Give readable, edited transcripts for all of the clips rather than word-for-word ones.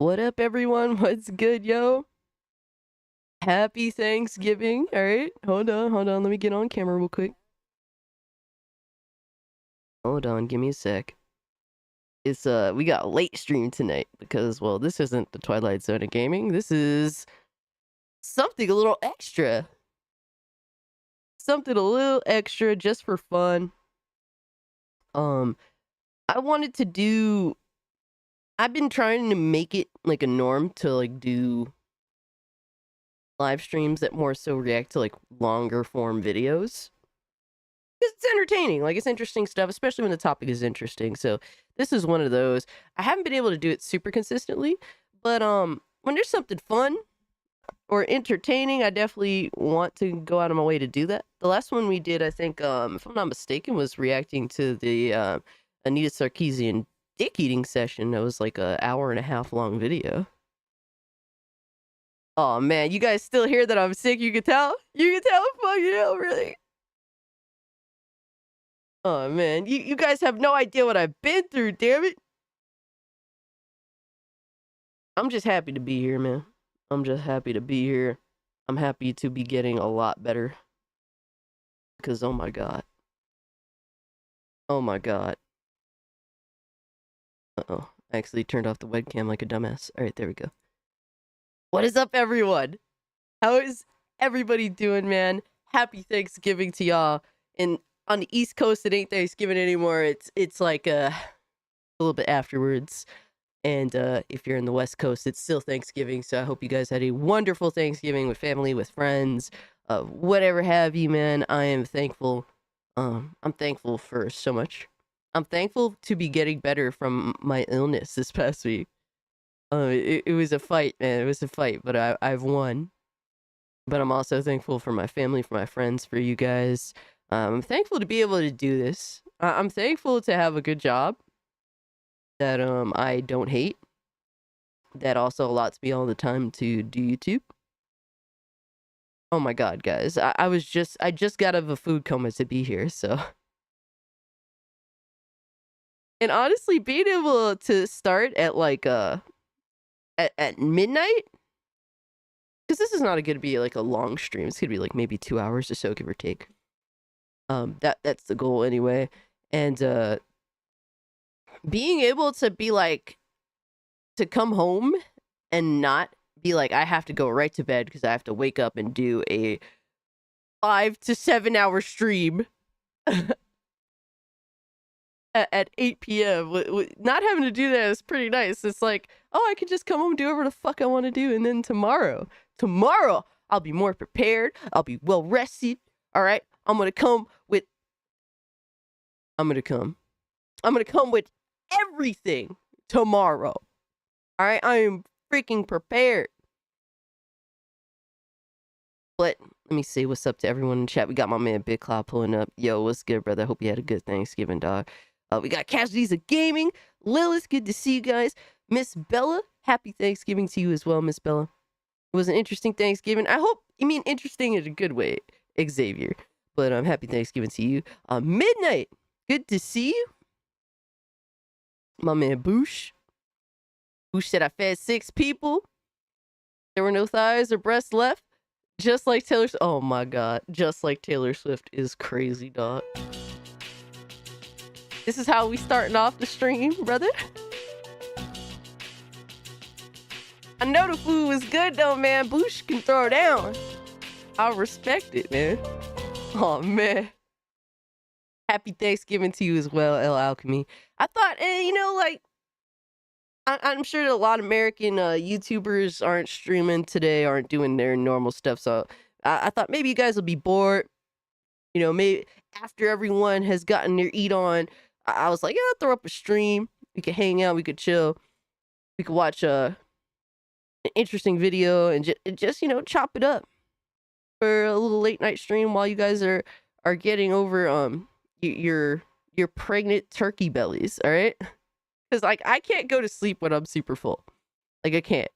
What up, everyone? What's good, yo? Happy Thanksgiving. All right, hold on. Let me get on camera real quick. Hold on, give me a sec. It's we got a late stream tonight because, well, this isn't the Twilight Zone of gaming. This is something a little extra. Something a little extra just for fun. I wanted to do. I've been trying to make it like a norm to like do live streams that more so react to like longer form videos. Because it's entertaining, like it's interesting stuff, especially when the topic is interesting. So this is one of those. I haven't been able to do it super consistently, but when there's something fun or entertaining, I definitely want to go out of my way to do that. The last one we did, I think, if I'm not mistaken, was reacting to the Anita Sarkeesian dick eating session. That was like an hour and a half long video. Oh man, you guys still hear that I'm sick? You can tell? You can tell? Fucking hell, really? Oh man, you guys have no idea what I've been through, damn it. I'm just happy to be here, man. I'm just happy to be here. I'm happy to be getting a lot better. Because, oh my god. Oh my god. Uh-oh. I actually turned off the webcam like a dumbass. Alright, there we go. What is up, everyone? How is everybody doing, man? Happy Thanksgiving to y'all. And on the East Coast, it ain't Thanksgiving anymore. It's like a little bit afterwards. And if you're in the West Coast, it's still Thanksgiving. So I hope you guys had a wonderful Thanksgiving with family, with friends, whatever have you, man. I am thankful. I'm thankful for so much. I'm thankful to be getting better from my illness this past week. It was a fight, man. It was a fight, but I've won. But I'm also thankful for my family, for my friends, for you guys. I'm thankful to be able to do this. I'm thankful to have a good job that I don't hate. That also allows me all the time to do YouTube. Oh my god, guys. I just got out of a food coma to be here, so. And honestly, being able to start at like at midnight, because this is not gonna be like a long stream. It's gonna be like maybe 2 hours or so, give or take. That's the goal anyway. And being able to be like, to come home and not be like, I have to go right to bed because I have to wake up and do a 5 to 7 hour stream at 8 p.m. Not having to do that is pretty nice. It's like, oh, I could just come home and do whatever the fuck I want to do. And then tomorrow, I'll be more prepared. I'll be well rested. All right. I'm going to come with everything tomorrow. All right. I am freaking prepared. But let me see what's up to everyone in chat. We got my man Big Cloud pulling up. Yo, what's good, brother? Hope you had a good Thanksgiving, dog. We got Casualties of Gaming. Lilith, good to see you guys. Miss Bella, happy Thanksgiving to you as well, Miss Bella. It was an interesting Thanksgiving. I hope you mean interesting in a good way, Xavier. But happy Thanksgiving to you. Midnight, good to see you. My man Boosh. Boosh said I fed 6 people. There were no thighs or breasts left. Just like Taylor Swift. Oh my god. Just like Taylor Swift is crazy, dog. This is how we starting off the stream, brother. I know the food was good though, man. Boosh can throw down. I'll respect it, man. Oh man. Happy Thanksgiving to you as well, El Alchemy. I thought, like, I'm sure that a lot of American YouTubers aren't streaming today, aren't doing their normal stuff. So I thought maybe you guys will be bored. You know, maybe after everyone has gotten their eat on, I was like, yeah, I'll throw up a stream. We could hang out. We could chill. We could watch an interesting video and just chop it up for a little late night stream while you guys are getting over your pregnant turkey bellies. All right. Because, like, I can't go to sleep when I'm super full. Like, I can't.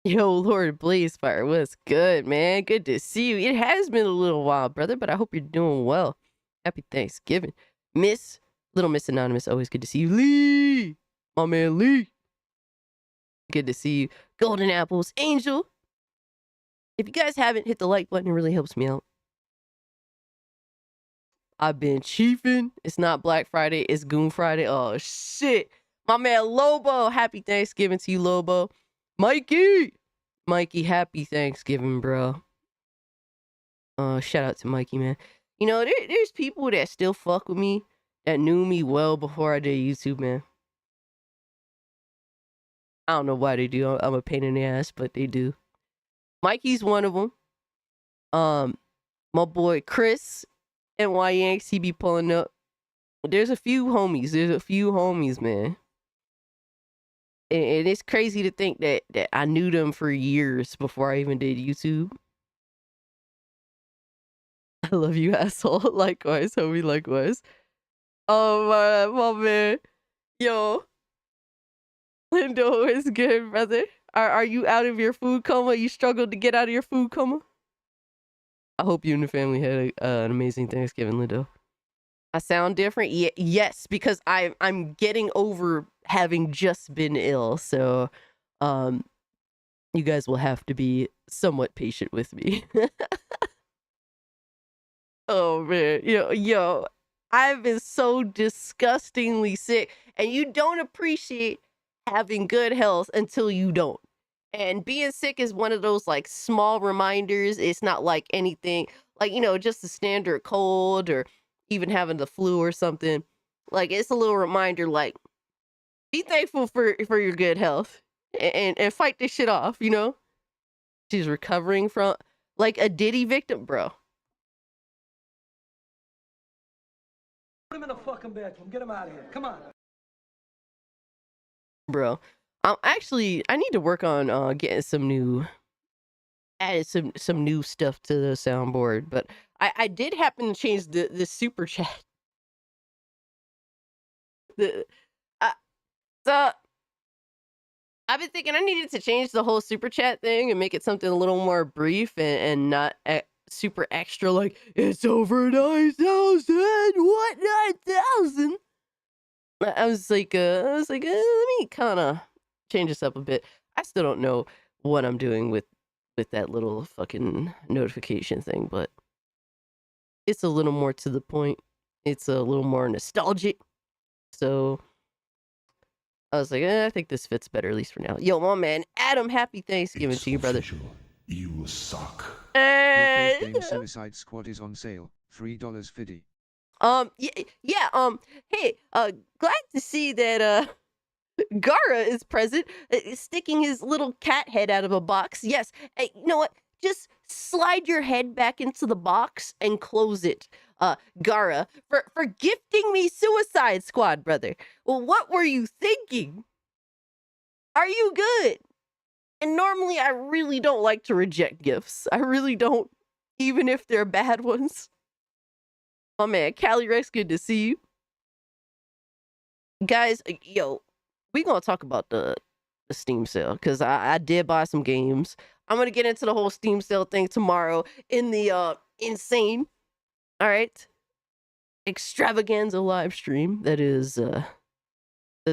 Yo, Lord Blazefire, what's good, man? Good to see you. It has been a little while, brother, but I hope you're doing well. Happy Thanksgiving. Little Miss Anonymous, always good to see you. Lee! My man Lee. Good to see you. Golden Apples. Angel. If you guys haven't hit the like button, it really helps me out. I've been chiefing. It's not Black Friday. It's Goon Friday. Oh, shit. My man Lobo. Happy Thanksgiving to you, Lobo. Mikey. Mikey, happy Thanksgiving, bro. Shout out to Mikey, man. You know, there's people that still fuck with me that knew me well before I did YouTube, man. I don't know why they do. I'm a pain in the ass, but they do. Mikey's one of them. My boy Chris and Y Yanks, he be pulling up. There's a few homies. Man. And it's crazy to think that I knew them for years before I even did YouTube. I love you, asshole. Likewise, homie, likewise. Oh, my man. Yo. Lindo is good, brother. Are you out of your food coma? You struggled to get out of your food coma? I hope you and the family had an amazing Thanksgiving, Lindo. I sound different? Yes, because I'm getting over having just been ill. So, you guys will have to be somewhat patient with me. Oh, man. Yo, I've been so disgustingly sick. And you don't appreciate having good health until you don't. And being sick is one of those like small reminders. It's not like anything like, just a standard cold or even having the flu or something. Like it's a little reminder, like be thankful for your good health and fight this shit off, She's recovering from like a Diddy victim, bro. Put him in a fucking bedroom. Get him out of here. Come on. Bro. I need to work on getting some new stuff to the soundboard, but I did happen to change the super chat. So I've been thinking I needed to change the whole super chat thing and make it something a little more brief and not super extra like it's over 9,000. What 9,000? I was like, let me kind of change this up a bit. I still don't know what I'm doing with that little fucking notification thing, but it's a little more to the point. It's a little more nostalgic. So I was like, I think this fits better, at least for now. Yo, my man, Adam, happy Thanksgiving to you, brother. You suck. Your game Suicide Squad is on sale, $3.50. Hey, glad to see that, Gara is present, sticking his little cat head out of a box. Yes, hey, you know what? Just slide your head back into the box and close it, Gara, for gifting me Suicide Squad, brother. Well, what were you thinking? Are you good? And normally I really don't like to reject gifts. I really don't, even if they're bad ones. Oh man, Cali Rex, good to see you. Guys, yo, we gonna talk about the Steam sale, because I did buy some games. I'm gonna get into the whole Steam sale thing tomorrow in the insane, all right, extravaganza live stream that is the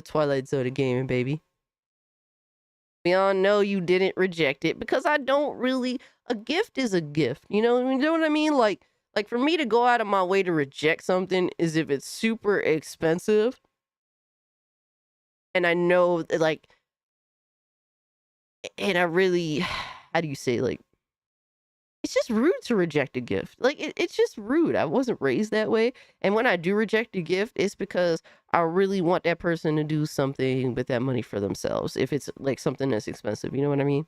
Twilight Zone of gaming, baby. We all know you didn't reject it because I don't really. A gift is a gift, you know what I mean? Like for me to go out of my way to reject something is if it's super expensive, and I know that, like, and I really, how do you say, like, it's just rude to reject a gift. Like, it's just rude. I wasn't raised that way. And when I do reject a gift, it's because I really want that person to do something with that money for themselves. If it's like something that's expensive, you know what I mean?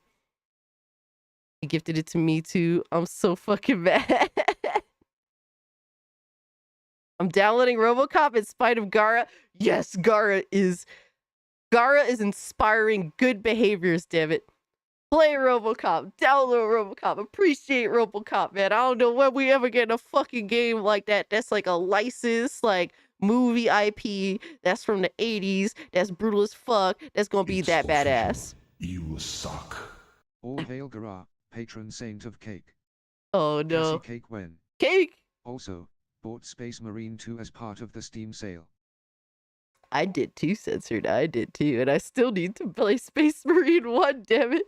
He gifted it to me too. I'm so fucking mad. I'm downloading RoboCop in spite of Gara. Yes, Gara is inspiring good behaviors, damn it. Play RoboCop, download RoboCop, appreciate RoboCop, man. I don't know when we ever get a fucking game like that. That's like a licensed, like, movie IP. That's from the 80s. That's brutal as fuck. That's gonna be that badass. You suck. All hail Gara, patron saint of cake. Oh no. Cassie Cake when. Cake! Also, bought Space Marine 2 as part of the Steam sale. I did too, Censored. I did too. And I still need to play Space Marine 1, damn it.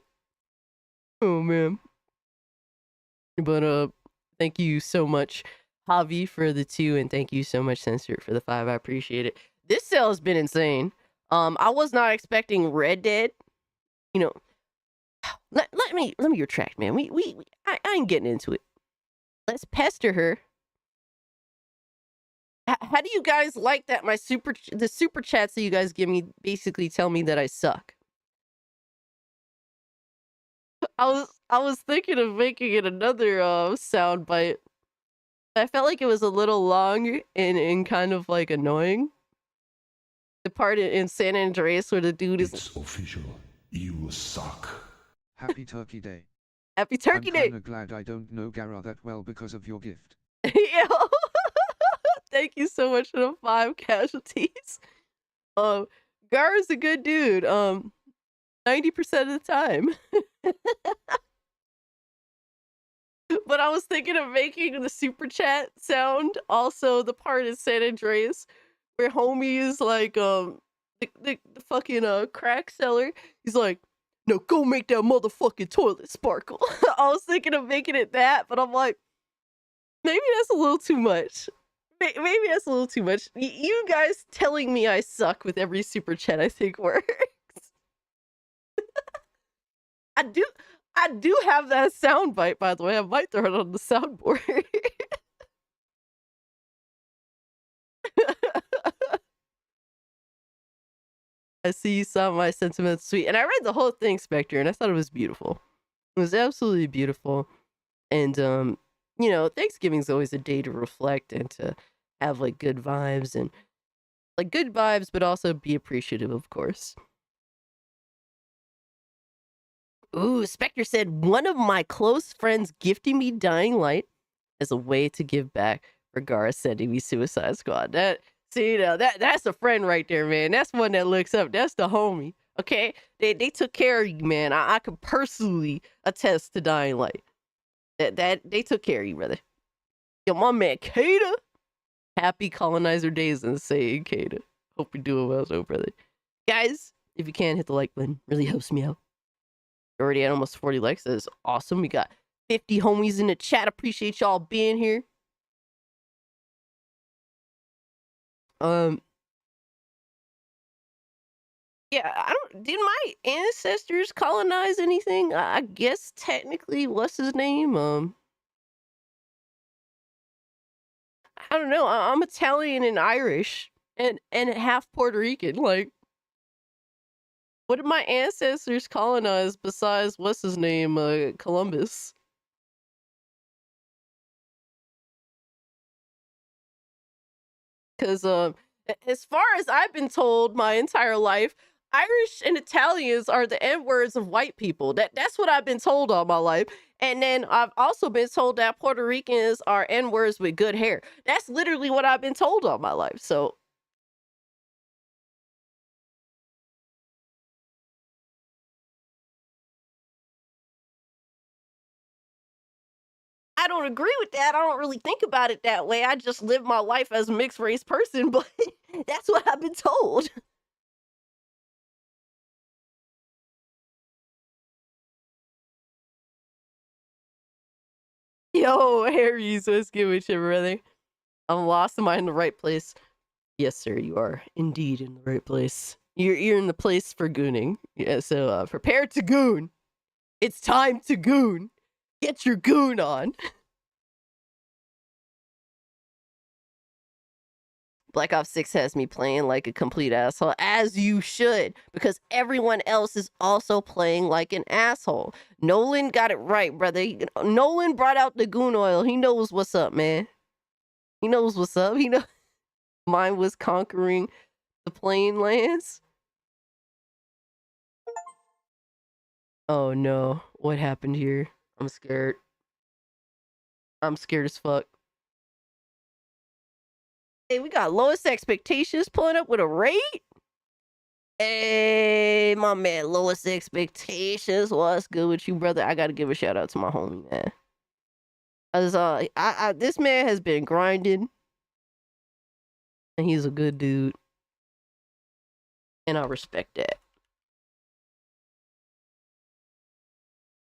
Oh, man. But, thank you so much, Javi, for the 2, and thank you so much, Censored, for the 5. I appreciate it. This sale has been insane. I was not expecting Red Dead. You know, let me retract, man. I ain't getting into it. Let's pester her. How do you guys like that? The super chats that you guys give me basically tell me that I suck. I was thinking of making it another sound bite. I felt like it was a little long and kind of like annoying. The part in San Andreas where the dude is. It's official. You suck. Happy Turkey Day. Happy Turkey Day. I'm kinda glad I don't know Gara that well because of your gift. Yo. Thank you so much for the 5 casualties. Gara's a good dude. 90% of the time. But I was thinking of making the super chat sound also the part in San Andreas where homie is like the fucking crack seller. He's like, no, go make that motherfucking toilet sparkle. I was thinking of making it that, but I'm like, maybe that's a little too much. Maybe that's a little too much. You guys telling me I suck with every super chat I think works. I do have that sound bite, by the way. I might throw it on the soundboard. I see you saw my sentiments tweet. And I read the whole thing, Spectre, and I thought it was beautiful. It was absolutely beautiful. And, you know, Thanksgiving's always a day to reflect and to have, like, good vibes. And, like, good vibes, but also be appreciative, of course. Ooh, Spectre said, one of my close friends gifting me Dying Light as a way to give back for Gara sending me Suicide Squad. See, that's a friend right there, man. That's one that looks up. That's the homie. Okay? They took care of you, man. I could personally attest to Dying Light. That they took care of you, brother. Yo, my man, Kata. Happy Colonizer Days and saying, Kata. Hope you're doing well, so brother. Guys, if you can, hit the like button. Really helps me out. Already at almost 40 likes. That is awesome. We got 50 homies in the chat. Appreciate y'all being here. Yeah, did my ancestors colonize anything? I guess technically, what's his name? I don't know. I'm Italian and Irish and half Puerto Rican. Like, what did my ancestors colonize besides what's his name? Columbus. Because as far as I've been told my entire life, Irish and Italians are the N-words of white people. That's what I've been told all my life. And then I've also been told that Puerto Ricans are N-words with good hair. That's literally what I've been told all my life. So I don't agree with that. I don't really think about it that way. I just live my life as a mixed race person, but that's what I've been told. Yo, Harry's, what's good with you, brother? I'm lost. Am I in the right place? Yes, sir, you are indeed in the right place. You're in the place for gooning. Yeah, so prepare to goon. It's time to goon. Get your goon on. Black Ops 6 has me playing like a complete asshole, as you should, because everyone else is also playing like an asshole. Nolan got it right, brother. Nolan brought out the goon oil. He knows what's up, man. He knows what's up. He knows. Mine was conquering the plain lands. Oh no, what happened here? I'm scared. I'm scared as fuck. Hey, we got lowest expectations pulling up with a raid. Hey, my man, lowest expectations. What's good with you, brother? I gotta give a shout out to my homie, man. As this man has been grinding, and he's a good dude. And I respect that.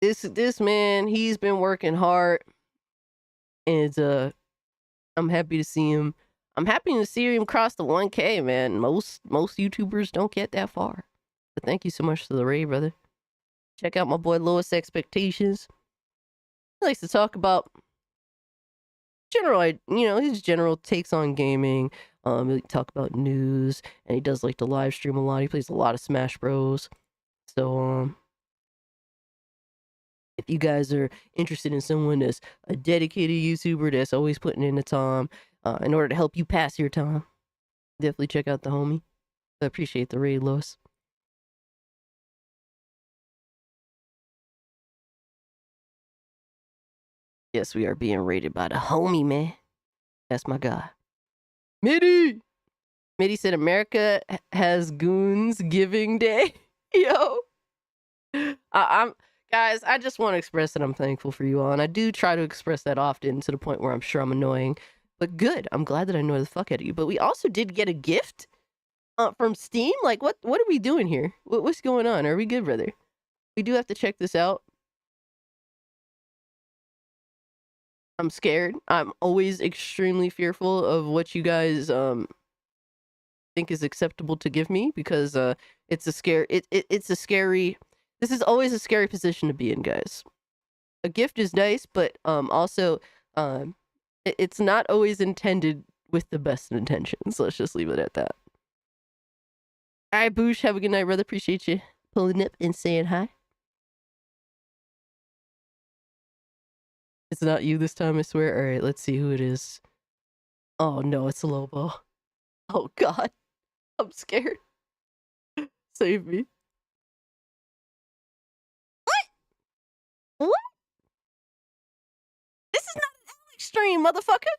This man, he's been working hard, and I'm happy to see him. I'm happy to see him cross the 1K, man. Most YouTubers don't get that far. But thank you so much for the raid, brother. Check out my boy Lowest Expectations. He likes to talk about his general takes on gaming. He talk about news, and he does like to live stream a lot. He plays a lot of Smash Bros. So if you guys are interested in someone that's a dedicated YouTuber that's always putting in the time in order to help you pass your time, definitely check out the homie. I appreciate the raid, Lois. Yes, we are being raided by the homie, man. That's my guy. Mitty said America has Goons Giving Day. Yo. I'm guys, I just want to express that I'm thankful for you all, and I do try to express that often to the point where I'm sure I'm annoying. But good, I'm glad that I annoy the fuck out of you. But we also did get a gift from Steam. Like, what are we doing here? What's going on? Are we good, brother? We do have to check this out. I'm scared. I'm always extremely fearful of what you guys think is acceptable to give me, because it's a scary. This is always a scary position to be in, guys. A gift is nice, but also it's not always intended with the best intentions. Let's just leave it at that. All right, Boosh, have a good night, brother. Appreciate you pulling up and saying hi. It's not you this time, I swear. All right, let's see who it is. Oh no, it's Lobo. Oh God, I'm scared. Save me. What? This is not an Alex stream, motherfucker.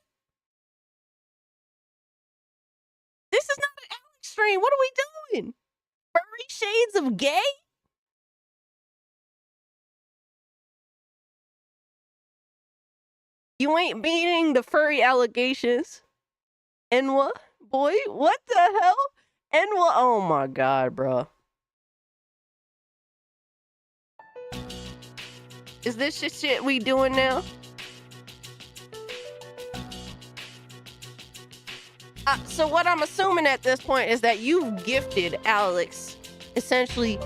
This is not an Alex stream. What are we doing? Furry shades of gay? You ain't beating the furry allegations. Enwa? Boy, what the hell? Enwa? Oh my God, bro. Is this just shit we doing now? So what I'm assuming at this point is that you've gifted Alex essentially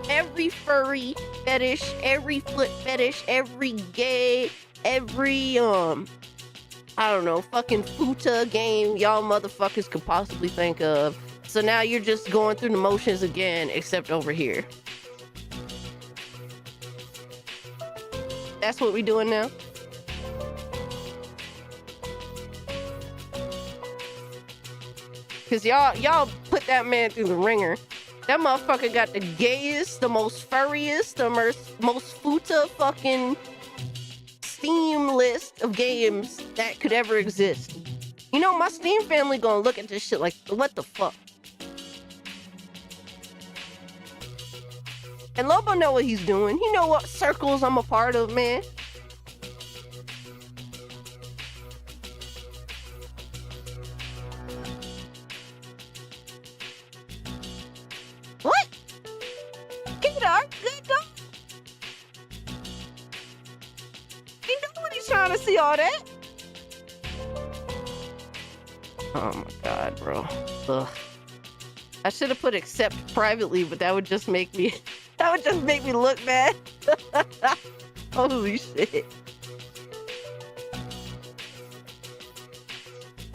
every furry fetish, every foot fetish, every gay, every I don't know, fucking futa game y'all motherfuckers could possibly think of. So now you're just going through the motions again, except over here. That's what we doing now? Cause y'all put that man through the ringer. That motherfucker got the gayest, the most furriest, the most futa fucking Steam list of games that could ever exist. You know, my Steam family gonna look at this shit like, what the fuck? And Lobo know what he's doing. He know what circles I'm a part of, man. What? Kedar, good dog. He know what he's trying to see all that. Oh my God, bro. Ugh. I should have put accept privately, but that would just make me look bad. Holy shit.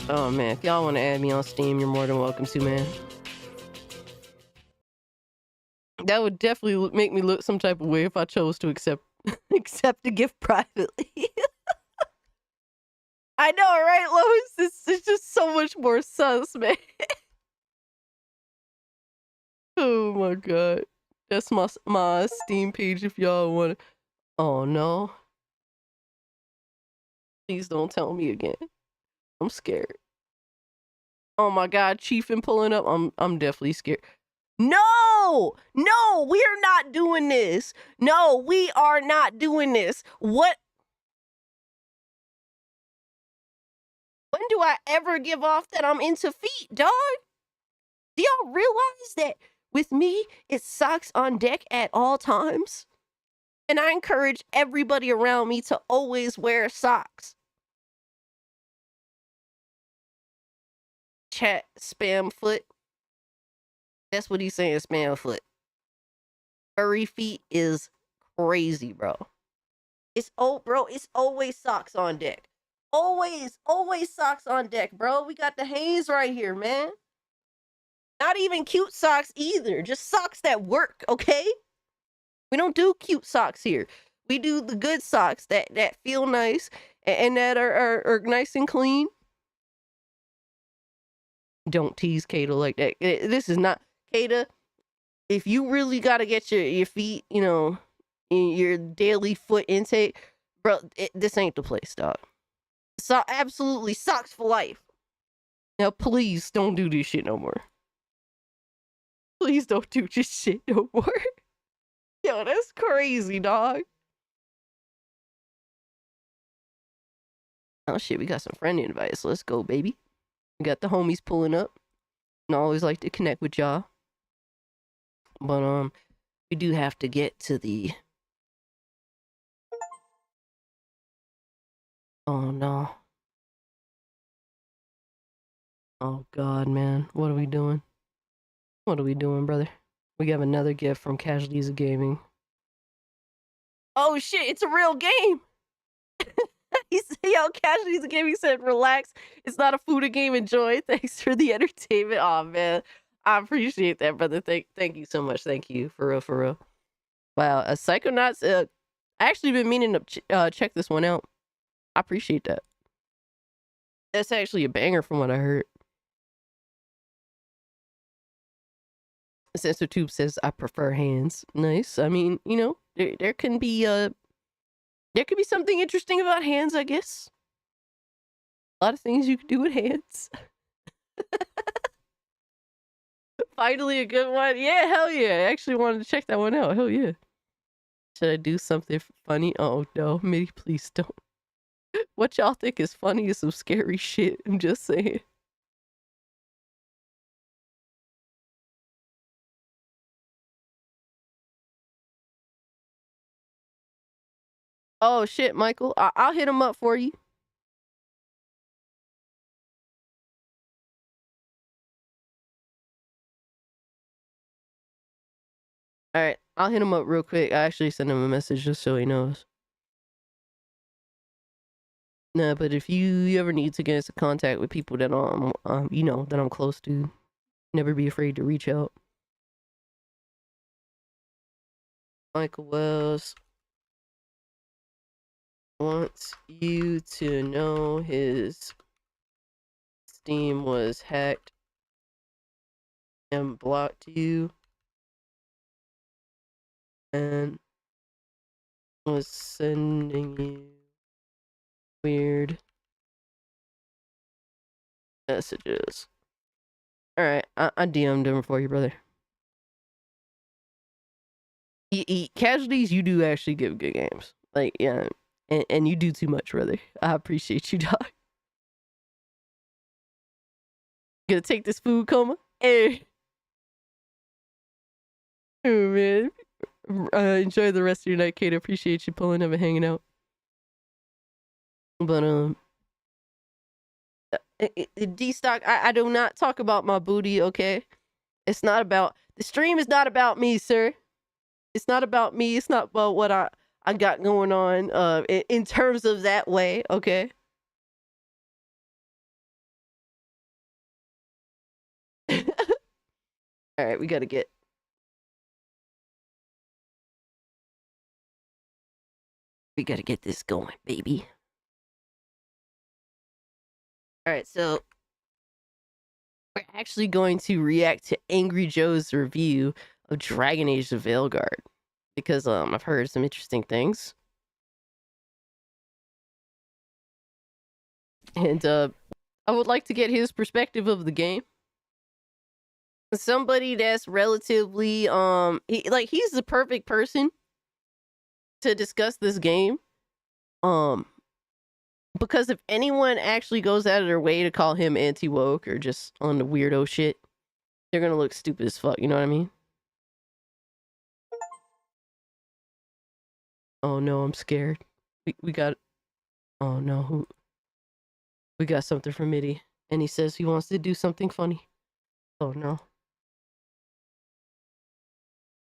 Oh man, if y'all want to add me on Steam, you're more than welcome to, man. That would definitely make me look some type of way if I chose to accept the gift privately. I know, right, Lois? It's just so much more sus, man. Oh my God. That's my Steam page if y'all want to. Oh no. Please don't tell me again. I'm scared. Oh my God, Chief and pulling up. I'm definitely scared. No, we're not doing this. No, we are not doing this. What? When do I ever give off that I'm into feet, dog? Do y'all realize that With me, it's socks on deck at all times. And I encourage everybody around me to always wear socks. Chat spam foot. That's what he's saying, spam foot. Furry feet is crazy, bro. It's always socks on deck. Always socks on deck, bro. We got the Hanes right here, man. Not even cute socks either. Just socks that work, okay? We don't do cute socks here. We do the good socks that feel nice and that are nice and clean. Don't tease Kata like that. This is not Kata. If you really gotta get your feet, you know, in your daily foot intake, bro, this ain't the place, dog. So absolutely socks for life. Now, please don't do this shit no more. Please don't do this shit no more. Yo, that's crazy, dog. Oh shit, we got some friend invites. Let's go, baby. We got the homies pulling up. And I always like to connect with y'all. But we do have to get to the... Oh no. Oh god, man. What are we doing? What are we doing, brother? We have another gift from Casualties of Gaming. Oh shit, it's a real game! He said, yo, Casualties of Gaming said, relax. It's not a food game, enjoy. Thanks for the entertainment. Oh man. I appreciate that, brother. Thank you so much. Thank you. For real, for real. Wow, Psychonauts, I actually been meaning to check this one out. I appreciate that. That's actually a banger from what I heard. SensorTube says I prefer hands. Nice. I mean, you know, there can be something interesting about hands, I guess. A lot of things you can do with hands. Finally a good one. Yeah, hell yeah. I actually wanted to check that one out. Hell yeah. Should I do something funny? Oh no, Mitty, please don't. What y'all think is funny is some scary shit. I'm just saying. Oh shit, Michael. I'll hit him up for you. Alright, I'll hit him up real quick. I actually sent him a message just so he knows. Nah, but if you ever need to get into contact with people that you know, that I'm close to, never be afraid to reach out. Michael Wells wants you to know his Steam was hacked and blocked you and was sending you weird messages. Alright, I DM'd him for you, brother. Casualties, you do actually give good games. Like, yeah. And you do too much, brother. I appreciate you, dog. Gonna take this food coma? Hey. Oh, man. Enjoy the rest of your night, Kate. I appreciate you pulling up and hanging out. But, D-Stock, I do not talk about my booty, okay? It's not about... The stream is not about me, sir. It's not about me. It's not about what I got going on in terms of that way, okay? Alright, we gotta get... We gotta get this going, baby. Alright, so... We're actually going to react to Angry Joe's review of Dragon Age the Veilguard. Because I've heard some interesting things. And I would like to get his perspective of the game. Somebody that's relatively he's the perfect person to discuss this game. Because if anyone actually goes out of their way to call him anti-woke or just on the weirdo shit, they're gonna look stupid as fuck, you know what I mean? Oh no, I'm scared. We got. Oh no, we got something from Mitty, and he says he wants to do something funny. Oh no.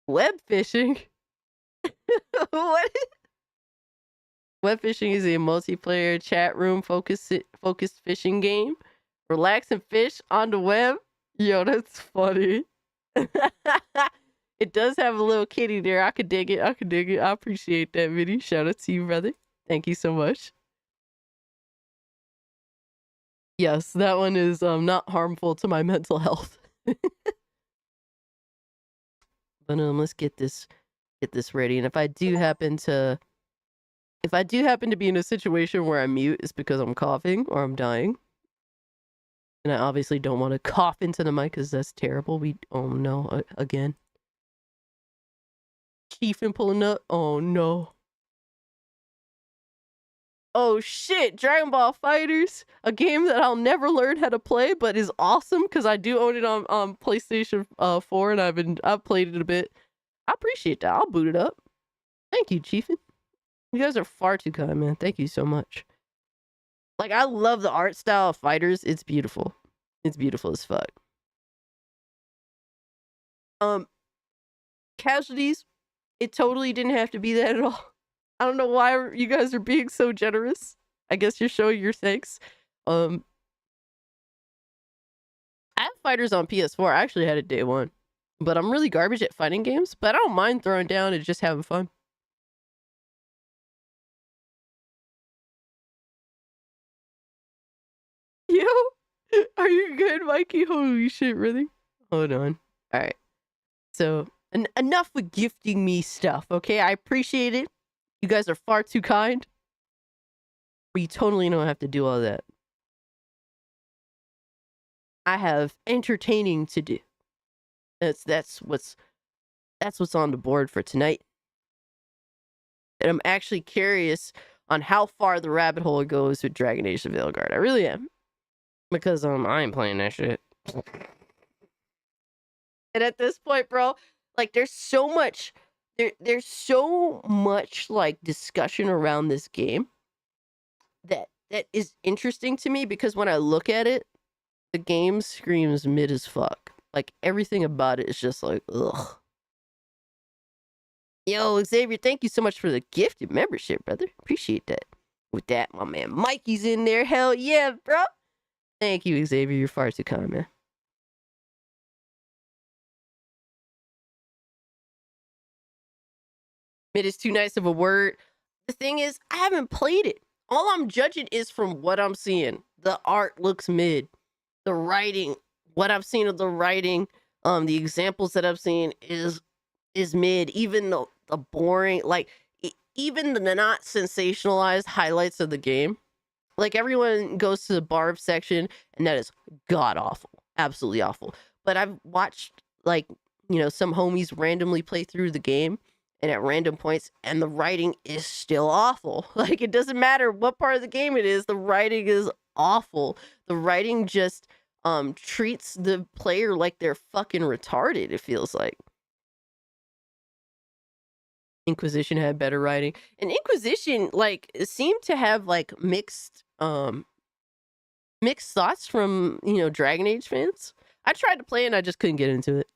Web fishing. What? Web fishing is a multiplayer chat room focused fishing game. Relax and fish on the web. Yo, that's funny. It does have a little kitty there. I could dig it. I could dig it. I appreciate that video. Shout out to you, brother. Thank you so much. Yes, that one is not harmful to my mental health. But let's get this ready. And if I do happen to be in a situation where I mute, it's because I'm coughing or I'm dying. And I obviously don't want to cough into the mic because that's terrible. Oh no, again. Chiefin pulling up. Oh no. Oh shit, Dragon Ball Fighters, a game that I'll never learn how to play, but is awesome because I do own it on PlayStation 4, and I've played it a bit. I appreciate that. I'll boot it up. Thank you, Chiefin. You guys are far too kind, man. Thank you so much. Like, I love the art style of Fighters. It's beautiful. It's beautiful as fuck. Casualties, it totally didn't have to be that at all. I don't know why you guys are being so generous. I guess you're showing your thanks. I have Fighters on PS4. I actually had it day one. But I'm really garbage at fighting games. But I don't mind throwing down and just having fun. Yo, are you good, Mikey? Holy shit, really? Hold on. All right. So, enough with gifting me stuff, okay? I appreciate it. You guys are far too kind. But you totally don't have to do all that. I have entertaining to do. That's what's on the board for tonight. And I'm actually curious on how far the rabbit hole goes with Dragon Age of VEILGUARD. I really am. Because I ain't playing that shit. And at this point, bro, like there's so much like discussion around this game that is interesting to me, because when I look at it, the game screams mid as fuck. Like everything about it is just like, ugh. Yo, Xavier, thank you so much for the gifted membership, brother. Appreciate that. With that, my man Mikey's in there. Hell yeah, bro. Thank you, Xavier. You're far too kind, man. Mid is too nice of a word. The thing is, I haven't played it. All I'm judging is from what I'm seeing. The art looks mid. The writing, what I've seen of the writing, the examples that I've seen is mid. Even the boring, like even the not sensationalized highlights of the game. Like everyone goes to the barb section, and that is god awful, absolutely awful. But I've watched like some homies randomly play through the game, and at random points, and the writing is still awful. Like it doesn't matter what part of the game it is, the writing is awful. The writing just treats the player like they're fucking retarded, it feels like. Inquisition had better writing, and Inquisition like seemed to have like mixed thoughts from Dragon Age fans. I tried to play it and I just couldn't get into it.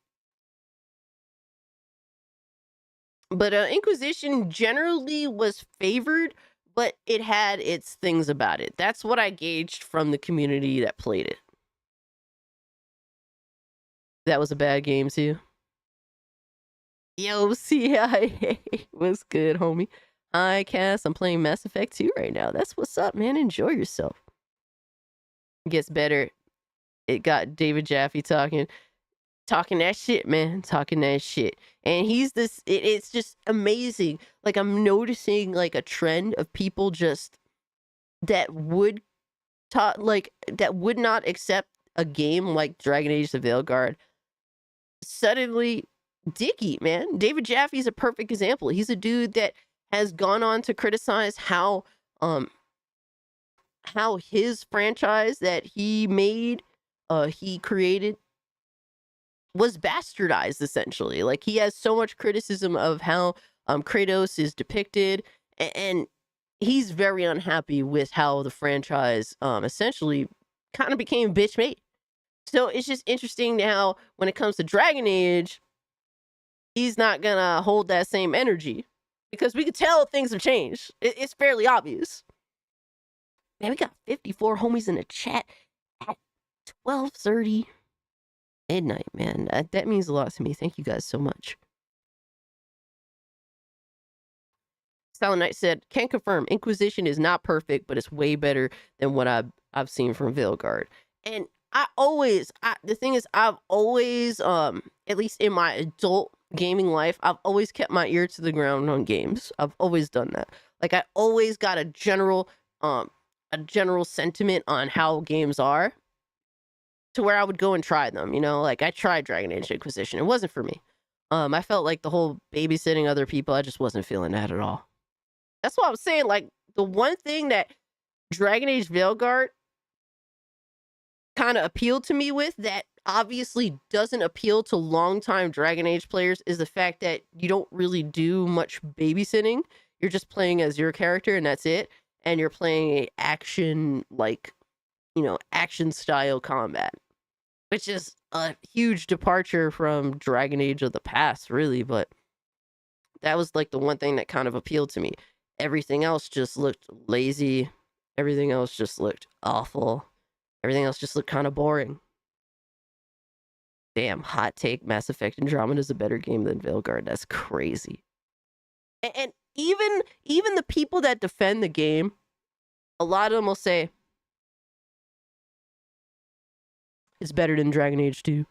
But Inquisition generally was favored, but it had its things about it. That's what I gauged from the community that played it. That was a bad game too. Yo, CIA, what's good, homie? Hi, Cass. I'm playing Mass Effect 2 right now. That's what's up, man. Enjoy yourself. It gets better. It got David Jaffe talking that shit, man. Talking that shit. And he's this, it's just amazing. Like, I'm noticing, like, a trend of people just that would not accept a game like Dragon Age the Veilguard suddenly Dicky, man. David Jaffe's a perfect example. He's a dude that has gone on to criticize how his franchise that he made, he created, was bastardized, essentially. Like, he has so much criticism of how Kratos is depicted And he's very unhappy with how the franchise essentially kind of became bitch made. So it's just interesting how when it comes to Dragon Age, he's not gonna hold that same energy because we could tell things have changed. It's fairly obvious. Man, we got 54 homies in the chat at 12:30 midnight, man. That means a lot to me. Thank you guys so much. Silent Knight said, "Can confirm Inquisition is not perfect, but it's way better than what I've seen from VEILGUARD." And the thing is, I've always, at least in my adult gaming life, I've always kept my ear to the ground on games. I've always done that. Like, I always got a general sentiment on how games are, to where I would go and try them. You know, like I tried Dragon Age Inquisition. It wasn't for me. I felt like the whole babysitting other people, I just wasn't feeling that at all. That's what I was saying. Like, the one thing that Dragon Age VEILGUARD kind of appealed to me with that obviously doesn't appeal to longtime Dragon Age players is the fact that you don't really do much babysitting. You're just playing as your character and that's it. And you're playing a action, like, you know, action style combat, which is a huge departure from Dragon Age of the past, really. But that was like the one thing that kind of appealed to me. Everything else just looked lazy. Everything else just looked awful. Everything else just looked kind of boring. Damn, hot take, Mass Effect Andromeda is a better game than VEILGUARD. That's crazy. And even the people that defend the game, a lot of them will say, it's better than Dragon Age 2.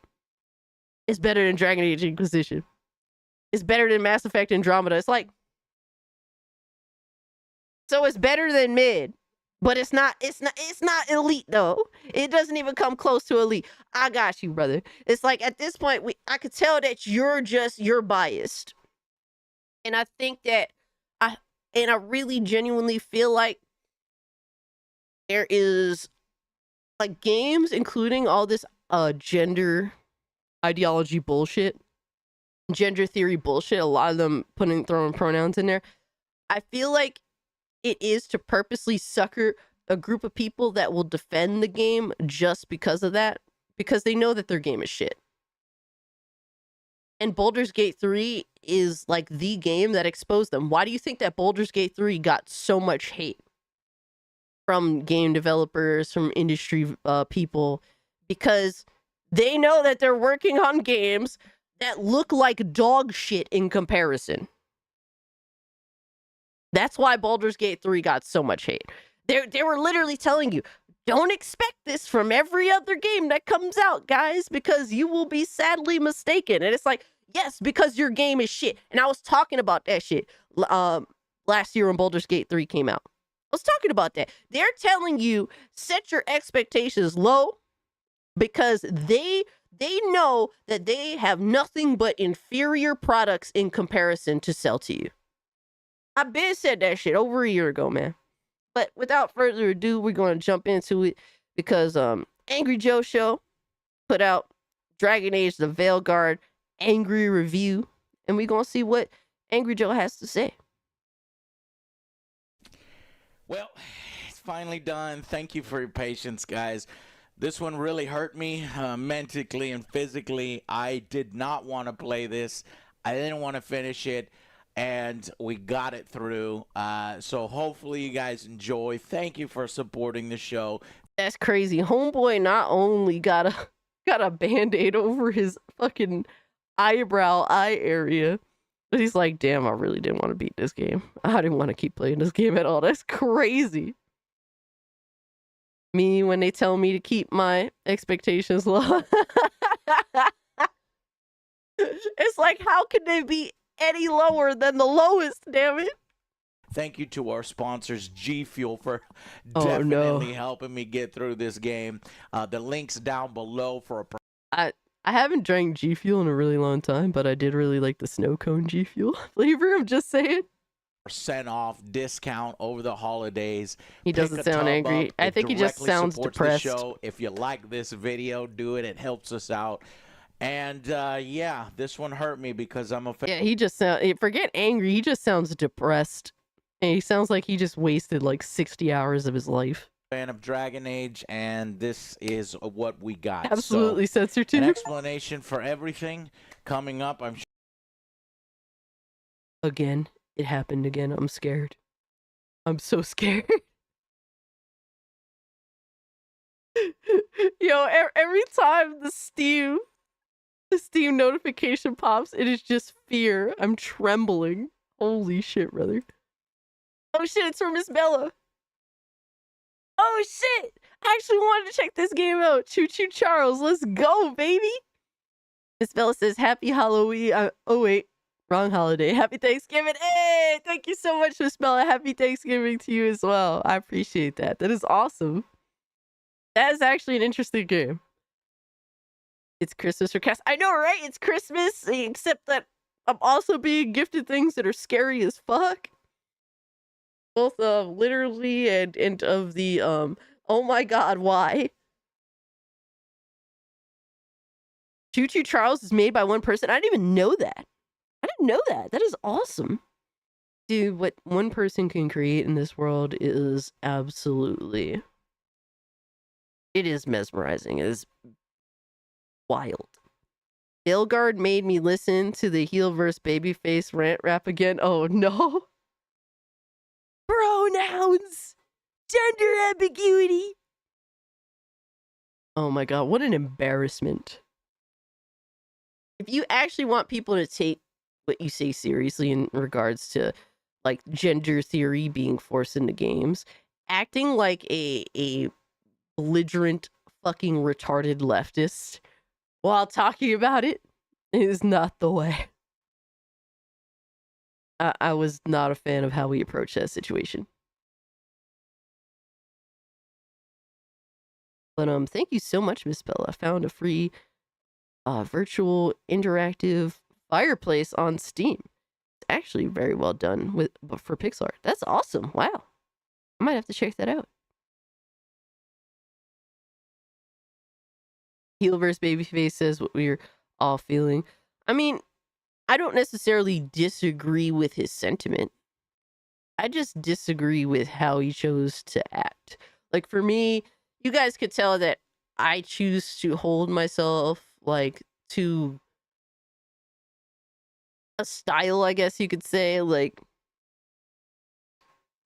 It's better than Dragon Age Inquisition. It's better than Mass Effect Andromeda. It's like, so it's better than mid, but it's not elite though. It doesn't even come close to elite. I got you, brother. It's like at this point, I could tell that you're biased. And I think that I really genuinely feel like there is like games, including all this gender ideology bullshit, gender theory bullshit, a lot of them throwing pronouns in there. I feel like it is to purposely sucker a group of people that will defend the game just because of that, because they know that their game is shit. And Baldur's Gate 3 is like the game that exposed them. Why do you think that Baldur's Gate 3 got so much hate from game developers, from industry people? Because they know that they're working on games that look like dog shit in comparison. That's why Baldur's Gate 3 got so much hate. They were literally telling you, don't expect this from every other game that comes out, guys, because you will be sadly mistaken. And it's like, yes, because your game is shit. And I was talking about that shit last year when Baldur's Gate 3 came out. I was talking about that. They're telling you, set your expectations low because they know that they have nothing but inferior products in comparison to sell to you. I've been said that shit over a year ago, man. But without further ado, we're going to jump into it because Angry Joe Show put out Dragon Age the VEILGUARD angry review, and we're going to see what Angry Joe has to say. Well, it's finally done. Thank you for your patience, guys. This one really hurt me mentally and physically. I did not want to play this. I didn't want to finish it. And we got it through. So hopefully you guys enjoy. Thank you for supporting the show. That's crazy. Homeboy not only got a band-aid over his fucking eye area, but he's like, damn, I really didn't want to beat this game. I didn't want to keep playing this game at all. That's crazy. Me, when they tell me to keep my expectations low. It's like, how could they be any lower than the lowest, damn it? Thank you to our sponsors, G Fuel, for definitely helping me get through this game. The link's down below for I haven't drank G Fuel in a really long time, but I did really like the snow cone G Fuel flavor. I'm just saying. % off discount over the holidays. He doesn't sound angry. I think he just sounds depressed. If you like this video, do it. It helps us out. And yeah, this one hurt me because I'm a fan. Yeah, he just forget angry. He just sounds depressed And he sounds like he just wasted like 60 hours of his life. Fan of Dragon Age, and this is what we got. Absolutely, So, Censor an 2. explanation for everything coming up. I'm Again, it happened again. I'm scared. I'm so scared. Yo, every time the Steam notification pops, it is just fear. I'm trembling. Holy shit, brother. Oh shit, it's from Miss Bella. Oh shit! I actually wanted to check this game out. Choo Choo Charles, let's go, baby! Miss Bella says, Happy Halloween. Oh wait, wrong holiday. Happy Thanksgiving. Hey, thank you so much, Miss Bella. Happy Thanksgiving to you as well. I appreciate that. That is awesome. That is actually an interesting game. It's Christmas for cast. I know, right? It's Christmas, except that I'm also being gifted things that are scary as fuck. Both literally and of the oh my god, why? Choo Choo Charles is made by one person. I didn't even know that. I didn't know that. That is awesome. Dude, what one person can create in this world is absolutely, it is mesmerizing. It is wild. VEILGUARD made me listen to the heel versus babyface rant rap again. Oh no. Pronouns! Gender ambiguity! Oh my god, what an embarrassment. If you actually want people to take what you say seriously in regards to like gender theory being forced into games, acting like a belligerent fucking retarded leftist while talking about it is not the way. I was not a fan of how we approached that situation. But thank you so much, Miss Bella. I found a free virtual interactive fireplace on Steam. It's actually very well done for pixel art. That's awesome. Wow. I might have to check that out. Heel vs. Babyface says what we're all feeling. I mean, I don't necessarily disagree with his sentiment. I just disagree with how he chose to act. Like for me, you guys could tell that I choose to hold myself like to a style, I guess you could say. Like,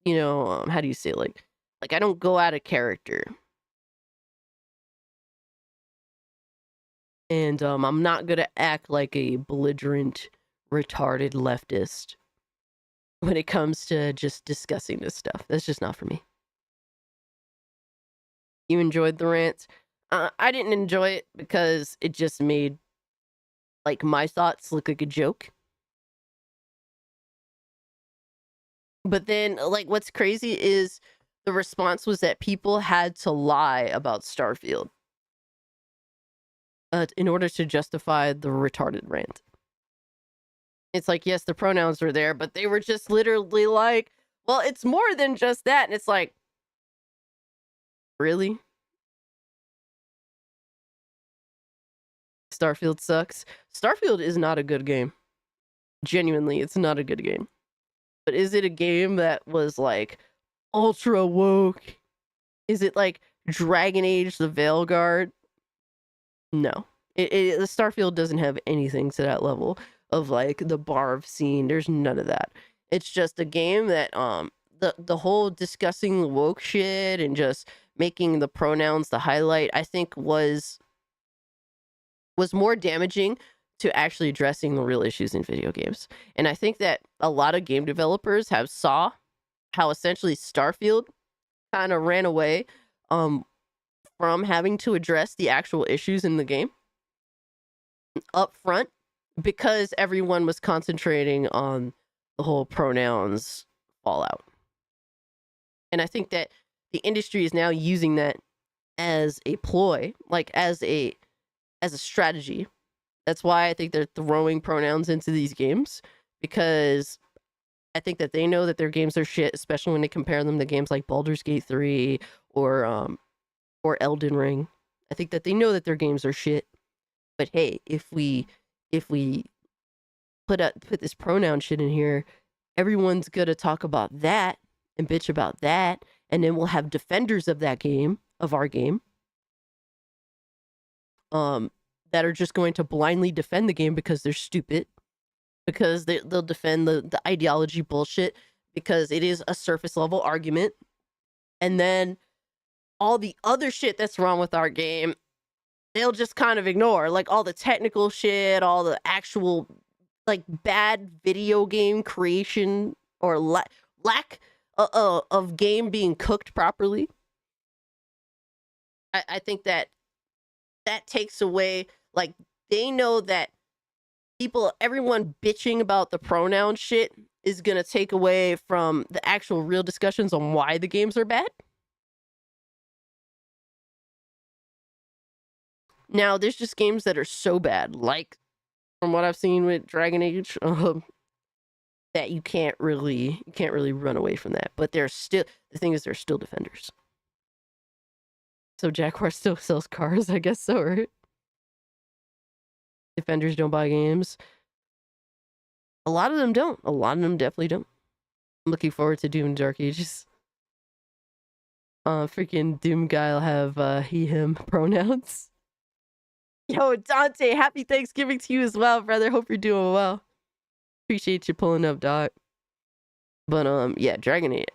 you know, how do you say, like I don't go out of character. And I'm not gonna act like a belligerent, retarded leftist when it comes to just discussing this stuff. That's just not for me. You enjoyed the rant? I didn't enjoy it because it just made like my thoughts look like a joke. But then, like, what's crazy is the response was that people had to lie about Starfield in order to justify the retarded rant. It's like, yes, the pronouns were there, but they were just literally like, well, it's more than just that. And it's like, really? Starfield sucks. Starfield is not a good game. Genuinely, it's not a good game. But is it a game that was like ultra woke? Is it like Dragon Age the VEILGUARD? No. The Starfield doesn't have anything to that level of like the barf scene. There's none of that. It's just a game that the whole discussing the woke shit and just making the pronouns the highlight, I think was more damaging to actually addressing the real issues in video games. And I think that a lot of game developers have saw how essentially Starfield kind of ran away from having to address the actual issues in the game up front because everyone was concentrating on the whole pronouns fallout. And I think that the industry is now using that as a ploy, like as a strategy. That's why I think they're throwing pronouns into these games, because I think that they know that their games are shit, especially when they compare them to games like Baldur's Gate 3 or Elden Ring. I think that they know that their games are shit. But hey, if we put this pronoun shit in here, everyone's gonna talk about that and bitch about that, and then we'll have defenders of that game, of our game, that are just going to blindly defend the game because they're stupid, because they'll defend the ideology bullshit because it is a surface level argument, and then all the other shit that's wrong with our game, they'll just kind of ignore, like all the technical shit, all the actual like bad video game creation or lack of game being cooked properly. I think that takes away, like, they know that everyone bitching about the pronoun shit is gonna take away from the actual real discussions on why the games are bad. Now, there's just games that are so bad, like from what I've seen with Dragon Age, that you can't really run away from that. But the thing is, they're still defenders. So Jaguar still sells cars, I guess so, right? Defenders don't buy games. A lot of them don't. A lot of them definitely don't. I'm looking forward to Doom Dark Ages. Freaking Doom guy will have he, him pronouns. Yo, Dante, happy Thanksgiving to you as well, brother. Hope you're doing well. Appreciate you pulling up, Doc. But yeah, Dragon Age.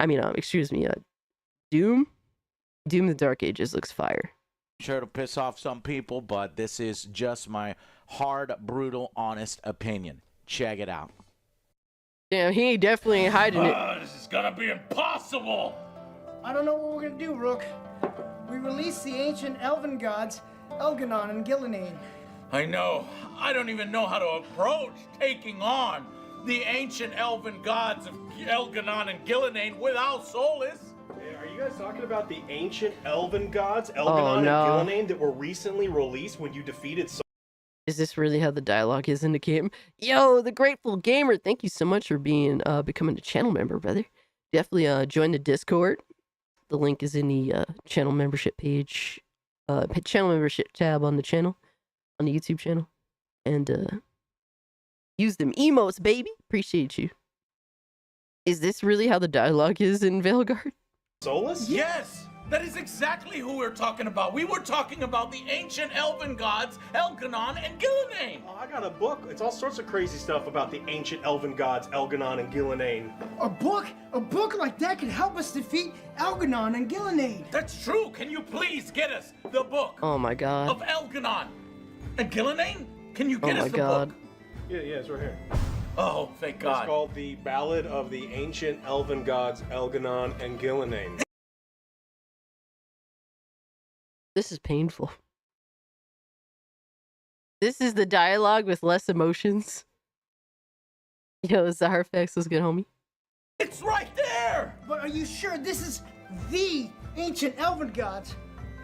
Doom the Dark Ages looks fire. Sure to piss off some people, but this is just my hard, brutal, honest opinion. Check it out. Damn, he definitely ain't hiding it. This is gonna be impossible! I don't know what we're gonna do, Rook. We released the ancient elven gods, Elganon and Gillenane. I know. I don't even know how to approach taking on the ancient elven gods of Elganon and Gillenane without Solus. Hey, are you guys talking about the ancient elven gods, Elganon and Gillenane, that were recently released when you defeated Solus? Is this really how the dialogue is in the game? Yo, the Grateful Gamer, thank you so much for becoming a channel member, brother. Definitely join the Discord. The link is in the channel membership page, channel membership tab on the channel, on the YouTube channel, and use them emotes, baby. Appreciate you. Is this really how the dialogue is in VEILGUARD? Solus? Yes! That is exactly who we're talking about. We were talking about the ancient elven gods, Elganon and Gillenane. Oh, I got a book. It's all sorts of crazy stuff about the ancient elven gods, Elganon and Gillenane. A book? A book like that could help us defeat Elganon and Gillenane. That's true. Can you please get us the book Oh my god. of Elganon and Gillenane? Can you get Oh my us the god. book? Yeah, it's right here. Oh, thank God. It's called The Ballad of the Ancient Elven Gods, Elganon and Gillenane. This is painful. This is the dialogue with less emotions. Yo, Zaharfax was good, homie. It's right there! But are you sure this is the ancient elven gods,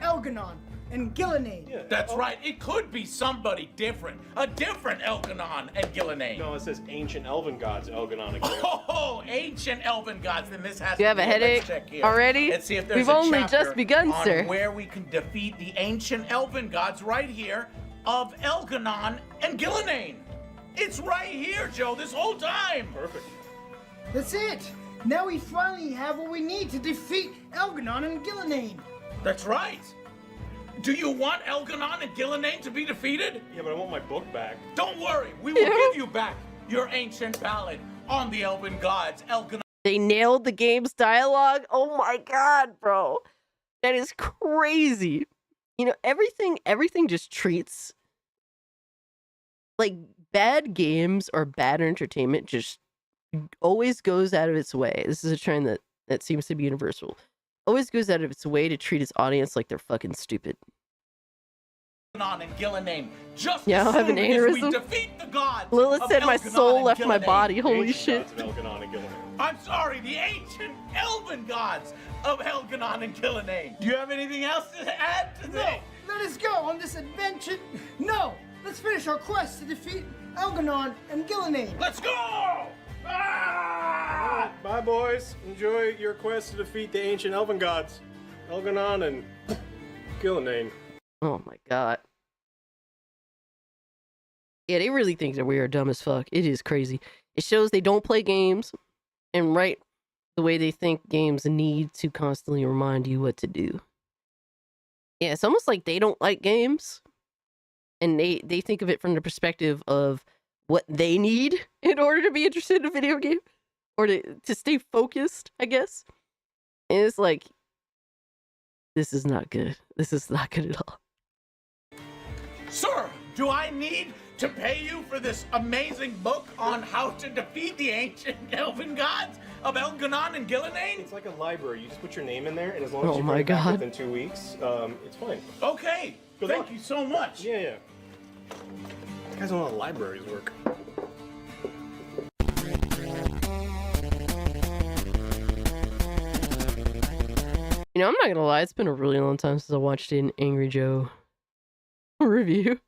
Elganon and Gillenane? Yeah. That's right. It could be somebody different. A different Elganon and Gillenane. No, it says Ancient Elven Gods, Elganon and Gillenane. Oh, ancient elven gods. Then this has You to have be a it. Let's headache check here. already? Let's see if there's We've a only chapter just begun, on sir. where we can defeat the ancient elven gods right here of Elganon and Gillenane. It's right here, Joe, this whole time. Perfect. That's it. Now we finally have what we need to defeat Elganon and Gillenane. That's right. Do you want Elganon and Gillenane to be defeated? Yeah, but I want my book back. Don't worry, we will give you back your ancient ballad on the elven gods, Elganon. They nailed the game's dialogue. Oh my god, bro. That is crazy. You know, everything just treats, like, bad games or bad entertainment just always goes out of its way. This is a trend that seems to be universal. Always goes out of its way to treat its audience like they're fucking stupid. And Gillenane, just Yeah, I'll as have an soon as we aneurysm. defeat the gods. Lilith of said my Elganon soul and left my Gillenane. body. Holy Ancient shit. Gods of Elganon and Gillenane. I'm sorry, the ancient elven gods of Elganon and Gillenane. Do you have anything else to add to this? No, let us go on this adventure. No, let's finish our quest to defeat Elganon and Gillenane. Let's go! Ah! Bye, boys. Enjoy your quest to defeat the ancient elven gods, Elganon and Gillenane. Oh my god. Yeah, they really think that we are dumb as fuck. It is crazy. It shows they don't play games. and right the way they think games need to constantly remind you what to do. Yeah, it's almost like they don't like games, and they think of it from the perspective of what they need in order to be interested in a video game, or to stay focused, I guess. And it's like, this is not good. This is not good at all. Sir, do I need to pay you for this amazing book on how to defeat the ancient elven gods of Elganon and Gillenane? It's like a library. You just put your name in there, and as long Oh as you my bring it back God. within 2 weeks, it's fine. Okay, Good thank luck. you so much. Yeah. Guys don't know how libraries work. You know, I'm not gonna lie, it's been a really long time since I watched an Angry Joe review.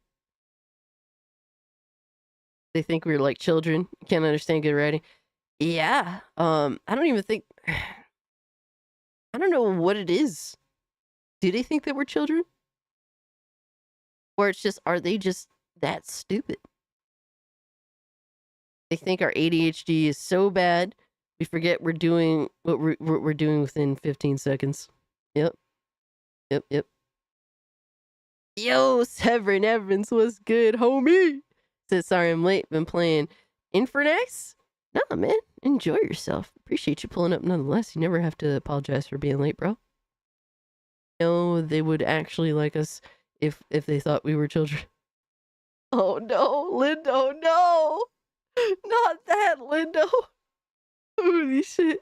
They think we're like children, can't understand good writing. Yeah, I don't even think, I don't know what it is. Do they think that we're children? Or it's just, are they just that stupid? They think our ADHD is so bad, we forget we're doing what we're doing within 15 seconds. Yep. Yo, Severin Evans, what's good, homie? Said, sorry I'm late, been playing Infernax? No, man, enjoy yourself. Appreciate you pulling up nonetheless. You never have to apologize for being late, bro. No, they would actually like us if they thought we were children. Oh no, Lindo, no! Not that, Lindo! Holy shit.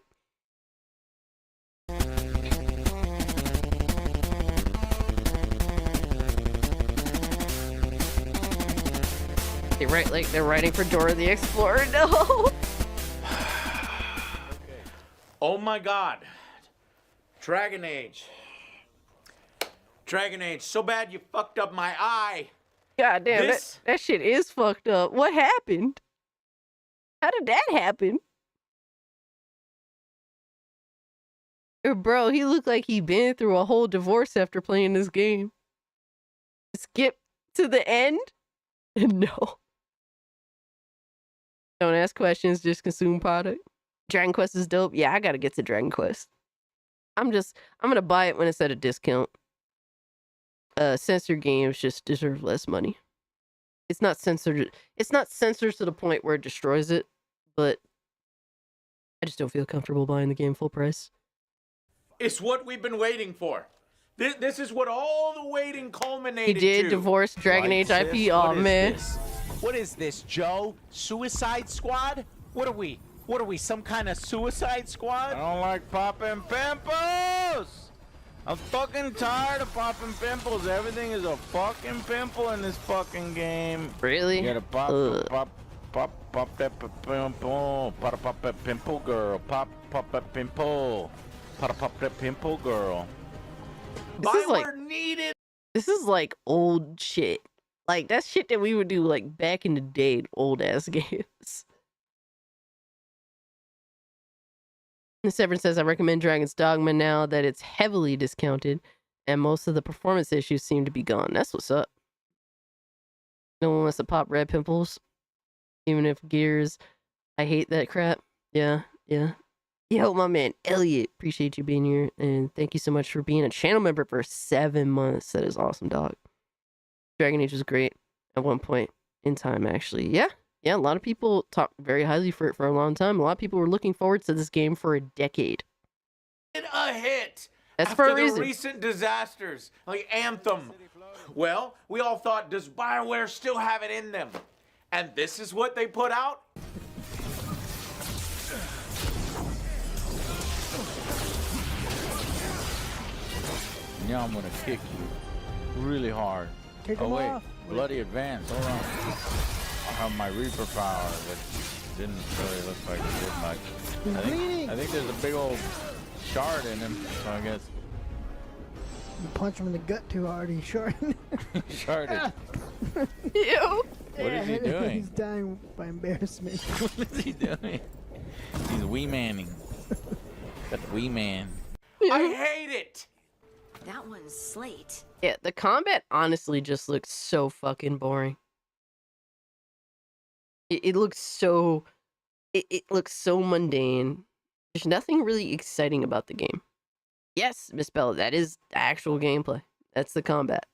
They write like they're writing for Dora the Explorer. No! Oh my God. Dragon Age, so bad you fucked up my eye. God damn, This- that shit is fucked up. What happened? How did that happen? Bro, he looked like he been through a whole divorce after playing this game. Skip to the end? No. Don't ask questions, just consume product. Dragon Quest is dope. Yeah, I gotta get to Dragon Quest. I'm gonna buy it when it's at a discount. Censored games just deserve less money. It's not censored to the point where it destroys it, but I just don't feel comfortable buying the game full price. It's what we've been waiting for. This is what all the waiting He culminated did to. divorce Dragon Age IP. Oh man. What is this, Joe? Suicide Squad? What are we? What are we, some kind of suicide squad? I don't like popping pimples. I'm fucking tired of popping pimples. Everything is a fucking pimple in this fucking game. Really? You gotta pop that pimple. Pop that pimple, girl. Pop that pimple. Pop that pimple, girl. This is like Byword needed. this is like old shit. Like that's shit that we would do like back in the day in old ass games. And Severin says, I recommend Dragon's Dogma now that it's heavily discounted and most of the performance issues seem to be gone. That's what's up. No one wants to pop red pimples. Even if Gears, I hate that crap. Yeah. Yo, my man, Elliot, appreciate you being here. And thank you so much for being a channel member for 7 months. That is awesome, dog. Dragon Age was great at one point in time, actually. Yeah, a lot of people talk very highly for it for a long time. A lot of people were looking forward to this game for a decade. A hit. That's After for a the reason. recent disasters like Anthem. Well, we all thought, does BioWare still have it in them? And this is what they put out? Now I'm gonna kick you really hard. Kick Oh him wait, off. bloody advance. Hold on. I have my Reaper power, but didn't really look like it did much. He's bleeding. I think there's a big old shard in him, so I guess You punch him in the gut too hard, he's shortened. sharded. Ew. What is he doing? He's dying by embarrassment. What is he doing? He's wee manning. That wee man. I hate it. That one's Slate. Yeah, the combat honestly just looks so fucking boring. It looks so... It looks so mundane. There's nothing really exciting about the game. Yes, Miss Bella, that is the actual gameplay. That's the combat.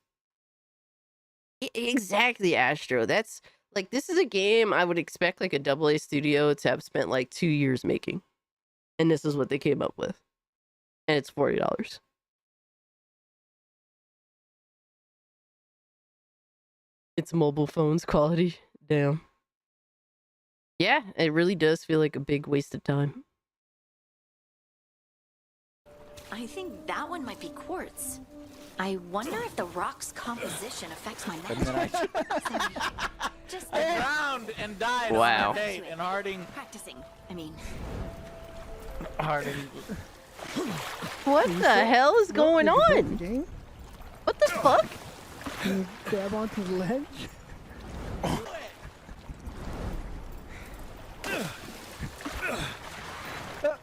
Exactly, Astro. That's like, this is a game I would expect like a AA studio to have spent like 2 years making. And this is what they came up with. And it's $40. It's mobile phones quality. Damn. Yeah, it really does feel like a big waste of time. I think that one might be quartz. I wonder if the rock's composition affects my magic. Just I drowned and died Wow. on the date in Harding. practicing. I mean, Harding. What the hell is going on? Game? What the fuck? Can you grab onto the ledge?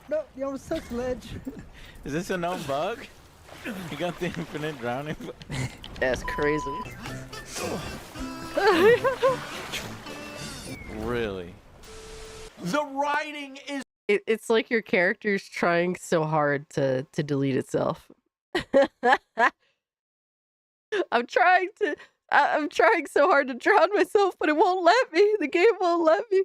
No, you almost touched the ledge. Is this a known bug? You got the infinite drowning. That's crazy. Really? The writing is. It's like your character's trying so hard to delete itself. I'm trying so hard to drown myself, but it won't let me. The game won't let me.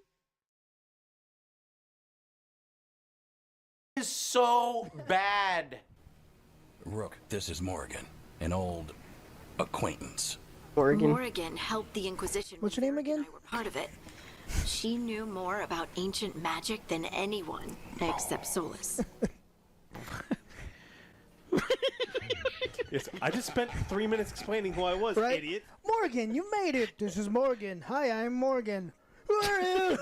Is so bad. Rook, this is Morgan, an old acquaintance. Morrigan helped the Inquisition. What's your name again? I were part of it. She knew more about ancient magic than anyone except Solus. Yes, I just spent 3 minutes explaining who I was, Right? idiot. Morgan, you made it. This is Morgan. Hi, I'm Morgan. Who are you?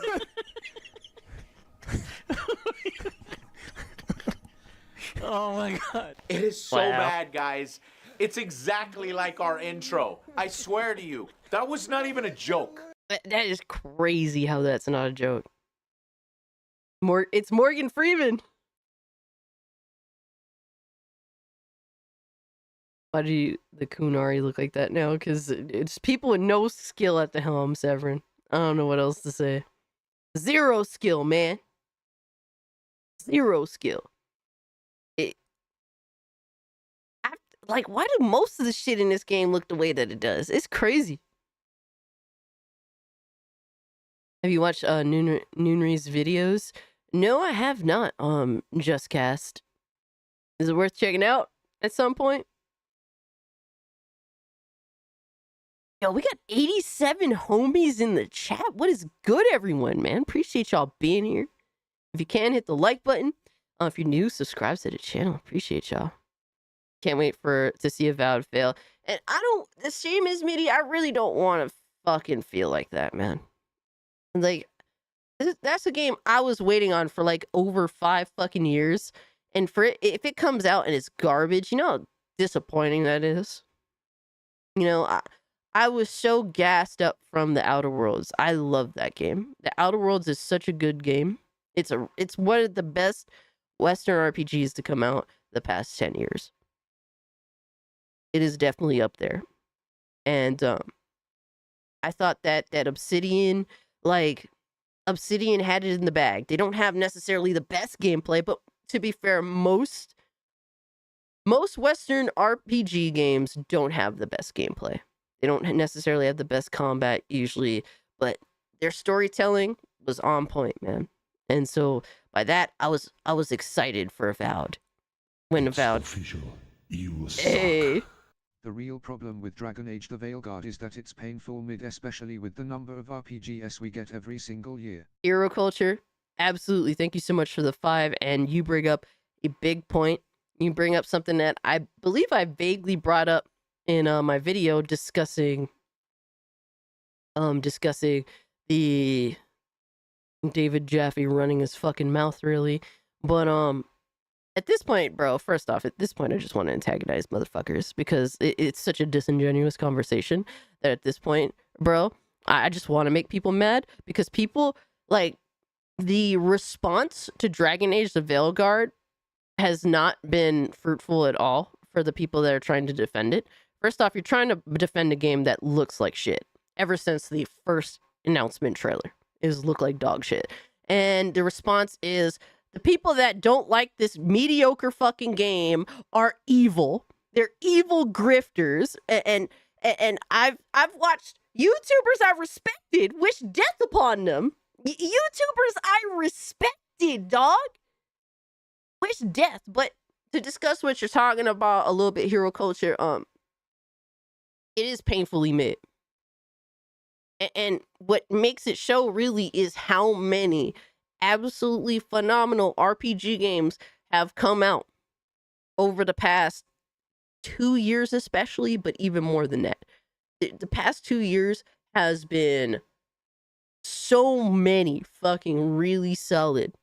Oh my god. It is so Wow. bad, guys. It's exactly like our intro. I swear to you. That was not even a joke. That is crazy how that's not a joke. It's Morgan Freeman. Why do the Kunari look like that now? Because it's people with no skill at the helm, Severin. I don't know what else to say. Zero skill, man. Zero skill. Like, why do most of the shit in this game look the way that it does? It's crazy. Have you watched Noonry's videos? No, I have not. Just Cast. Is it worth checking out at some point? Yo, we got 87 homies in the chat. What is good, everyone, man? Appreciate y'all being here. If you can, hit the like button. If you're new, subscribe to the channel. Appreciate y'all. Can't wait to see Avowed fail. And the shame is, Mitty, I really don't want to fucking feel like that, man. Like, that's a game I was waiting on for like over 5 fucking years. And for it, if it comes out and it's garbage, you know how disappointing that is? You know, I was so gassed up from the Outer Worlds. I love that game. The Outer Worlds is such a good game. It's one of the best Western RPGs to come out the past 10 years. It is definitely up there. And I thought that Obsidian had it in the bag. They don't have necessarily the best gameplay, but to be fair, most Western RPG games don't have the best gameplay. They don't necessarily have the best combat usually, but their storytelling was on point, man. And so by that, I was excited for Avowed. When Avowed. Official. You suck. Hey. The real problem with Dragon Age the Veilguard is that it's painful mid, especially with the number of RPGs we get every single year. Hero culture, absolutely. Thank you so much for the 5, and you bring up a big point. You bring up something that I believe I vaguely brought up in my video discussing the David Jaffe running his fucking mouth, really. But at this point, bro, first off, at this point, I just want to antagonize motherfuckers because it's such a disingenuous conversation that at this point, bro, I just want to make people mad because people, like, the response to Dragon Age the Veilguard has not been fruitful at all for the people that are trying to defend it. First off, you're trying to defend a game that looks like shit ever since the first announcement trailer is look like dog shit. And the response is The people that don't like this mediocre fucking game are evil. They're evil grifters, and I've watched YouTubers I respected wish death upon them. YouTubers I respected, dog, wish death. But to discuss what you're talking about a little bit, hero culture, it is painfully mid. And what makes it show really is how many absolutely phenomenal RPG games have come out over the past 2 years, especially, but even more than that. The past 2 years has been so many fucking really solid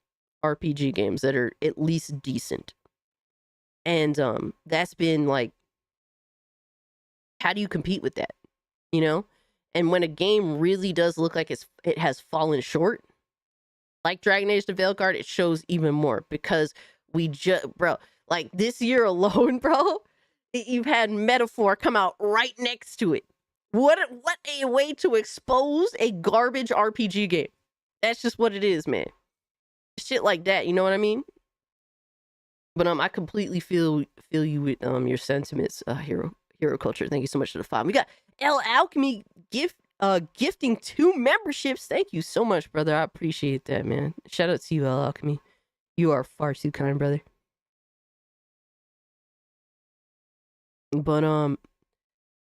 RPG games that are at least decent. And that's been like, how do you compete with that? You know? And when a game really does look like it has fallen short, like Dragon Age the Veilguard, it shows even more because bro, like this year alone, bro, you've had Metaphor come out right next to it. What a way to expose a garbage RPG game. That's just what it is, man. Shit like that, you know what I mean? But I completely feel you with your sentiments, hero culture. Thank you so much for the 5. We got L Alchemy gifting 2 memberships. Thank you so much, brother. I appreciate that, man. Shout out to you, L Alchemy. You are far too kind, brother. But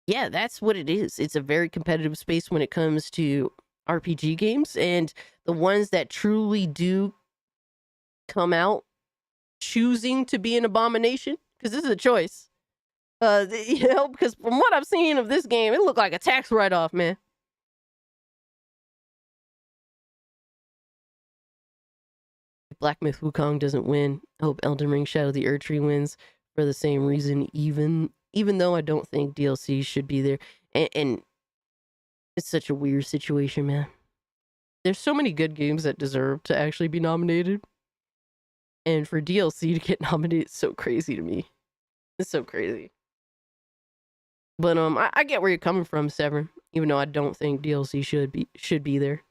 yeah, that's what it is. It's a very competitive space when it comes to RPG games, and the ones that truly do come out choosing to be an abomination, because this is a choice. You know, because from what I've seen of this game, it looked like a tax write-off, man. Black Myth Wukong doesn't win. I hope Elden Ring Shadow of the Erdtree wins for the same reason, even though I don't think DLC should be there. And it's such a weird situation, man. There's so many good games that deserve to actually be nominated. And for DLC to get nominated is so crazy to me. It's so crazy. But I get where you're coming from, Severin, even though I don't think DLC should be there.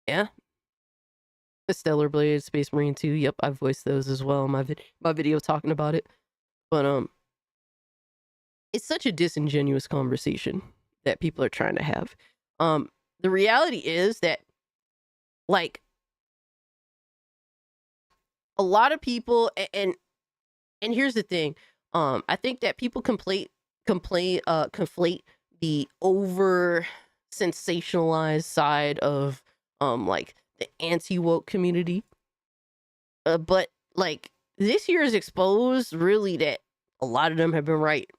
Yeah. The Stellar Blade, Space Marine 2, yep, I voiced those as well in my video talking about it. But it's such a disingenuous conversation that people are trying to have. The reality is that, like, a lot of people, and here's the thing, I think that people conflate the over sensationalized side of like the anti-woke community. But like this year has exposed really that a lot of them have been right.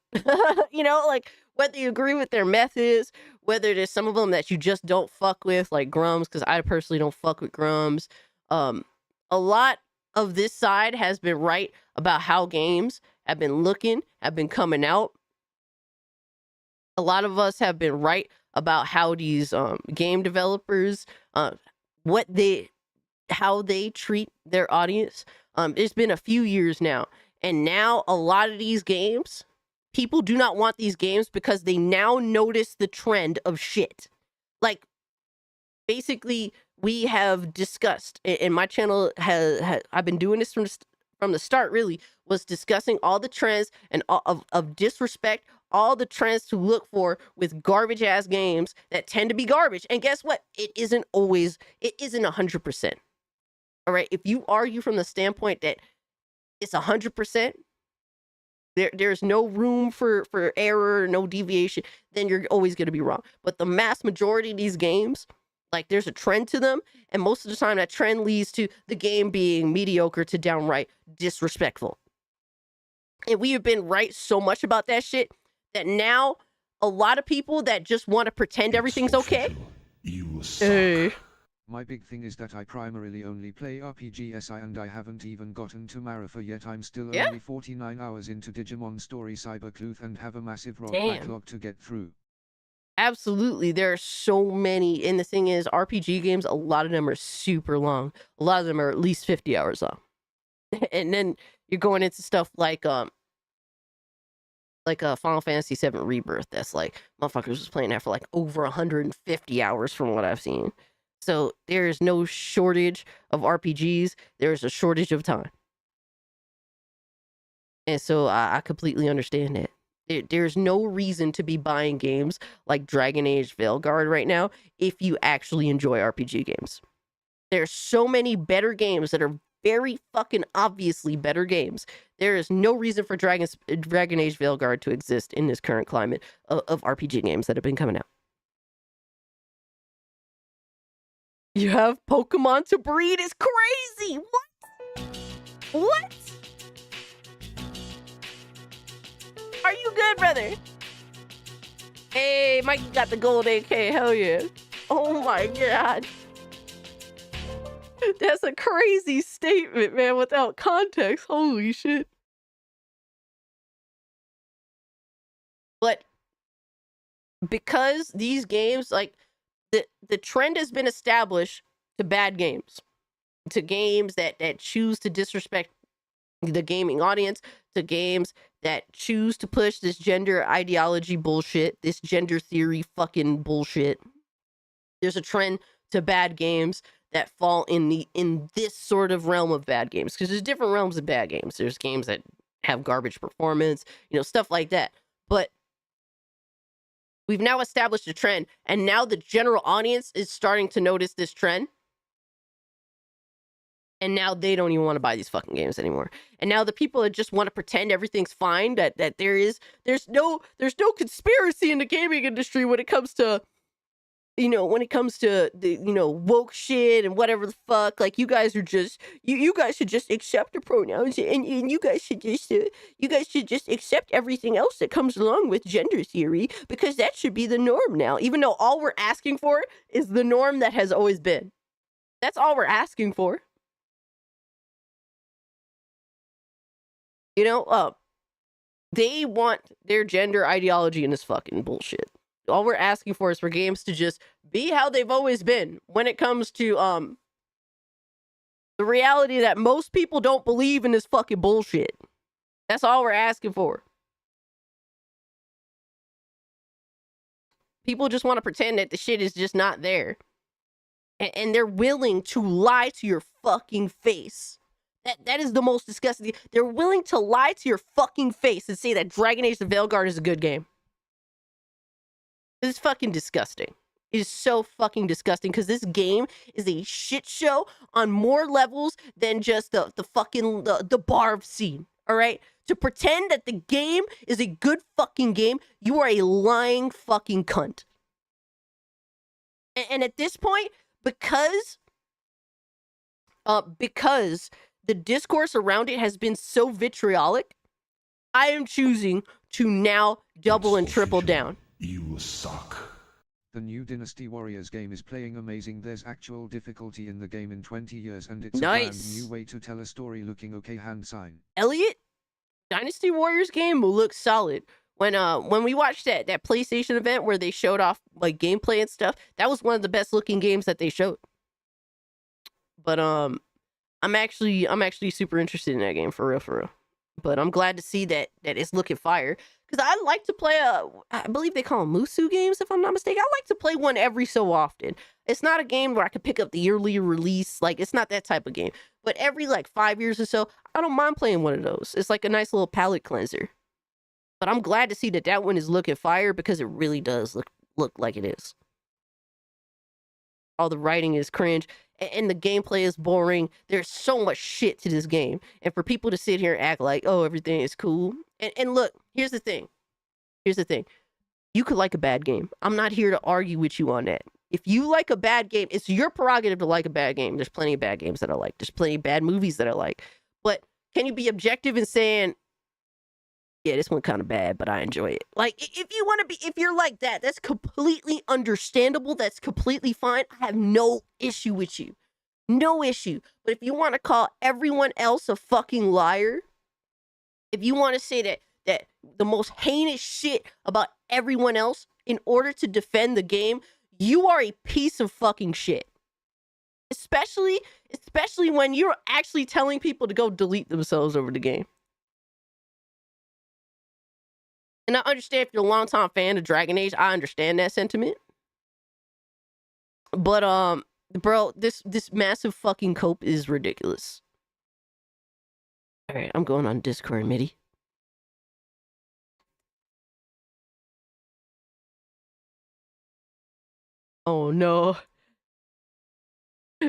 You know, like whether you agree with their methods, whether there's some of them that you just don't fuck with, like Grums, because I personally don't fuck with Grums. A lot of this side has been right about how games have been looking, have been coming out. A lot of us have been right about how these game developers, how they treat their audience. It's been a few years now, and now a lot of these games, people do not want these games because they now notice the trend of shit. Like, basically, we have discussed, and my channel has I've been doing this from the start, really, was discussing all the trends and of disrespect, all the trends to look for with garbage ass games that tend to be garbage. And guess what? It isn't 100%. All right. If you argue from the standpoint that it's 100%, there's no room for error, no deviation, then you're always going to be wrong. But the mass majority of these games, like, there's a trend to them, and most of the time that trend leads to the game being mediocre to downright disrespectful. And we have been right so much about that shit that now a lot of people that just want to pretend everything's okay. You suck. Hey. My big thing is that I primarily only play RPGs and I haven't even gotten to Marathon yet. I'm still only 49 hours into Digimon Story Cybercluth and have a massive rock backlog to get through. Absolutely. There are so many. And the thing is, RPG games, a lot of them are super long. A lot of them are at least 50 hours long. And then you're going into stuff like Final Fantasy VII Rebirth. That's like, motherfuckers was playing that for like over 150 hours from what I've seen. So there is no shortage of RPGs. There is a shortage of time. And so I completely understand that. There's no reason to be buying games like Dragon Age VEILGUARD right now if you actually enjoy RPG games. There's so many better games that are very fucking obviously better games. There is no reason for Dragon Age VEILGUARD to exist in this current climate of RPG games that have been coming out. You have Pokemon to breed is crazy. What? Are you good, brother? Hey, Mikey got the gold AK. Hell yeah. Oh my god. That's a crazy statement, man, without context. Holy shit. But because these games, like, the trend has been established to bad games. To games that choose to disrespect the gaming audience, to games that choose to push this gender ideology bullshit, this gender theory fucking bullshit. There's a trend to bad games that fall in this sort of realm of bad games, because there's different realms of bad games. There's games that have garbage performance, stuff like that. But we've now established a trend, and now the general audience is starting to notice this trend. And now they don't even want to buy these fucking games anymore. And now the people that just want to pretend everything's fine, that there's no conspiracy in the gaming industry when it comes to the woke shit and whatever the fuck. Like, you guys are just you guys should just accept the pronouns, and you guys should just accept everything else that comes along with gender theory, because that should be the norm now, even though all we're asking for is the norm that has always been. That's all we're asking for. They want their gender ideology in this fucking bullshit. All we're asking for is for games to just be how they've always been when it comes to the reality that most people don't believe in this fucking bullshit. That's all we're asking for. People just want to pretend that the shit is just not there. And they're willing to lie to your fucking face. That is the most disgusting. They're willing to lie to your fucking face and say that Dragon Age the VEILGUARD is a good game. This is fucking disgusting. It is so fucking disgusting, because this game is a shit show on more levels than just the fucking the barf scene. All right? To pretend that the game is a good fucking game, you are a lying fucking cunt. And at this point, because the discourse around it has been so vitriolic, I am choosing to now double and triple down. You suck. The new Dynasty Warriors game is playing amazing. There's actual difficulty in the game in 20 years, and it's nice. A brand new way to tell a story. Looking okay, hand sign. Elliot, Dynasty Warriors game will look solid. When we watched that PlayStation event where they showed off like gameplay and stuff, that was one of the best looking games that they showed. But I'm actually super interested in that game, for real. But I'm glad to see that it's looking fire, because I like to play I believe they call them Musu games, if I'm not mistaken. I like to play one every so often. It's not a game where I could pick up the yearly release. Like, it's not that type of game. But every like 5 years or so, I don't mind playing one of those. It's like a nice little palate cleanser. But I'm glad to see that one is looking fire, because it really does look like it is. All the writing is cringe, and the gameplay is boring. There's so much shit to this game. And for people to sit here and act like, oh, everything is cool. And look, here's the thing. You could like a bad game. I'm not here to argue with you on that. If you like a bad game, it's your prerogative to like a bad game. There's plenty of bad games that I like. There's plenty of bad movies that I like. But can you be objective in saying, yeah, this one kind of bad, but I enjoy it? Like, if you're like that, that's completely understandable. That's completely fine. I have no issue with you. No issue. But if you want to call everyone else a fucking liar, if you want to say that the most heinous shit about everyone else in order to defend the game, you are a piece of fucking shit. Especially when you're actually telling people to go delete themselves over the game. And I understand if you're a longtime fan of Dragon Age, I understand that sentiment. But Bro, this massive fucking cope is ridiculous. All right, I'm going on Discord, Mitty. Oh no.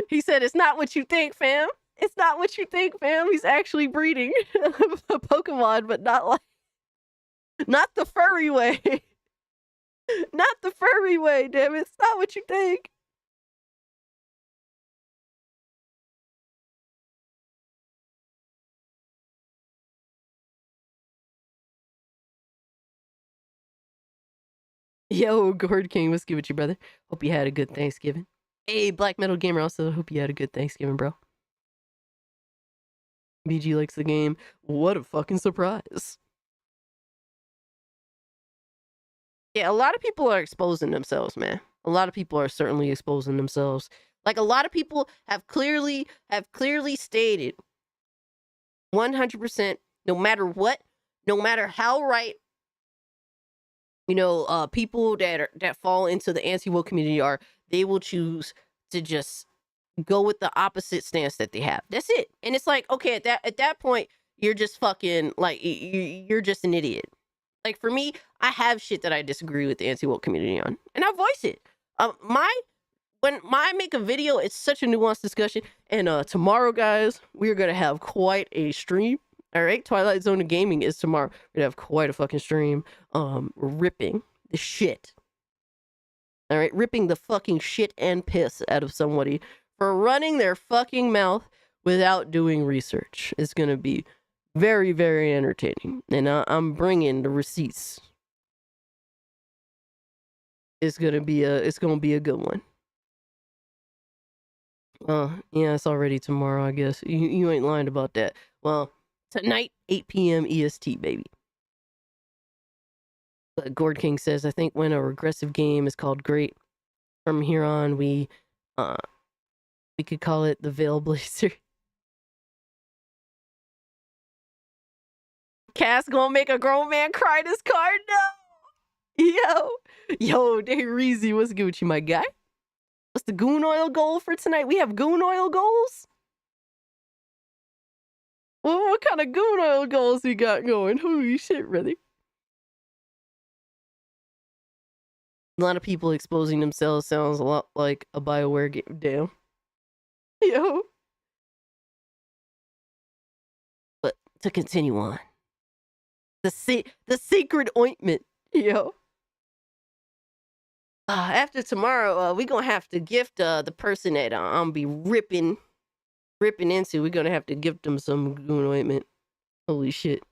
He said, it's not what you think, fam. It's not what you think, fam. He's actually breeding a Pokemon, but not the furry way. Not the furry way, damn it. It's not what you think. Yo, Gord King, what's good with you, brother? Hope you had a good Thanksgiving. Hey, Black Metal Gamer, also hope you had a good Thanksgiving, bro. BG likes the game. What a fucking surprise. Yeah, a lot of people are exposing themselves, man. A lot of people are certainly exposing themselves. Like, a lot of people have clearly stated 100%, no matter what, no matter how right, you know, people that fall into the anti-woke community are, they will choose to just go with the opposite stance that they have. That's it. And it's like, okay, at that point, you're just fucking, like, you're just an idiot. Like, for me, I have shit that I disagree with the anti-woke community on, and I voice it. When I make a video, it's such a nuanced discussion. And tomorrow, guys, we're gonna have quite a stream. All right, Twilight Zone of Gaming is tomorrow. We're gonna have quite a fucking stream. Ripping the shit. All right, ripping the fucking shit and piss out of somebody for running their fucking mouth without doing research. It's gonna be very, very entertaining, and I'm bringing the receipts. It's gonna be a good one. Yeah, it's already tomorrow, I guess. You ain't lying about that. Well, tonight, 8 p.m. EST, baby. But Gord King says, I think when a regressive game is called great, from here on, we could call it the Veil Blazer. Cass gonna make a grown man cry this card? No! Yo, Day Reezy, what's good with you, my guy? What's the goon oil goal for tonight? We have goon oil goals? Well, what kind of goon oil goals we got going? Holy shit, brother. A lot of people exposing themselves sounds a lot like a BioWare game. Damn. Yo. But to continue on. The sacred ointment. Yo. After tomorrow, we're gonna have to gift the person that I'm be ripping into. We're gonna have to gift them some goon ointment. Holy shit.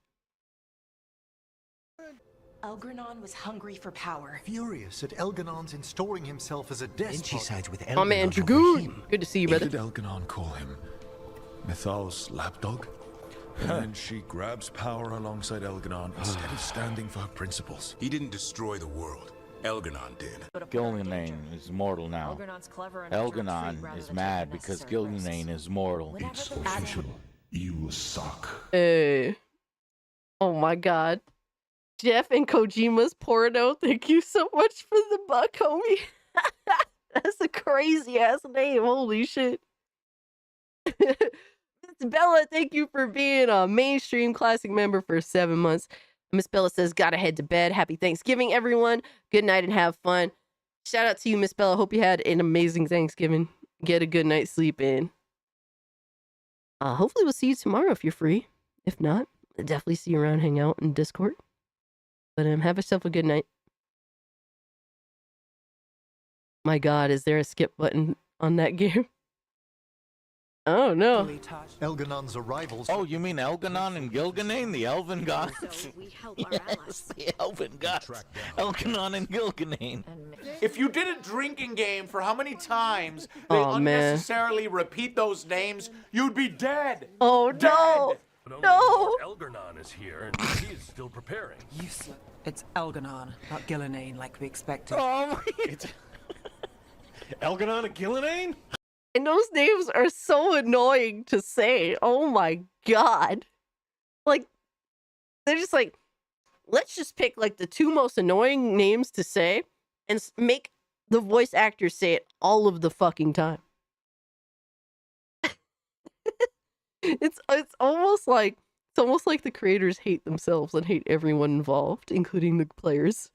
Elgranon was hungry for power. Furious at Elganon's installing himself as a despot. Then she sides with My man Dragoon. Good to see you, brother. What did Elganon call him? Mythal's lapdog? And then she grabs power alongside Elganon instead of standing for her principles. He didn't destroy the world. Elganon did. Gilganane is mortal now. Elganon is mad because Gilganane is mortal. It's official. You suck. Hey. Oh my god. Jeff and Kojima's porno. Thank you so much for the buck, homie. That's a crazy ass name. Holy shit. Miss Bella, thank you for being a mainstream classic member for 7 months. Miss Bella says, gotta head to bed. Happy Thanksgiving, everyone. Good night and have fun. Shout out to you, Miss Bella. Hope you had an amazing Thanksgiving. Get a good night's sleep in. Hopefully we'll see you tomorrow if you're free. If not, I'll definitely see you around, hang out in Discord. But have yourself a good night. My god, is there a skip button on that game? Oh no. Elganon's arrivals. Oh, you mean Elganon and Gilganane, the elven gods? So we help our allies. The elven gods. Elganon and Gilganane. If you did a drinking game for how many times they unnecessarily repeat those names, you'd be dead. Oh no. No. Elganon is here, and he is still preparing. Useless. It's Elganon, not Gilganane, like we expected. Oh, Elganon and Gilganane? And those names are so annoying to say. Oh my god. Like, they're just like, let's just pick like the 2 most annoying names to say and make the voice actors say it all of the fucking time. It's almost like the creators hate themselves and hate everyone involved, including the players.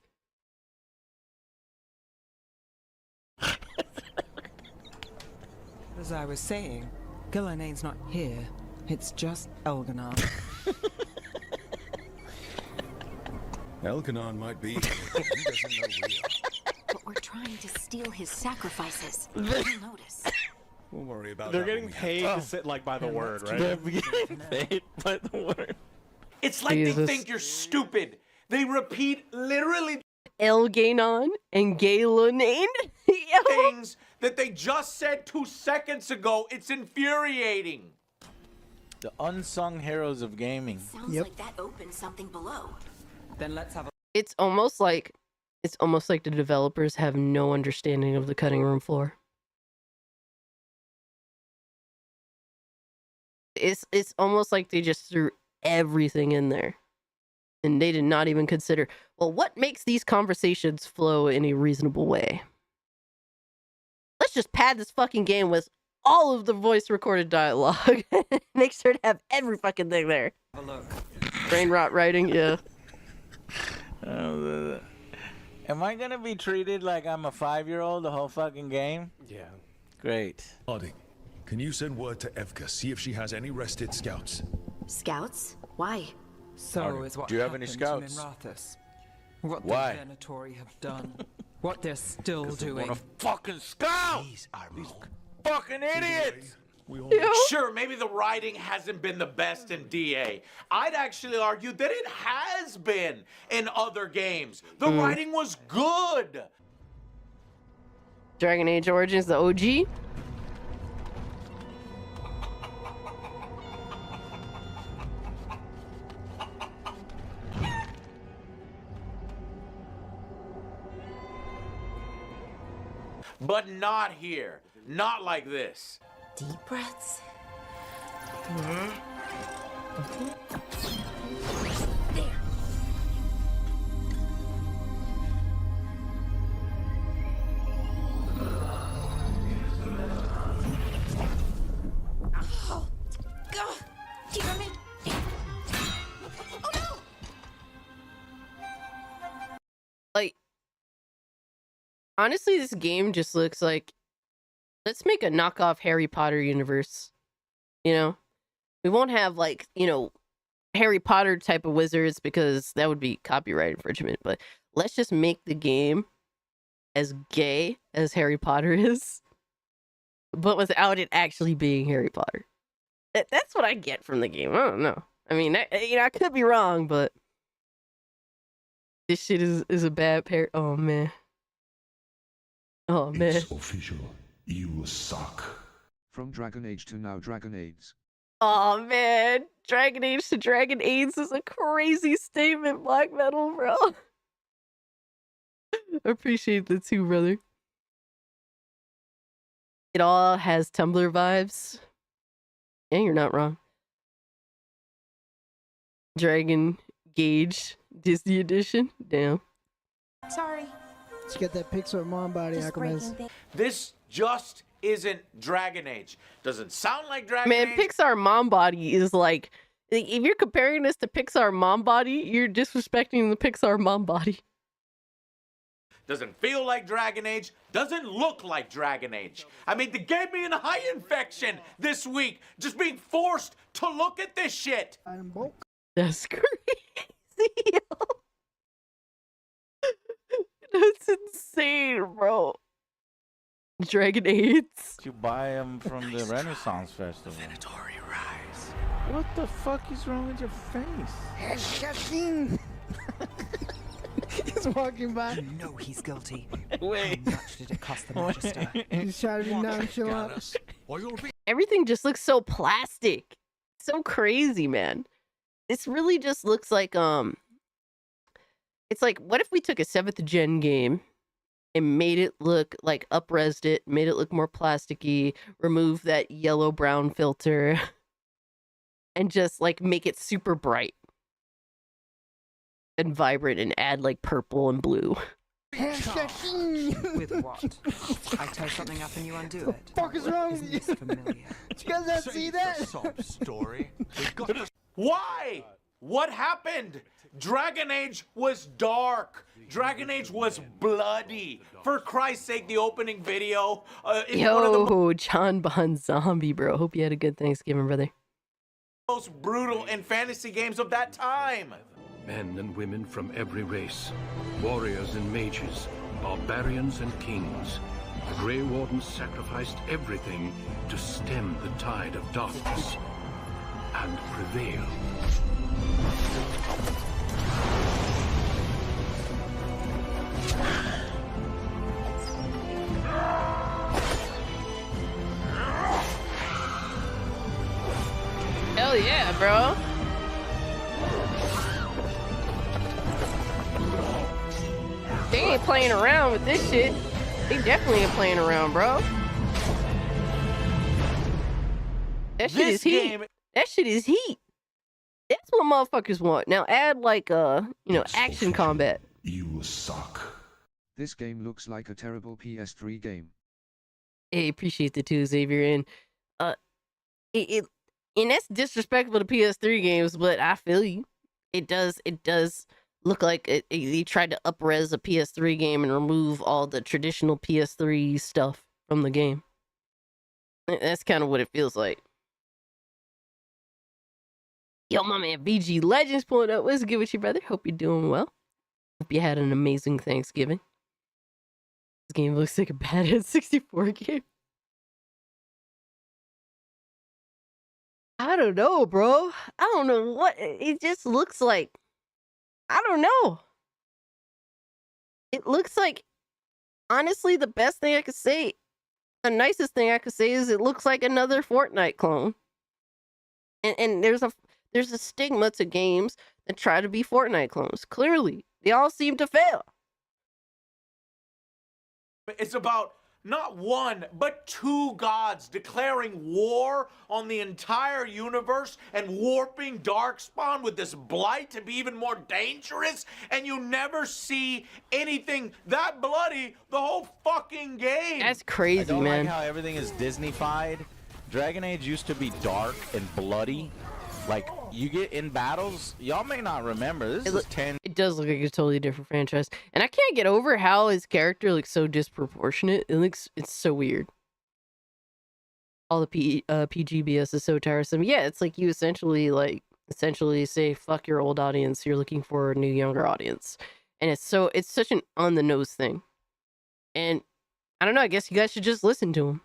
As I was saying, Gillinane's not here. It's just Elganon. Elganon might be, but he doesn't know we are. But we're trying to steal his sacrifices. He'll notice. We'll worry about They're that getting when we paid have to sit like by the word, right? They're getting paid by the word. It's like Jesus. they think you're stupid. They repeat literally Elganon and Galenane? things that they just said 2 seconds ago. It's infuriating. The unsung heroes of gaming. Sounds like that opens something below. Then let's have a... It's almost like the developers have no understanding of the cutting room floor. It's almost like they just threw everything in there. And they did not even consider, well, what makes these conversations flow in a reasonable way? Let's just pad this fucking game with all of the voice recorded dialogue. Make sure to have every fucking thing there. Have a look. Brain rot writing, yeah. Am I gonna be treated like I'm a 5-year-old the whole fucking game? Yeah. Great. Harding, can you send word to Evka, see if she has any rested scouts? Scouts? Why? So is what Do you have any happened to scouts? Minrathous. What Why? the Venatori have done. What they're still doing. What a fucking scout! These fucking idiots! Sure, maybe the writing hasn't been the best in DA. I'd actually argue that it has been in other games. The writing was good. Dragon Age Origins, the OG? But not here. Not like this. Deep breaths. There. Oh, God. Do you hear me? Oh no! Like, honestly, this game just looks like, let's make a knockoff Harry Potter universe. You know? We won't have, like, you know, Harry Potter type of wizards because that would be copyright infringement, but let's just make the game as gay as Harry Potter is, but without it actually being Harry Potter. That's what I get from the game. I don't know. I mean, I could be wrong, but this shit is a bad pair. Oh, man. Oh, man. It's official. You suck. From Dragon Age to now Dragon Age. Oh, man. Dragon Age to Dragon AIDS is a crazy statement, Black Metal, bro. Appreciate the two, brother. It all has Tumblr vibes. Yeah, you're not wrong. Dragon Gauge Disney Edition. Damn. Sorry. Let's get that Pixar mom body, Aquaman. This just isn't Dragon Age. Doesn't sound like Dragon Man, Age. Pixar mom body is like, if you're comparing this to Pixar mom body, you're disrespecting the Pixar mom body. Doesn't feel like Dragon Age. Doesn't look like Dragon Age. I mean, they gave me an eye infection this week just being forced to look at this shit. That's crazy. That's insane, bro. Dragon AIDS. You buy them from the Renaissance Festival. Venatori rise. What the fuck is wrong with your face? He's walking by. You know he's guilty. Wait. How much did it cost the Magister? He's trying to be nonchalant. Everything just looks so plastic. So crazy, man. This really just looks like, it's like, what if we took a 7th gen game and made it look like up-resed it, made it look more plasticky, remove that yellow-brown filter, and just like make it super bright and vibrant and add like purple and blue. With what? I tie something up and you undo it. Fuck is wrong with Isn't you? this familiar? Did you guys not see that? Sob story. Why? What happened? Dragon Age was dark. Dragon Age was bloody. For Christ's sake, the opening video. Yo, John Bon Zombie, bro. Hope you had a good Thanksgiving, brother. Most brutal in fantasy games of that time. Men and women from every race, warriors and mages, barbarians and kings. The Grey Wardens sacrificed everything to stem the tide of darkness and prevail. Hell yeah, bro. They ain't playing around with this shit. They definitely ain't playing around, bro. That shit is heat. That shit is heat. That's what motherfuckers want. Now add like action combat. You suck. This game looks like a terrible PS3 game. Hey, appreciate the two, Xavier. And and that's disrespectful to PS3 games, but I feel you. It does look like they tried to up-res a PS3 game and remove all the traditional PS3 stuff from the game. That's kind of what it feels like. Yo, my man BG Legends pulling up. What's good with you, brother? Hope you're doing well. Hope you had an amazing Thanksgiving. This game looks like a badass 64 game. I don't know, bro. I don't know what it just looks like. I don't know. It looks like, honestly, the best thing I could say, the nicest thing I could say is it looks like another Fortnite clone. And there's a stigma to games that try to be Fortnite clones. Clearly, they all seem to fail. It's about not one, but two gods declaring war on the entire universe and warping Darkspawn with this blight to be even more dangerous, and you never see anything that bloody the whole fucking game. That's crazy, I don't man. like how everything is Disney-fied. Dragon Age used to be dark and bloody. Like, you get in battles, y'all may not remember. This is 10. It does look like a totally different franchise. And I can't get over how his character looks so disproportionate. It's so weird. All the PGBS is so tiresome. Yeah, it's like you essentially say, fuck your old audience, you're looking for a new younger audience. And it's such an on the nose thing. And I don't know, I guess you guys should just listen to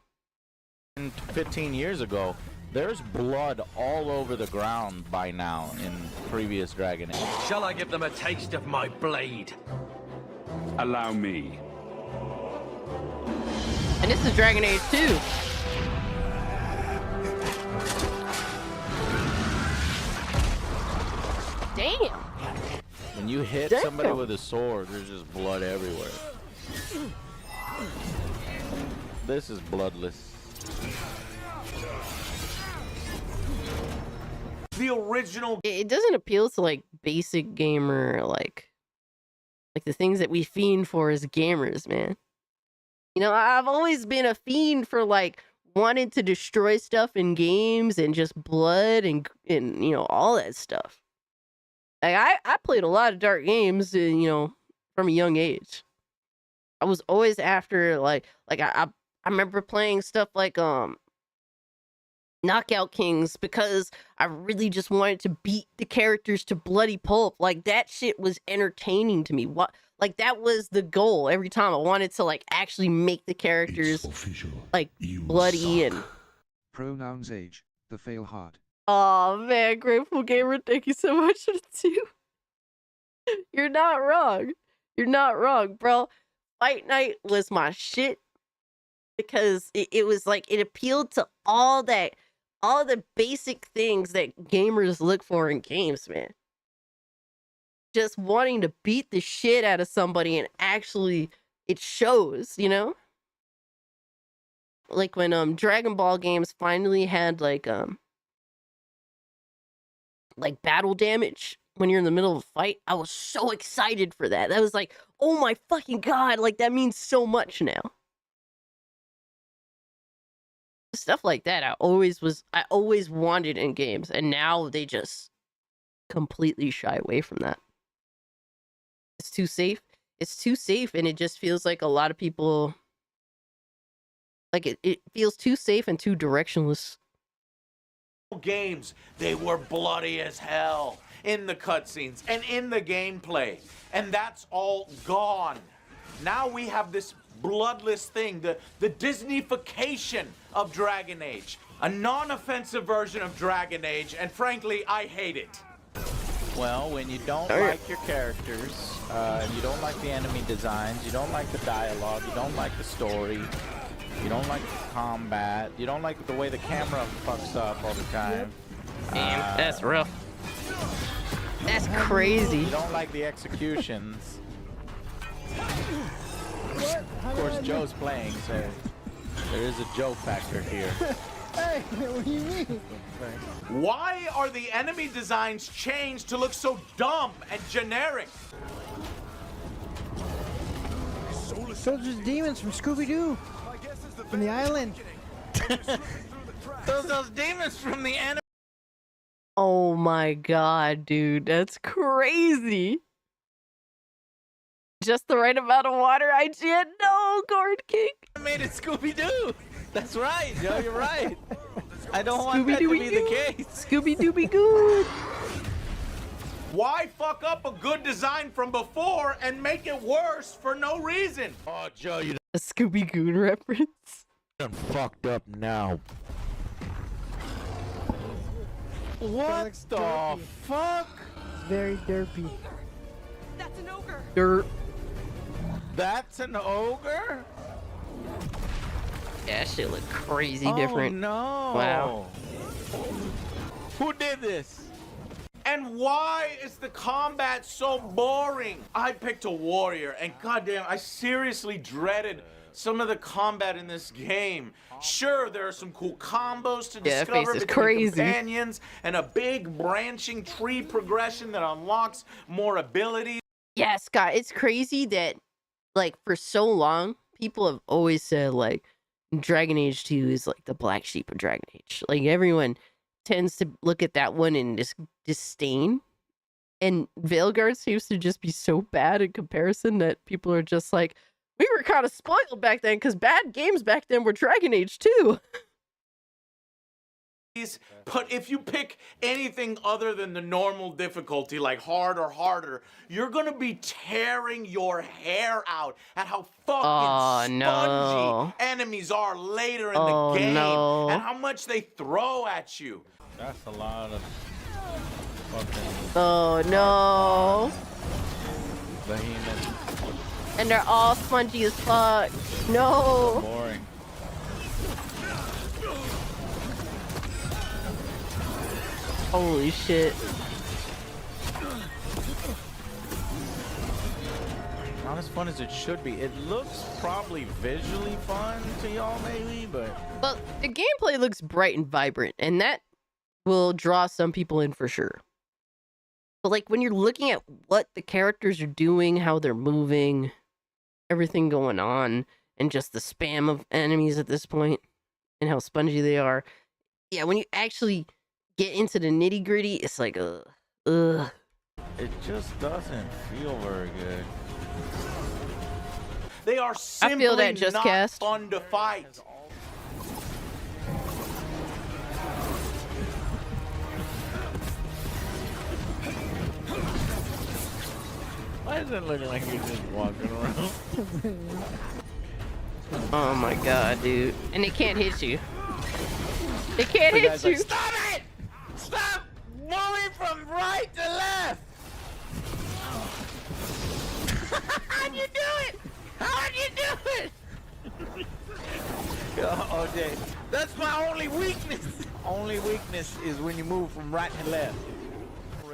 him. 15 years ago, there's blood all over the ground by now in previous Dragon Age. Shall I give them a taste of my blade? Allow me. And this is Dragon Age 2. Damn. When you hit somebody with a sword, there's just blood everywhere. This is bloodless. The original. It doesn't appeal to like basic gamer, like the things that we fiend for as gamers, man. You know, I've always been a fiend for like wanting to destroy stuff in games and just blood and you know, all that stuff. Like I played a lot of dark games, you know, from a young age. I was always after like I remember playing stuff like Knockout Kings because I really just wanted to beat the characters to bloody pulp. Like that shit was entertaining to me. What, like that was the goal every time. I wanted to like actually make the characters like bloody and Pronouns age, the fail hard. oh man, Grateful Gamer, thank you so much for the two. You're not wrong. You're not wrong, bro. Fight Night was my shit because it was like it appealed to all the basic things that gamers look for in games, man. Just wanting to beat the shit out of somebody and actually it shows, you know? Like when Dragon Ball games finally had like battle damage, when you're in the middle of a fight, I was so excited for that. That was like, oh my fucking god, like that means so much now. Stuff like that I always wanted in games, and now they just completely shy away from that. It's too safe. It's too safe, and it just feels like a lot of people, like it feels too safe and too directionless. Games, they were bloody as hell in the cutscenes and in the gameplay, and that's all gone. Now we have this bloodless thing, the Disneyfication of Dragon Age, a non-offensive version of Dragon Age, and frankly, I hate it. Well, when you don't like your characters, you don't like the enemy designs, you don't like the dialogue, you don't like the story, you don't like the combat, you don't like the way the camera fucks up all the time. Damn, that's rough. That's crazy. You don't like the executions. Of course, Joe's playing, so there is a Joe factor here. Hey, what do you mean? Why are the enemy designs changed to look so dumb and generic? So just demons from Scooby-Doo. From the island. those demons from the enemy. Oh my god, dude, that's crazy. Just the right amount of water, IGN. No, Guard King. I made it Scooby-Doo. That's right, Joe, you're right. I don't want that to be the case. Scooby-Dooby good. Why fuck up a good design from before and make it worse for no reason? Oh, Joe, you a Scooby-Doo reference. done fucked up now. What the fuck? It's very derpy. That's an ogre. Dirt. That's an ogre? Yeah, that shit look crazy different. Oh, no. Wow. Who did this? And why is the combat so boring? I picked a warrior, and goddamn, I seriously dreaded some of the combat in this game. Sure, there are some cool combos to discover between companions, and a big branching tree progression that unlocks more abilities. Yeah, Scott, it's crazy that, like, for so long, people have always said, like, Dragon Age 2 is, like, the black sheep of Dragon Age. Like, everyone tends to look at that one and just disdain. And VEILGUARD seems to just be so bad in comparison that people are just like, we were kind of spoiled back then because bad games back then were Dragon Age 2. But if you pick anything other than the normal difficulty, like hard or harder, you're gonna be tearing your hair out at how fucking spongy enemies are later in the game and how much they throw at you. That's a lot of fucking... Oh, no. Behemoth. And they're all spongy as fuck. No. Boring. Holy shit. Not as fun as it should be. It looks probably visually fun to y'all maybe, but... Well, the gameplay looks bright and vibrant, and that will draw some people in for sure. But like when you're looking at what the characters are doing, how they're moving, everything going on, and just the spam of enemies at this point, and how spongy they are. Yeah, when you actually get into the nitty gritty, it's like, ugh. It just doesn't feel very good. They are simply not fun to fight. Why does it look like you're just walking around? Oh my god, dude. And they can't hit you. They can't hit you. Like, stop it! Stop moving from right to left! How'd you do it? How'd you do it? Oh, Jay. That's my only weakness. Only weakness is when you move from right to left.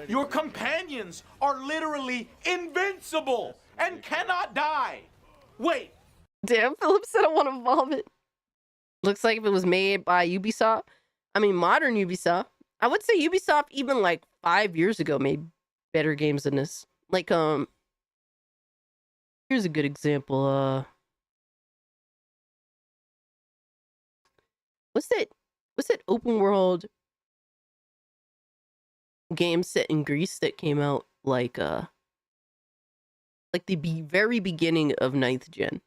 Your companions are literally invincible and cannot die. Wait. Damn, Philip said I want to vomit. Looks like if it was made by Ubisoft. I mean, modern Ubisoft. I would say Ubisoft even like 5 years ago better games than this. Like, here's a good example. What's that open world game set in Greece that came out like the very beginning of 9th gen?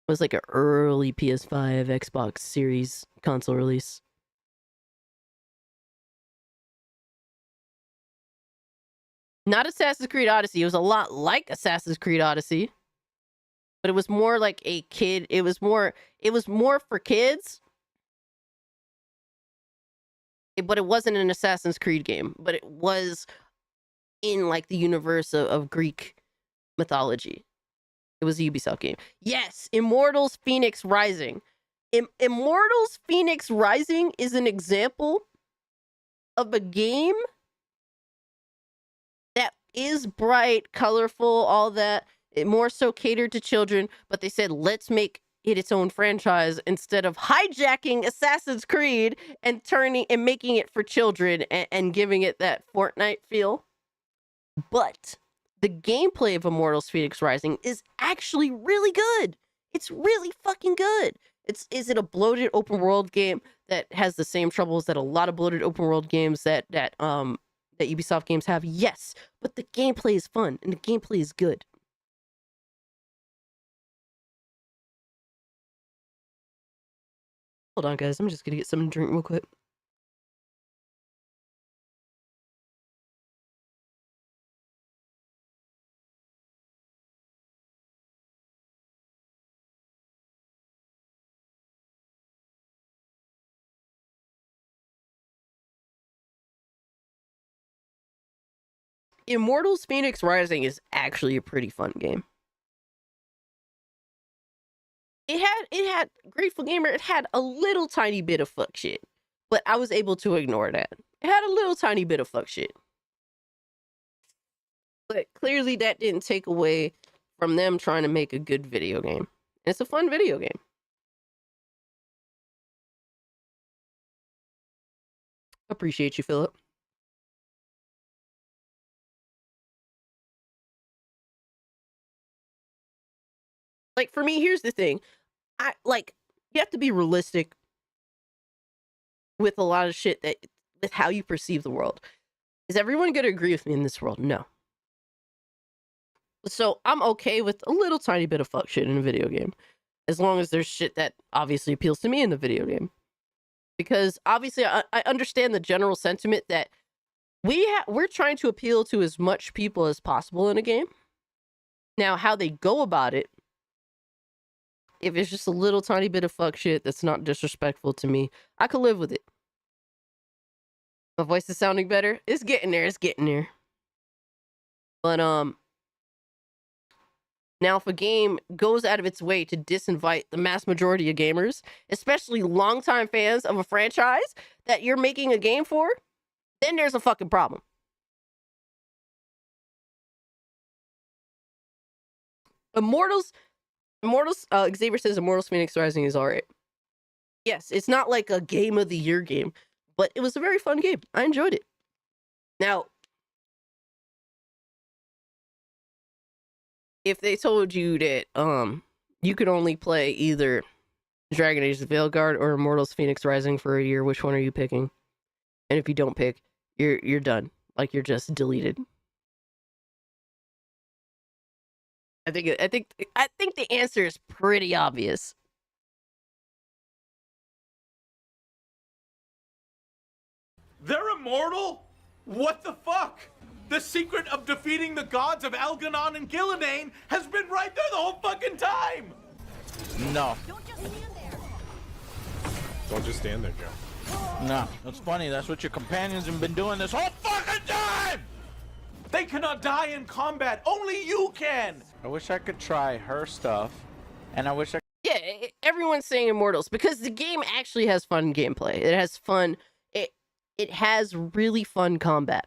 It was like an early PS5, Xbox Series console release. Not Assassin's Creed Odyssey. It was a lot like Assassin's Creed Odyssey, but it was more like a kid. It was more for kids. But it wasn't an Assassin's Creed game, but it was in like the universe of Greek mythology. It was a Ubisoft game. Yes, Immortals Phoenix Rising. Immortals Phoenix Rising is an example of a game that is bright, colorful, all that. It more so catered to children, but they said, let's make it its own franchise instead of hijacking Assassin's Creed and making it for children and giving it that Fortnite feel. But the gameplay of Immortals Phoenix Rising is actually really good. It's really fucking good. Is it a bloated open world game that has the same troubles that a lot of bloated open world games that Ubisoft games have? Yes, but the gameplay is fun and the gameplay is good. Hold on, guys. I'm just gonna get something to drink real quick. Immortals Phoenix Rising is actually a pretty fun game. It had Grateful Gamer, it had a little tiny bit of fuck shit, but I was able to ignore that. It had a little tiny bit of fuck shit. But clearly that didn't take away from them trying to make a good video game. It's a fun video game. Appreciate you, Philip. Like, for me, here's the thing. You have to be realistic with a lot of shit with how you perceive the world. Is everyone going to agree with me in this world? No. So I'm okay with a little tiny bit of fuck shit in a video game, as long as there's shit that obviously appeals to me in the video game. Because obviously I understand the general sentiment that we're trying to appeal to as much people as possible in a game. Now, how they go about it, if it's just a little tiny bit of fuck shit that's not disrespectful to me, I could live with it. My voice is sounding better. It's getting there. It's getting there. But now if a game goes out of its way to disinvite the mass majority of gamers, especially longtime fans of a franchise that you're making a game for, then there's a fucking problem. Xavier says Immortals Phoenix Rising is alright. Yes, it's not like a game of the year game, but it was a very fun game. I enjoyed it. Now, if they told you that you could only play either Dragon Age the Veilguard or Immortals Phoenix Rising for a year, which one are you picking? And if you don't pick, you're done. Like, you're just deleted. I think the answer is pretty obvious. They're immortal? What the fuck? The secret of defeating the gods of Elganon and Gillenane has been right there the whole fucking time! No. Don't just stand there, Joe. No, that's funny. That's what your companions have been doing this whole fucking time! They cannot die in combat. Only you can! I wish I could try her stuff, and I wish I... Yeah, everyone's saying Immortals because the game actually has fun gameplay. It has fun... It has really fun combat.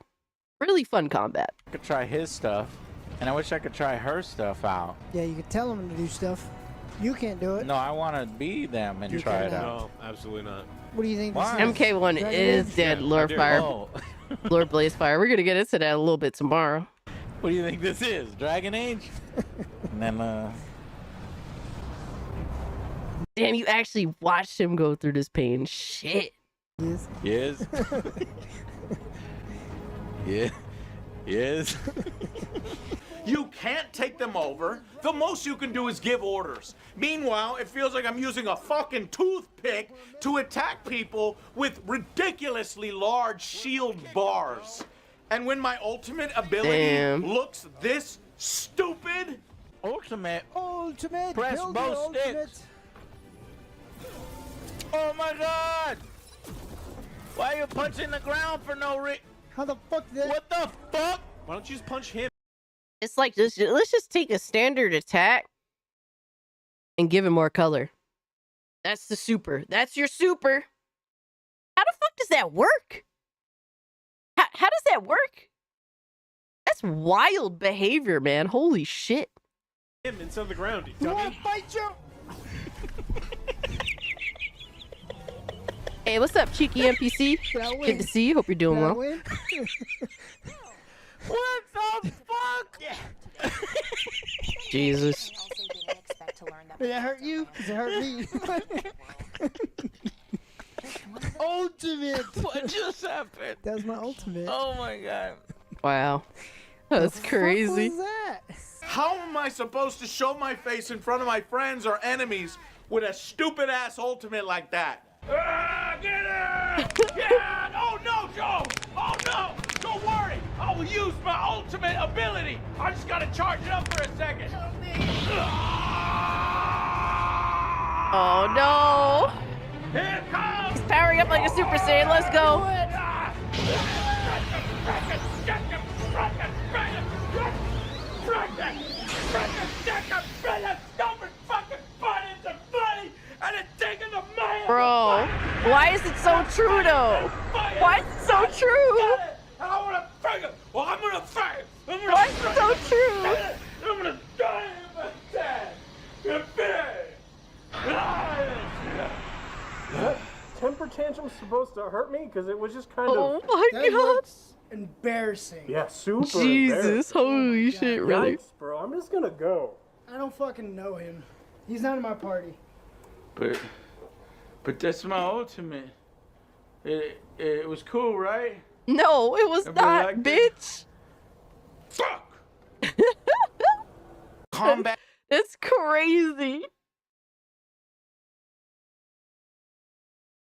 Really fun combat. I could try his stuff, and I wish I could try her stuff out. Yeah, you could tell them to do stuff. You can't do it. No, I want to be them and try it out. No, absolutely not. What do you think? Why? MK1 is dead, Lurfire. Oh. Lord Blazefire. We're gonna get into that a little bit tomorrow. What do you think this is? Dragon Age? And then, Damn, you actually watched him go through this pain. Shit. Yes. Yes. Yeah. Yes. You can't take them over. The most you can do is give orders. Meanwhile, it feels like I'm using a fucking toothpick to attack people with ridiculously large shield bars. And when my ultimate ability looks this stupid... Ultimate? Press build both your ultimate. sticks. Oh my god! Why are you punching the ground for no reason? How the fuck did that? What the fuck? Why don't you just punch him? It's like, let's just take a standard attack and give it more color. That's the super. That's your super. How the fuck does that work? How does that work? That's wild behavior, man. Holy shit. Him inside the ground, you You dummy. wanna fight you? Hey, what's up, cheeky NPC? Good to see you. Hope you're doing well. What the fuck? Jesus. Did that hurt you? Does it hurt me? Ultimate! What just happened? That was my ultimate. Oh my god. Wow. That's crazy. What was that? How am I supposed to show my face in front of my friends or enemies with a stupid-ass ultimate like that? Get it! Yeah! Oh no, Joe! Oh no! Don't worry! I will use my ultimate ability! I just gotta charge it up for a second. Oh no! Here it comes! He's powering up like a Super Saiyan. Let's go! Bro, why is it so true though? Why is it so true? Why is it so true? I'm gonna die in my dad. Temper tantrum's supposed to hurt me? Because it was just kind Oh of... my That god. looks embarrassing. Yeah, super Jesus, holy shit, really? Yikes, bro. I'm just gonna go. I don't fucking know him. He's not in my party. But that's my ultimate. It was cool, right? No, it was not, liked bitch. Fuck! Combat. That's crazy.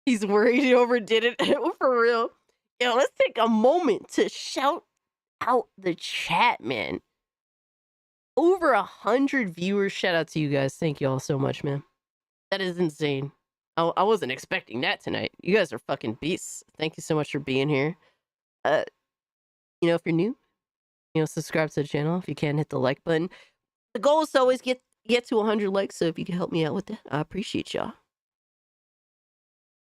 He's worried he overdid it. For real. Yo, let's take a moment to shout out the chat, man. Over 100 viewers. Shout out to you guys. Thank you all so much, man. That is insane. I wasn't expecting that tonight. You guys are fucking beasts. Thank you so much for being here. You know, if you're new, you know, subscribe to the channel. If you can, hit the like button. The goal is to always get to 100 likes, so if you can help me out with that, I appreciate y'all.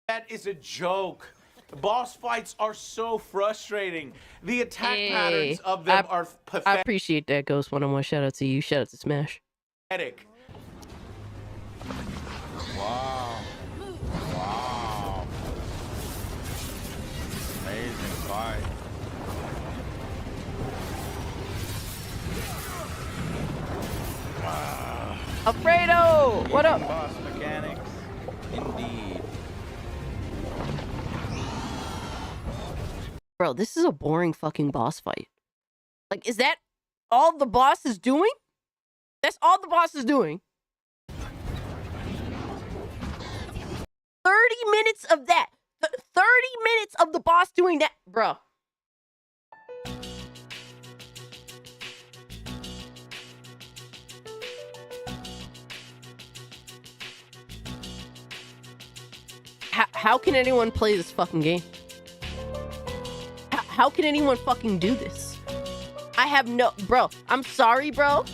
That is a joke. The boss fights are so frustrating. The attack patterns of them are pathetic. I appreciate that, Ghost 101. Shout out to you. Shout out to Smash. Wow. Wow. Amazing fight. Wow. Alfredo! What up? Boss mechanics. Indeed. Bro, this is a boring fucking boss fight. Like, is that all the boss is doing? That's all the boss is doing. 30 minutes of that. 30 minutes of the boss doing that. Bro. How can anyone play this fucking game? How can anyone fucking do this? I have no... Bro, I'm sorry, bro.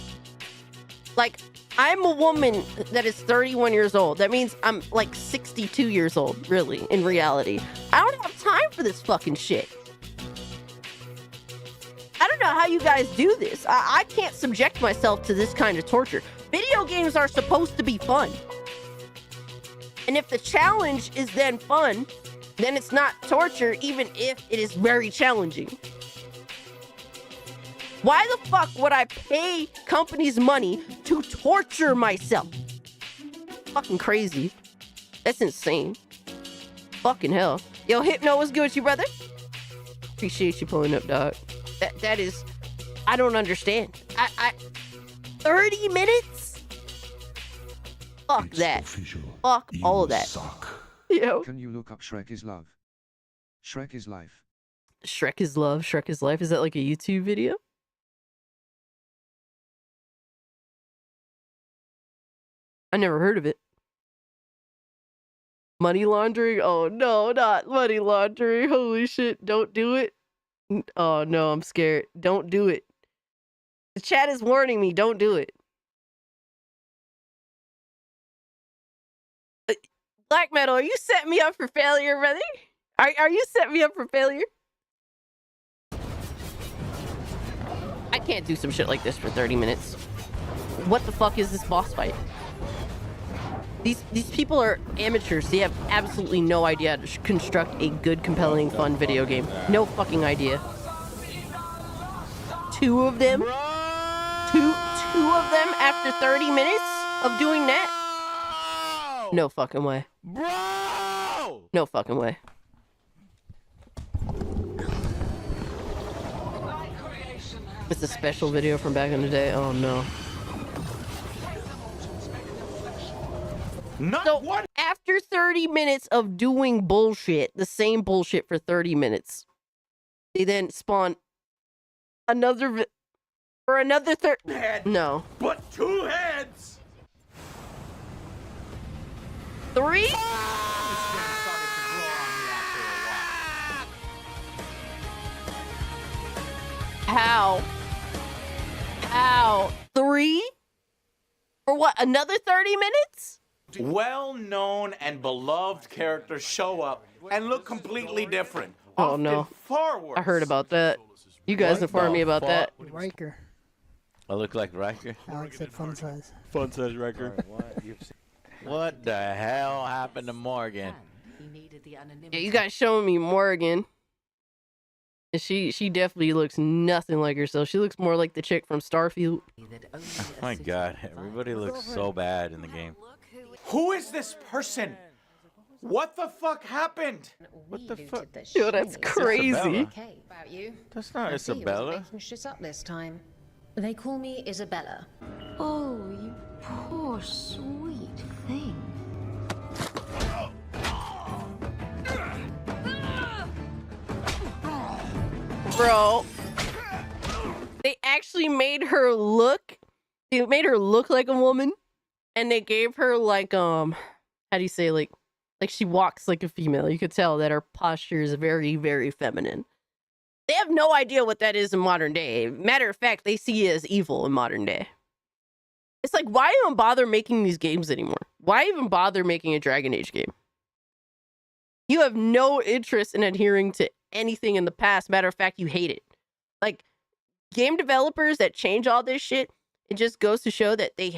Like, I'm a woman that is 31 years old. That means I'm like 62 years old, really, in reality. I don't have time for this fucking shit. I don't know how you guys do this. I can't subject myself to this kind of torture. Video games are supposed to be fun. And if the challenge is then fun, then it's not torture, even if it is very challenging. Why the fuck would I pay companies money to torture myself? Fucking crazy. That's insane. Fucking hell. Yo, Hypno, what's good with you, brother? Appreciate you pulling up, dog. That is, I don't understand. 30 minutes? Fuck that. Fuck all of that. Yo. Can you look up Shrek is Love? Shrek is Life. Shrek is Love, Shrek is Life. Is that like a YouTube video? I never heard of it. Money laundering? Oh no, not money laundering. Holy shit, don't do it. Oh no, I'm scared. Don't do it. The chat is warning me, don't do it. Black Metal, are you setting me up for failure, brother? Are you setting me up for failure? I can't do some shit like this for 30 minutes. What the fuck is this boss fight? These people are amateurs. They have absolutely no idea how to construct a good, compelling, fun video game. No fucking idea. Two of them? Two of them after 30 minutes of doing that? No fucking way. Bro! No fucking way. It's a special video from back in the day. Oh no. So after 30 minutes of doing bullshit, the same bullshit for 30 minutes, they then spawn another for another head. No. But 2 heads. 3? How? 3? For what? Another 30 minutes? Well-known and beloved characters show up and look completely different. Oh no. Far worse. I heard about that. You guys informed me about that. Riker. I look like Riker. Alex said fun size. Fun size Riker. What the hell happened to Morgan? Yeah, you guys showing me Morgan. And she definitely looks nothing like herself. She looks more like the chick from Starfield. Oh my god, everybody looks so bad in the game. Who is this person? What the fuck happened? What the fuck? Yo, that's crazy. Okay, about you. That's not Isabella. Making shit up this time. They call me Isabella. Oh, you poor sweet thing. Bro, they actually made her look. They made her look like a woman, and they gave her like how do you say like she walks like a female. You could tell that her posture is very, very feminine. They have no idea what that is in modern day. Matter of fact, they see it as evil in modern day. It's like, why even bother making these games anymore? Why even bother making a Dragon Age game? You have no interest in adhering to anything in the past. Matter of fact, you hate it. Like, game developers that change all this shit, it just goes to show that they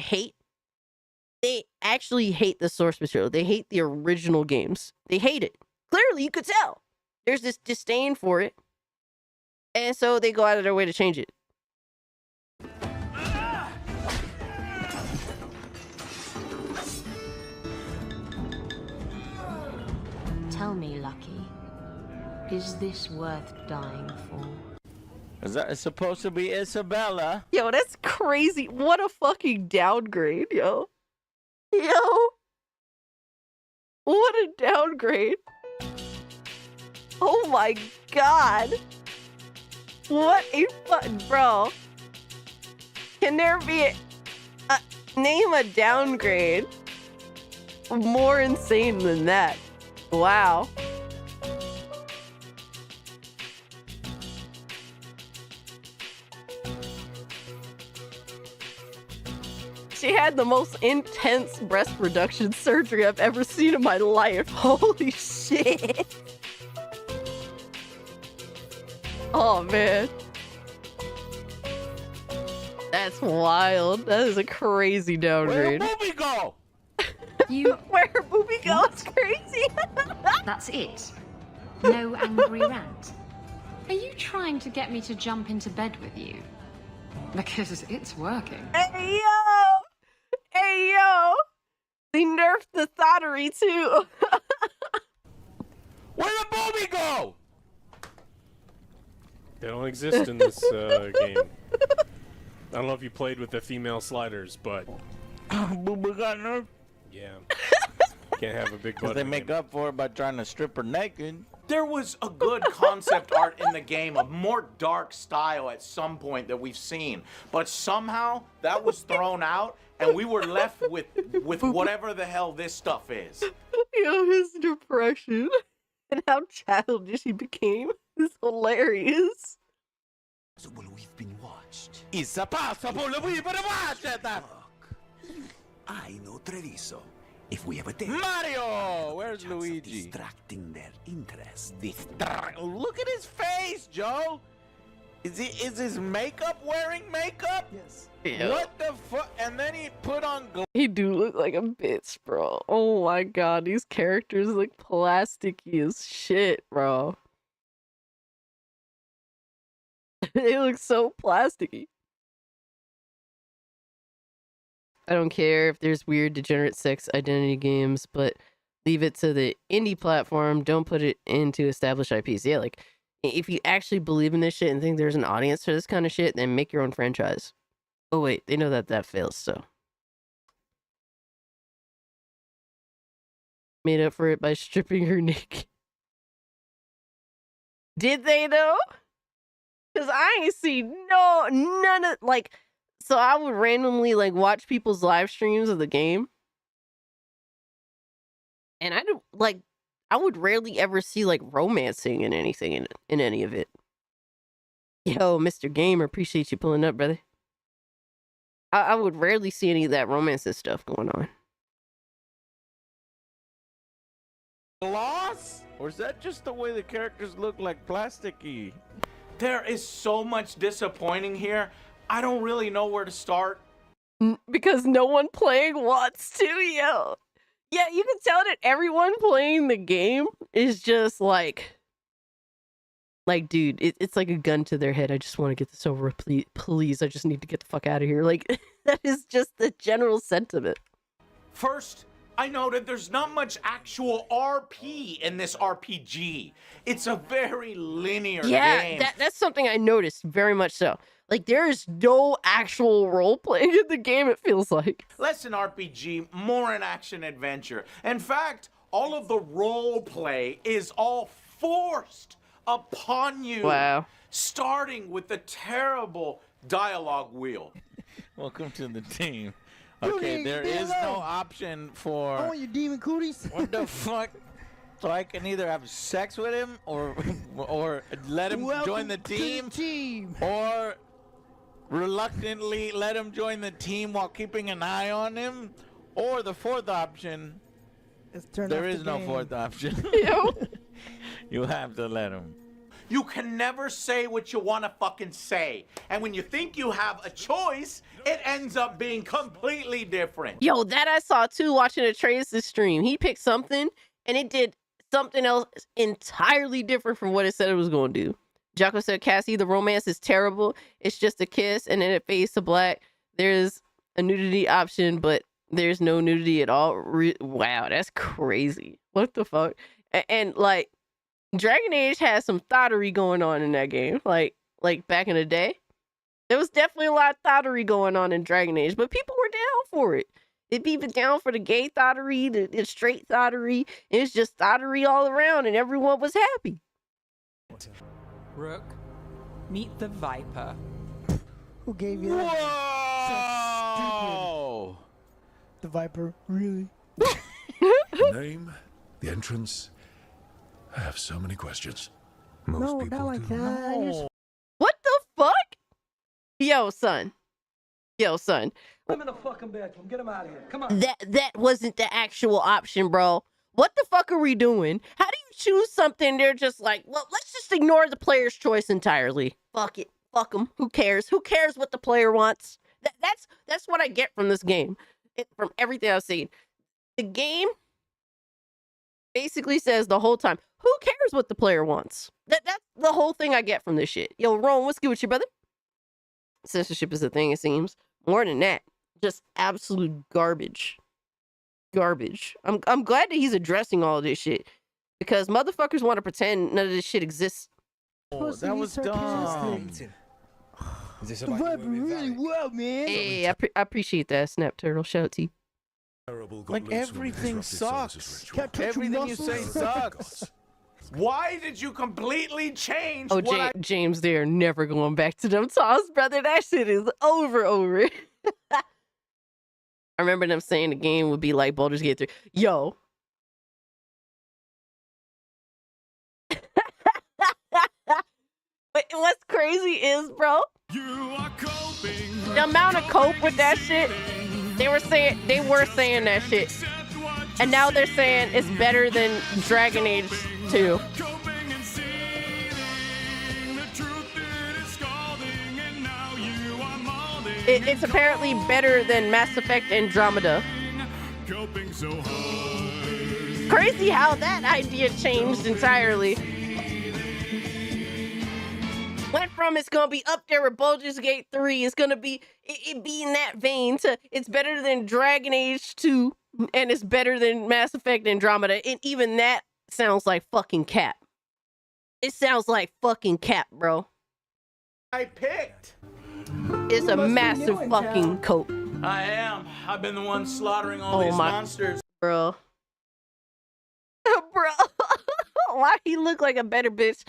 actually hate the source material. They hate the original games. They hate it. Clearly, you could tell. There's this disdain for it. And so they go out of their way to change it. Tell me, Lucky, is this worth dying for? Is that supposed to be Isabella? Yo, that's crazy. What a fucking downgrade, yo. Yo. What a downgrade. Oh my god. What a bro. Can there be name a downgrade more insane than that? Wow. She had the most intense breast reduction surgery I've ever seen in my life. Holy shit. Oh man. That's wild. That is a crazy downgrade. Where'd Booby go? You Where Booby go? It's crazy. That's it. No angry rant? Are you trying to get me to jump into bed with you? Because it's working. Hey, yo! Hey, yo! They nerfed the thottery, too. Where did Booby go? They don't exist in this game. I don't know if you played with the female sliders, but... Booby got nerfed? Yeah. Can't have a big butt. They make up for it by trying to strip her naked. There was a good concept art in the game, a more dark style at some point that we've seen, but somehow that was thrown out, and we were left with whatever the hell this stuff is. Yo, his depression and how childish he became is hilarious. So will we've been watched. It's possible that we've been watched at that. I know Treviso. If we have a date, Mario! Where's Luigi? Distracting their interest. Look at his face, Joe! Is his makeup wearing makeup? Yes. Yeah. What the fuck? And then he put on He do look like a bitch, bro. Oh my god, these characters look plasticky as shit, bro. They look so plasticky. I don't care if there's weird degenerate sex identity games, but leave it to the indie platform. Don't put it into established IPs. Yeah, like, if you actually believe in this shit and think there's an audience for this kind of shit, then make your own franchise. Oh wait, they know that fails, so. Made up for it by stripping her naked. Did they though? Because I ain't seen none of, like, so I would randomly, like, watch people's live streams of the game. And I would rarely ever see, like, romancing in anything in any of it. Yo, Mr. Gamer, appreciate you pulling up, brother. I would rarely see any of that romance and stuff going on. Loss? Or is that just the way the characters look like plasticky? There is so much disappointing here. I don't really know where to start. Because no one playing wants to, yo. Yeah, you can tell that everyone playing the game is just like, dude, it's like a gun to their head. I just want to get this over with, please. I just need to get the fuck out of here. Like, that is just the general sentiment. First, I noted there's not much actual RP in this RPG. It's a very linear game. Yeah, that's something I noticed, very much so. Like, there is no actual role-playing in the game, it feels like. Less an RPG, more an action-adventure. In fact, all of the role-play is all forced upon you. Wow. Starting with the terrible dialogue wheel. Welcome to the team. Okay, there is no option for... I want your demon cooties. What the fuck? So I can either have sex with him or let him join the team, or reluctantly let him join the team while keeping an eye on him, or the fourth option. There is no fourth option. You have to let him. You can never say what you want to fucking say. And when you think you have a choice, it ends up being completely different. Yo, that I saw too watching a Trace's stream. He picked something and it did something else entirely different from what it said it was going to do. Jocko said, Cassie, the romance is terrible. It's just a kiss and then it fades to black. There's a nudity option, but there's no nudity at all. Wow, that's crazy. What the fuck? And like, Dragon Age has some thottery going on in that game. Like back in the day, there was definitely a lot of thottery going on in Dragon Age, but people were down for it. They'd be down for the gay thottery, the straight thottery. It's just thottery all around, and everyone was happy. Rook, meet the Viper. Who gave you that? Whoa! The Viper, really? The name, the entrance. I have so many questions. Most people not like do. that. What the fuck? Yo, son. Put him in the fucking bedroom. Get him out of here. Come on. That wasn't the actual option, bro. What the fuck are we doing? How do you choose something? They're just like, well, let's just ignore the player's choice entirely. Fuck it. Fuck them. Who cares? Who cares what the player wants? That's what I get from this game. From everything I've seen. The game basically says the whole time, who cares what the player wants? That's the whole thing I get from this shit. Yo, Ron, what's good with you, brother? Censorship is a thing, it seems. More than that, just absolute garbage. Garbage. I'm glad that he's addressing all this shit because motherfuckers want to pretend none of this shit exists. Oh, that was dumb. Really well, man. Hey, I appreciate that, Snap Turtle. Shout out to you. Like everything sucks. Everything you say sucks. Why did you completely change? Oh, James, they're never going back to them toss, brother. That shit is over. I remember them saying the game would be like Baldur's Gate 3. Yo. But what's crazy is, bro, the amount of cope with that shit. They were saying that shit. And now they're saying it's better than Dragon Age 2. It's apparently better than Mass Effect Andromeda. Crazy how that idea changed entirely. Went from it's gonna be up there with Baldur's Gate 3, it's gonna be it be in that vein, to it's better than Dragon Age 2, and it's better than Mass Effect Andromeda, and even that sounds like fucking cap. It sounds like fucking cap, bro. I picked. It's a massive fucking coat. I am. I've been the one slaughtering all these monsters. Bro. Bro. Why he look like a better bitch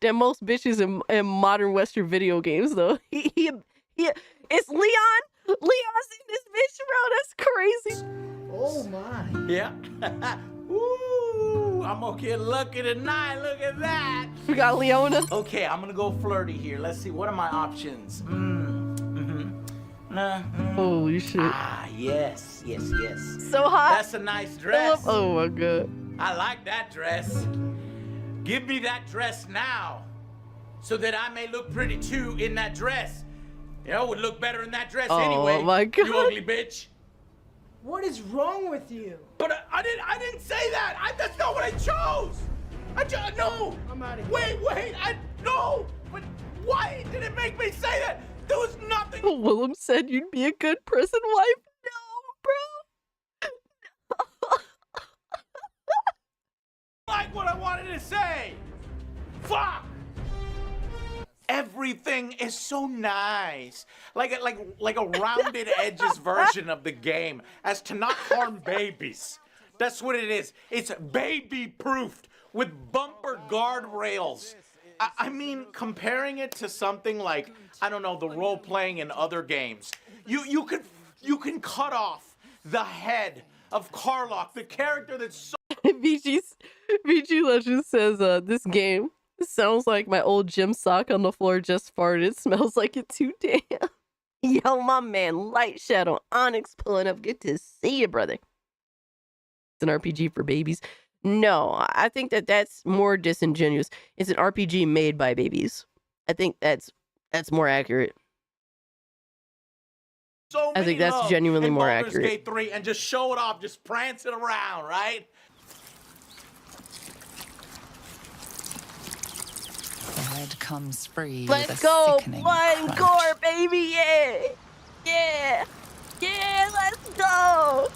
than most bitches in modern Western video games, though? It's Leon. Leon's in this bitch, bro. That's crazy. Oh my. Yeah. Ooh, I'm gonna get lucky tonight. Look at that. We got Leona. Okay, I'm gonna go flirty here. Let's see. What are my options? Holy shit. Ah, yes. So hot. That's a nice dress. Oh my god. I like that dress. Give me that dress now, so that I may look pretty too in that dress. You know, would look better in that dress anyway. Oh my god. You ugly bitch. What is wrong with you? But I didn't say that. That's not what I chose. No. I'm out of here. Wait. No. But why did it make me say that? There was nothing. Willem said you'd be a good prison wife. No, bro. Like what I wanted to say. Fuck. Everything is so nice, like a rounded edges version of the game, as to not harm babies. That's what it is. It's baby-proofed with bumper guardrails. I mean, comparing it to something like, I don't know, the role playing in other games. You can cut off the head of Karlach, the character that's so. VG Legend says this game sounds like my old gym sock on the floor just farted. Smells like it too, damn. Yo, my man, Light Shadow Onyx pulling up. Good to see you, brother. It's an RPG for babies. No, I think that's more disingenuous. It's an RPG made by babies. I think that's more accurate. So I think that's genuinely more Baldur's accurate. Gate 3 and just show it off, just prance it around, right? The head comes free. Let's go, blood and gore, baby, yeah, let's go.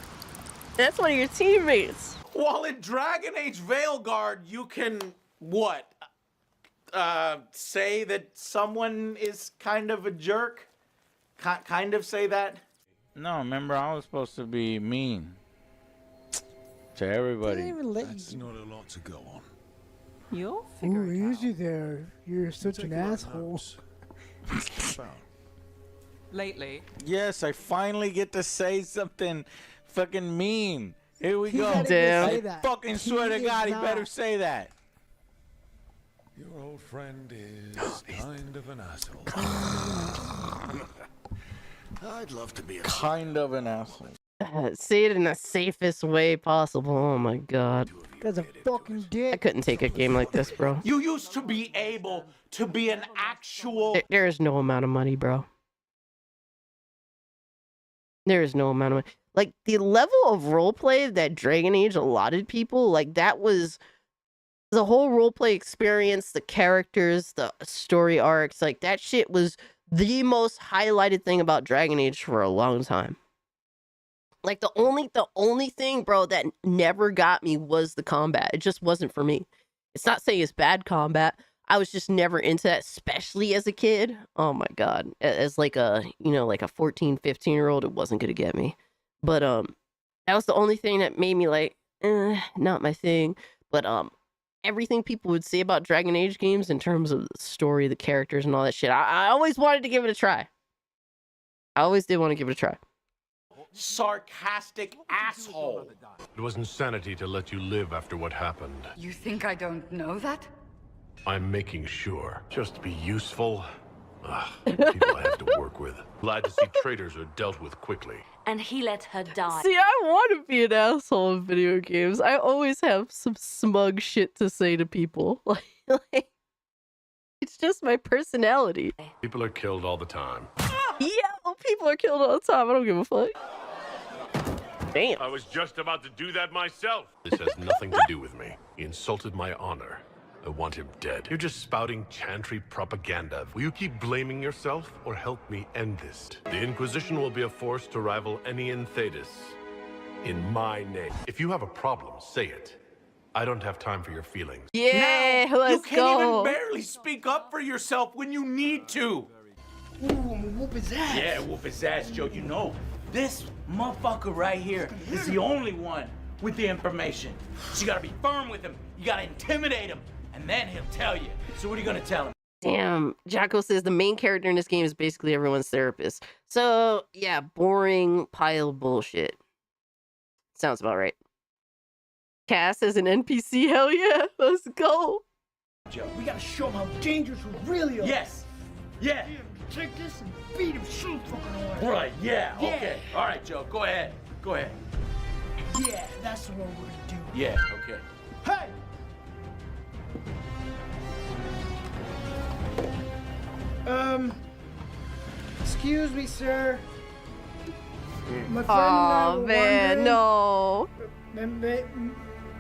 That's one of your teammates. While in Dragon Age VEILGUARD, you can what? Say that someone is kind of a jerk? Kind of say that? No, remember I was supposed to be mean to everybody. That's not a lot to go on. You'll figure it out. Easy there. You're such an asshole. Lately. Yes, I finally get to say something fucking mean. Here we go. Damn. I fucking swear to God, he better say that. Your old friend is kind of an asshole. I'd love to be a kind of an asshole. Say it in the safest way possible. Oh my god. That's a fucking dick. I couldn't take a game like this, bro. You used to be able to be an actual. There is no amount of money, bro. There is no amount of money. Like, the level of roleplay that Dragon Age allotted people, like, that was the whole roleplay experience, the characters, the story arcs, like, that shit was the most highlighted thing about Dragon Age for a long time. Like, the only thing, bro, that never got me was the combat. It just wasn't for me. It's not saying it's bad combat. I was just never into that, especially as a kid. Oh my god. As like a, like a 14, 15-year-old, it wasn't gonna get me. But that was the only thing that made me like, not my thing. But everything people would say about Dragon Age games in terms of the story, the characters, and all that shit, I always wanted to give it a try. I always did want to give it a try. Sarcastic asshole. It was insanity to let you live after what happened. You think I don't know that? I'm making sure. Just to be useful. People I have to work with. Glad to see traitors are dealt with quickly. And he let her die. See, I want to be an asshole in video games. I always have some smug shit to say to people. Like it's just my personality. People are killed all the time. Yeah, people are killed all the time. I don't give a fuck. Damn. I was just about to do that myself. This has nothing to do with me. He insulted my honor. I want him dead. You're just spouting chantry propaganda. Will you keep blaming yourself or help me end this? The Inquisition will be a force to rival any in Thedas. In my name. If you have a problem, say it. I don't have time for your feelings. Yeah, now, let's you can't go. even barely speak up for yourself when you need to. Ooh, I'm gonna whoop his ass. Yeah, whoop his ass, Joe. You know, this motherfucker right here is the only one with the information. So you gotta be firm with him. You gotta intimidate him. And then he'll tell you. So what are you gonna tell him? Damn, Jocko says the main character in this game is basically everyone's therapist. So, yeah, boring pile of bullshit. Sounds about right. Cass as an NPC, hell yeah, let's go. Joe, we gotta show him how dangerous we really are. Yes. Yeah. Take this and beat him so fucking hard. Right, yeah, okay. All right, Joe, go ahead. Go ahead. Yeah, that's what we're gonna do. Yeah, okay. Hey! Excuse me, sir. My friend and I were man, no.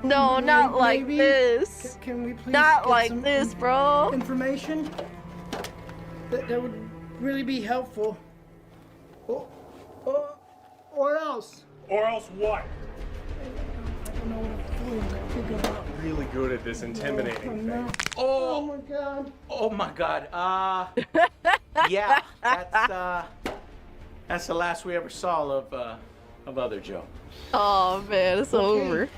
No, not like this. Can we please not get like some this, bro. Information? That would really be helpful. Or else. Or else what? I don't know what I'm figure out. Really good at this intimidating thing. Oh my god. Oh my god. Yeah, that's the last we ever saw of other Joe. Oh man, it's over.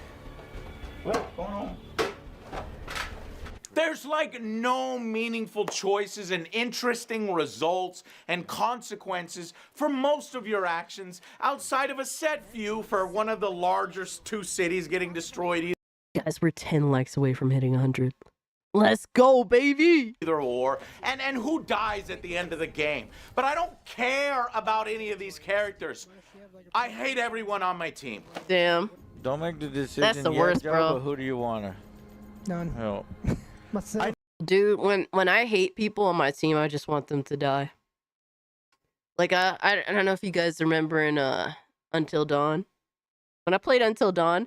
What's going on? There's like no meaningful choices and interesting results and consequences for most of your actions outside of a set few for one of the larger two cities getting destroyed. Guys, we're 10 likes away from hitting 100. Let's go, baby! Either or, and who dies at the end of the game. But I don't care about any of these characters. I hate everyone on my team. Damn. Don't make the decision. That's the yet, worst, Joe, bro. But who do you wanna? None. Help. Dude, when I hate people on my team, I just want them to die. Like, I don't know if you guys remember in Until Dawn. When I played Until Dawn,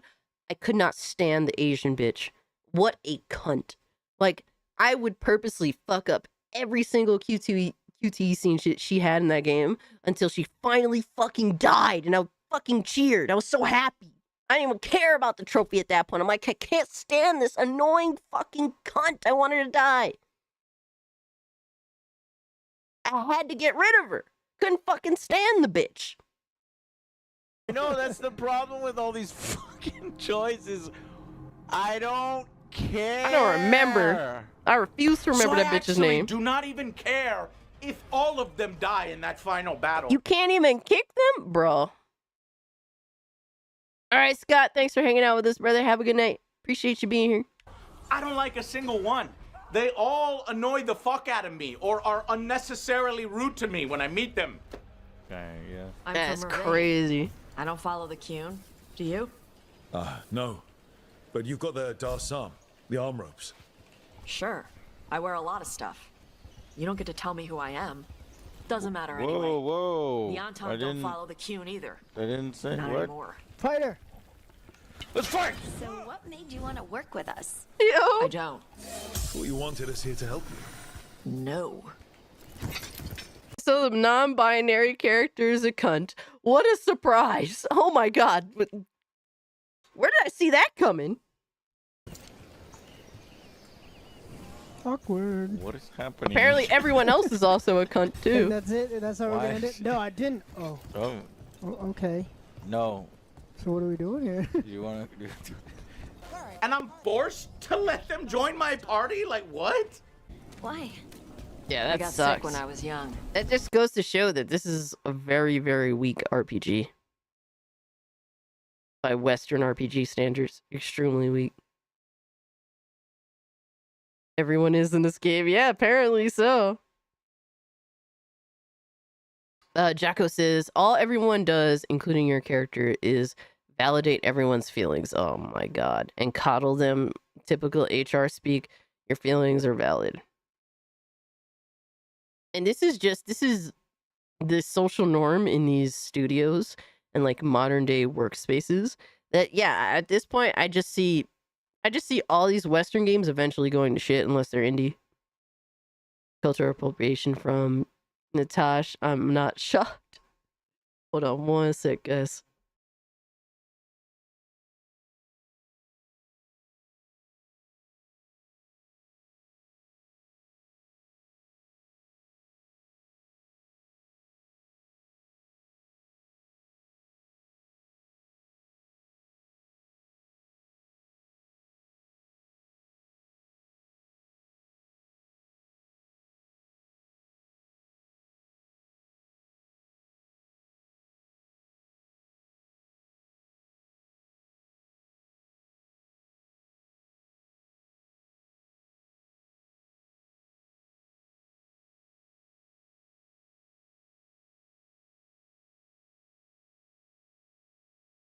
I could not stand the Asian bitch. What a cunt. Like, I would purposely fuck up every single QTE scene she had in that game until she finally fucking died, and I fucking cheered. I was so happy. I didn't even care about the trophy at that point. I'm like, I can't stand this annoying fucking cunt. I want her to die. I had to get rid of her. Couldn't fucking stand the bitch. You know, that's the problem with all these fucking choices. I don't care. I don't remember. I refuse to remember So that I bitch's actually name. do not even care if all of them die in that final battle. You can't even kick them? Bro. All right, Scott, thanks for hanging out with us, brother. Have a good night. Appreciate you being here. I don't like a single one. They all annoy the fuck out of me or are unnecessarily rude to me when I meet them. Okay, yeah. I'm That's from Marie. crazy. I don't follow the Qun. Do you? No. But you've got the Darsam, the arm ropes. Sure. I wear a lot of stuff. You don't get to tell me who I am. Doesn't matter Whoa, anyway. whoa. The Downtown don't follow the Cune either. I didn't say Not what. anymore. Fighter. Let's fight. So what made you want to work with us? I don't. Thought you wanted us here to help you. No. So the non-binary character is a cunt. What a surprise! Oh my god. Where did I see that coming? Awkward. What is happening? Apparently everyone else is also a cunt And too. that's it? That's how we're gonna end it? No, I didn't. Oh. Oh. Okay. No. So what are we doing here? You want to? And I'm forced to let them join my party? Like what? Why? Yeah, that I got sucks. sick when I was young. That just goes to show that this is a very, very weak RPG. By Western RPG standards, extremely weak. Everyone is in this game. Yeah, apparently so. Jacko says, all everyone does, including your character, is validate everyone's feelings. Oh my god. And coddle them. Typical HR speak. Your feelings are valid. And this is the social norm in these studios and like modern day workspaces that, yeah, at this point, I just see all these Western games eventually going to shit unless they're indie. Cultural appropriation from Natash. I'm not shocked. Hold on one sec, guys.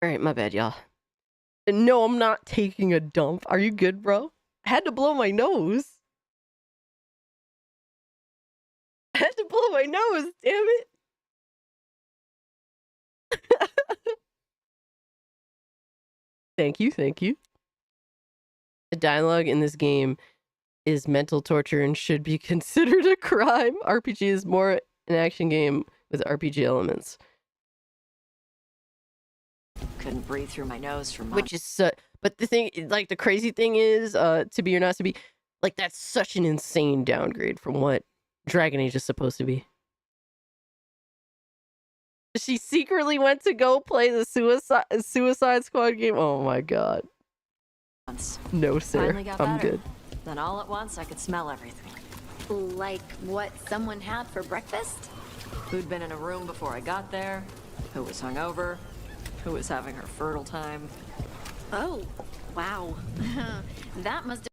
All right, my bad, y'all. No, I'm not taking a dump. Are you good, bro? I had to blow my nose. I had to blow my nose, damn it. Thank you, thank you. The dialogue in this game is mental torture and should be considered a crime. RPG is more an action game with RPG elements. Couldn't breathe through my nose for months. Which is but the thing, like the crazy thing is, to be or not to be, like that's such an insane downgrade from what Dragon Age is supposed to be. She secretly went to go play the Suicide Squad game. Oh my god. No, sir. Finally got I'm better. good. Then all at once, I could smell everything. Like what someone had for breakfast? Who'd been in a room before I got there? Who was hungover? Who was having her fertile time? Oh, wow. That must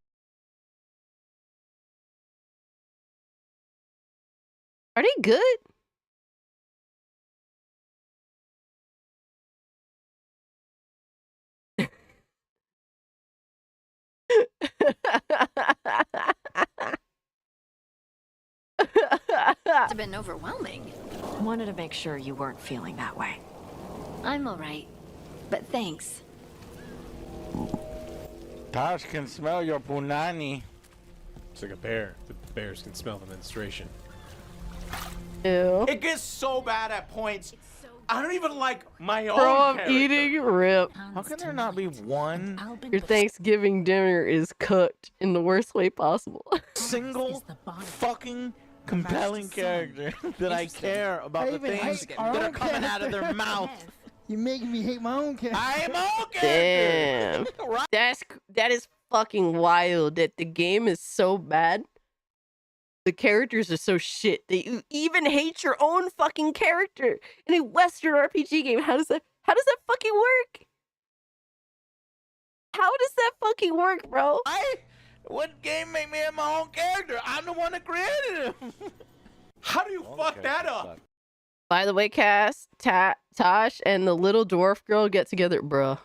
Are they good? have been overwhelming. Wanted to make sure you weren't feeling that way. I'm all right, but thanks. Tosh can smell your punani. It's like a bear. The bears can smell the menstruation. Ew. It gets so bad at points. I don't even like my own Bro, I'm character. eating rip. How can there not be one Your Thanksgiving dinner is cooked in the worst way possible. single fucking compelling character that I care about the things that are coming out of their mouth? You making me hate my own character. I am my own character. Damn. That is fucking wild that the game is so bad. The characters are so shit that you even hate your own fucking character in a Western RPG game. How does that fucking work? How does that fucking work, bro? What game made me have my own character? I'm the one that created him. How do you fuck that up? By the way, Cass, Tosh, and the little dwarf girl get together, bruh.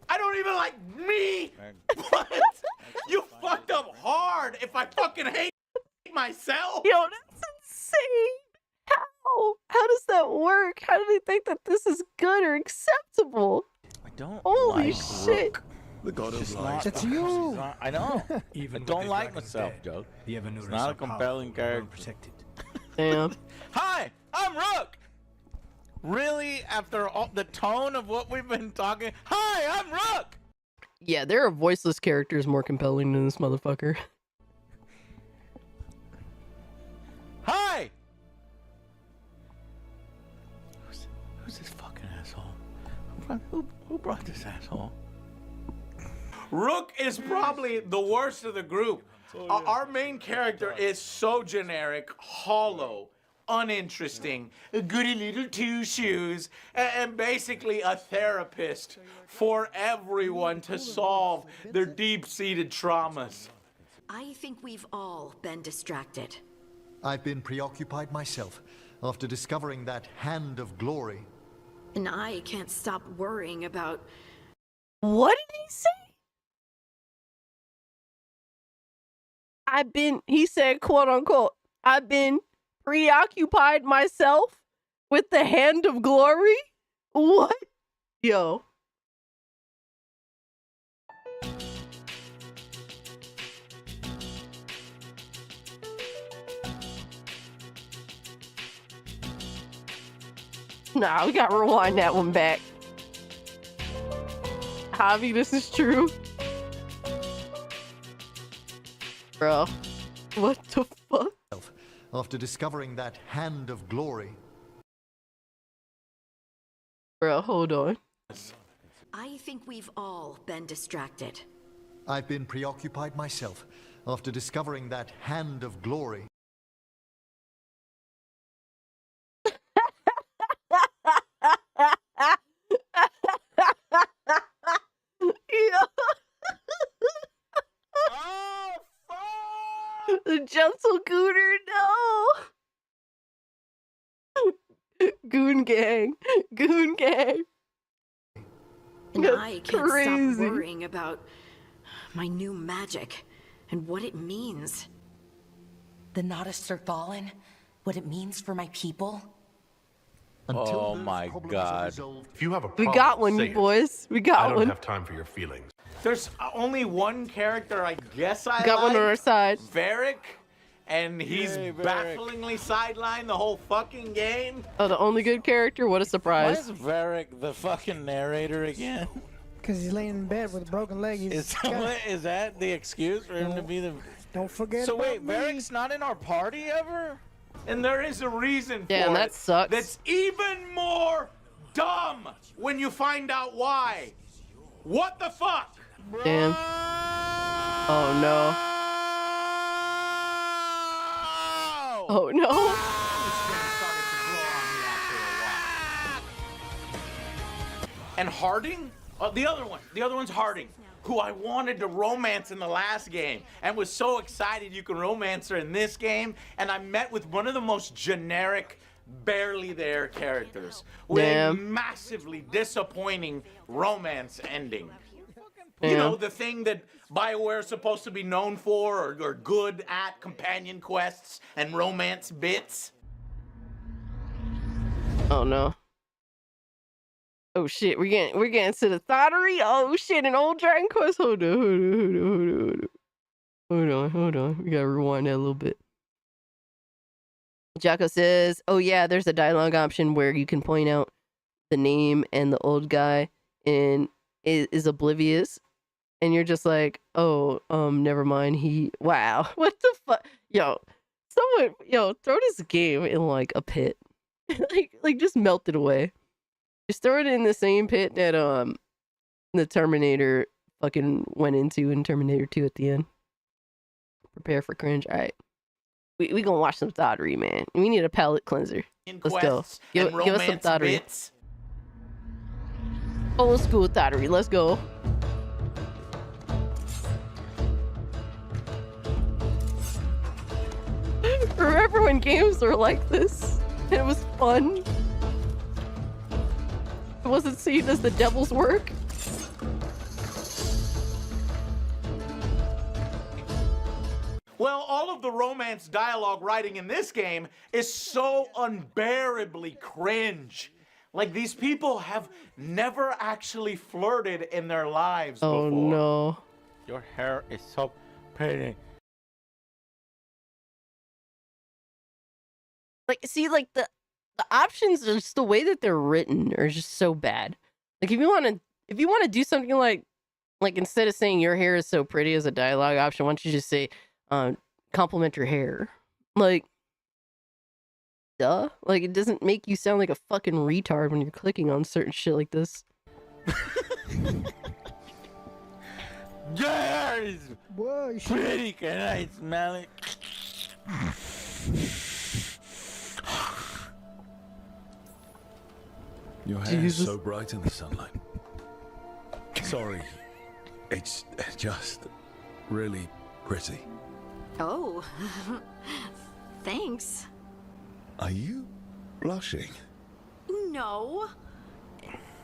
I don't even like me. What? You fucked up hard if I fucking hate myself. Yo, that's insane. How? How does that work? How do they think that this is good or acceptable? I don't Holy like shit. Rook. The god of light. It's you. I know. I don't like myself, Joe. It's not a compelling character. Damn. Hi, I'm Rook. Really? After all the tone of what we've been talking? Hi, I'm Rook. Yeah, there are voiceless characters more compelling than this motherfucker. Hi. Who's this fucking asshole? Who brought this asshole? Rook is probably the worst of the group. Our main character is so generic, hollow, uninteresting, a goody little two shoes, and basically a therapist for everyone to solve their deep-seated traumas. I think we've all been distracted. I've been preoccupied myself after discovering that hand of glory. And I can't stop worrying about... What did he say? He said, quote unquote, I've been preoccupied myself with the hand of glory? What? Yo. Nah, we gotta rewind that one back. Javi, this is true. Bro, what the fuck? After discovering that hand of glory. Bro, hold on. I think we've all been distracted. I've been preoccupied myself after discovering that hand of glory. The gentle gooner, no! Goon gang. Goon gang. And That's I can't crazy. stop worrying about my new magic and what it means. The Nodists are fallen? What it means for my people? Oh my god. If you have a We problem, got one, say you it. boys. We I got don't one. have time for your feelings. There's only one character I guess I Got one on our side. Varric, and he's Yay, Varric. bafflingly sidelined the whole fucking game. Oh, the only good character? What a Why surprise. is Varric the fucking narrator again? Because he's laying in bed with a broken leg. Is that the excuse for him to be the... Don't forget So about wait, me. Varric's not in our party ever? And there is a reason Damn, for that it sucks. that's even more dumb when you find out why. What the fuck? Damn. Oh no. Oh no. And Harding? The other one's Harding, who I wanted to romance in the last game and was so excited you can romance her in this game. And I met with one of the most generic, barely there characters with a massively disappointing romance ending. You know, the thing that BioWare is supposed to be known for or good at, companion quests and romance bits. Oh no. Oh shit, we're getting to the thottery. Oh shit, an old Dragon Quest. Hold on. We gotta rewind that a little bit. Jocko says, oh yeah, there's a dialogue option where you can point out the name and the old guy and is oblivious. And you're just like, oh, never mind. Wow. What the fuck? Yo, throw this game in like a pit. like just melt it away. Just throw it in the same pit that the Terminator fucking went into in Terminator 2 at the end. Prepare for cringe. All right. We gonna watch some thottery, man. We need a palate cleanser. Let's go. Give us some thottery. Bits. Old school thottery. Let's go. Remember when games were like this? It was fun. It wasn't seen as the devil's work. Well, all of the romance dialogue writing in this game is so unbearably cringe. Like, these people have never actually flirted in their lives before. Oh no. Your hair is so pretty. Like, see, like the options are just the way that they're written are just so bad. Like, if you want to do something like instead of saying your hair is so pretty as a dialogue option, why don't you just say compliment your hair? Like, duh. Like, it doesn't make you sound like a fucking retard when you're clicking on certain shit like this. Your hair is Whoa, pretty. Can I smell it? Your hair is so bright in the sunlight. Sorry, it's just really pretty. Oh, thanks. Are you blushing? No.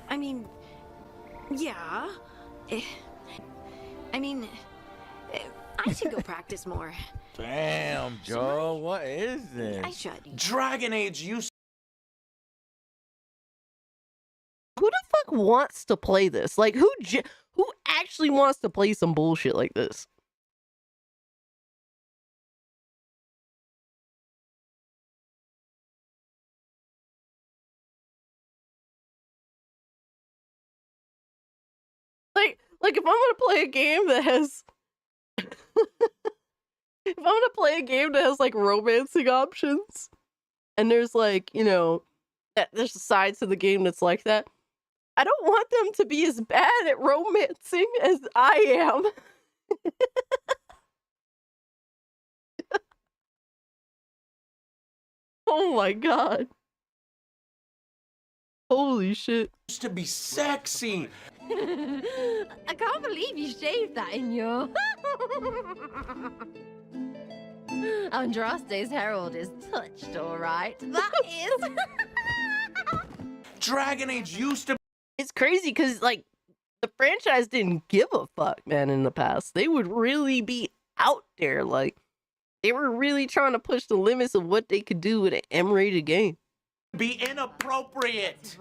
I mean, yeah. I mean, I should go practice more. Damn, Joe, what is this? I should. Dragon Age used. Who the fuck wants to play this? Like, who actually wants to play some bullshit like this? Like if I'm gonna play a game that has if I'm gonna play a game that has like romancing options and there's like, you know, that there's sides to the game that's like that, I don't want them to be as bad at romancing as I am. Oh my god. Holy shit. Used to be sexy. I can't believe you shaved that in your... Andraste's Herald is touched, alright. That is... Dragon Age used to... It's crazy because, like, the franchise didn't give a fuck, man, in the past. They would really be out there. Like, they were really trying to push the limits of what they could do with an M-rated game. Be inappropriate.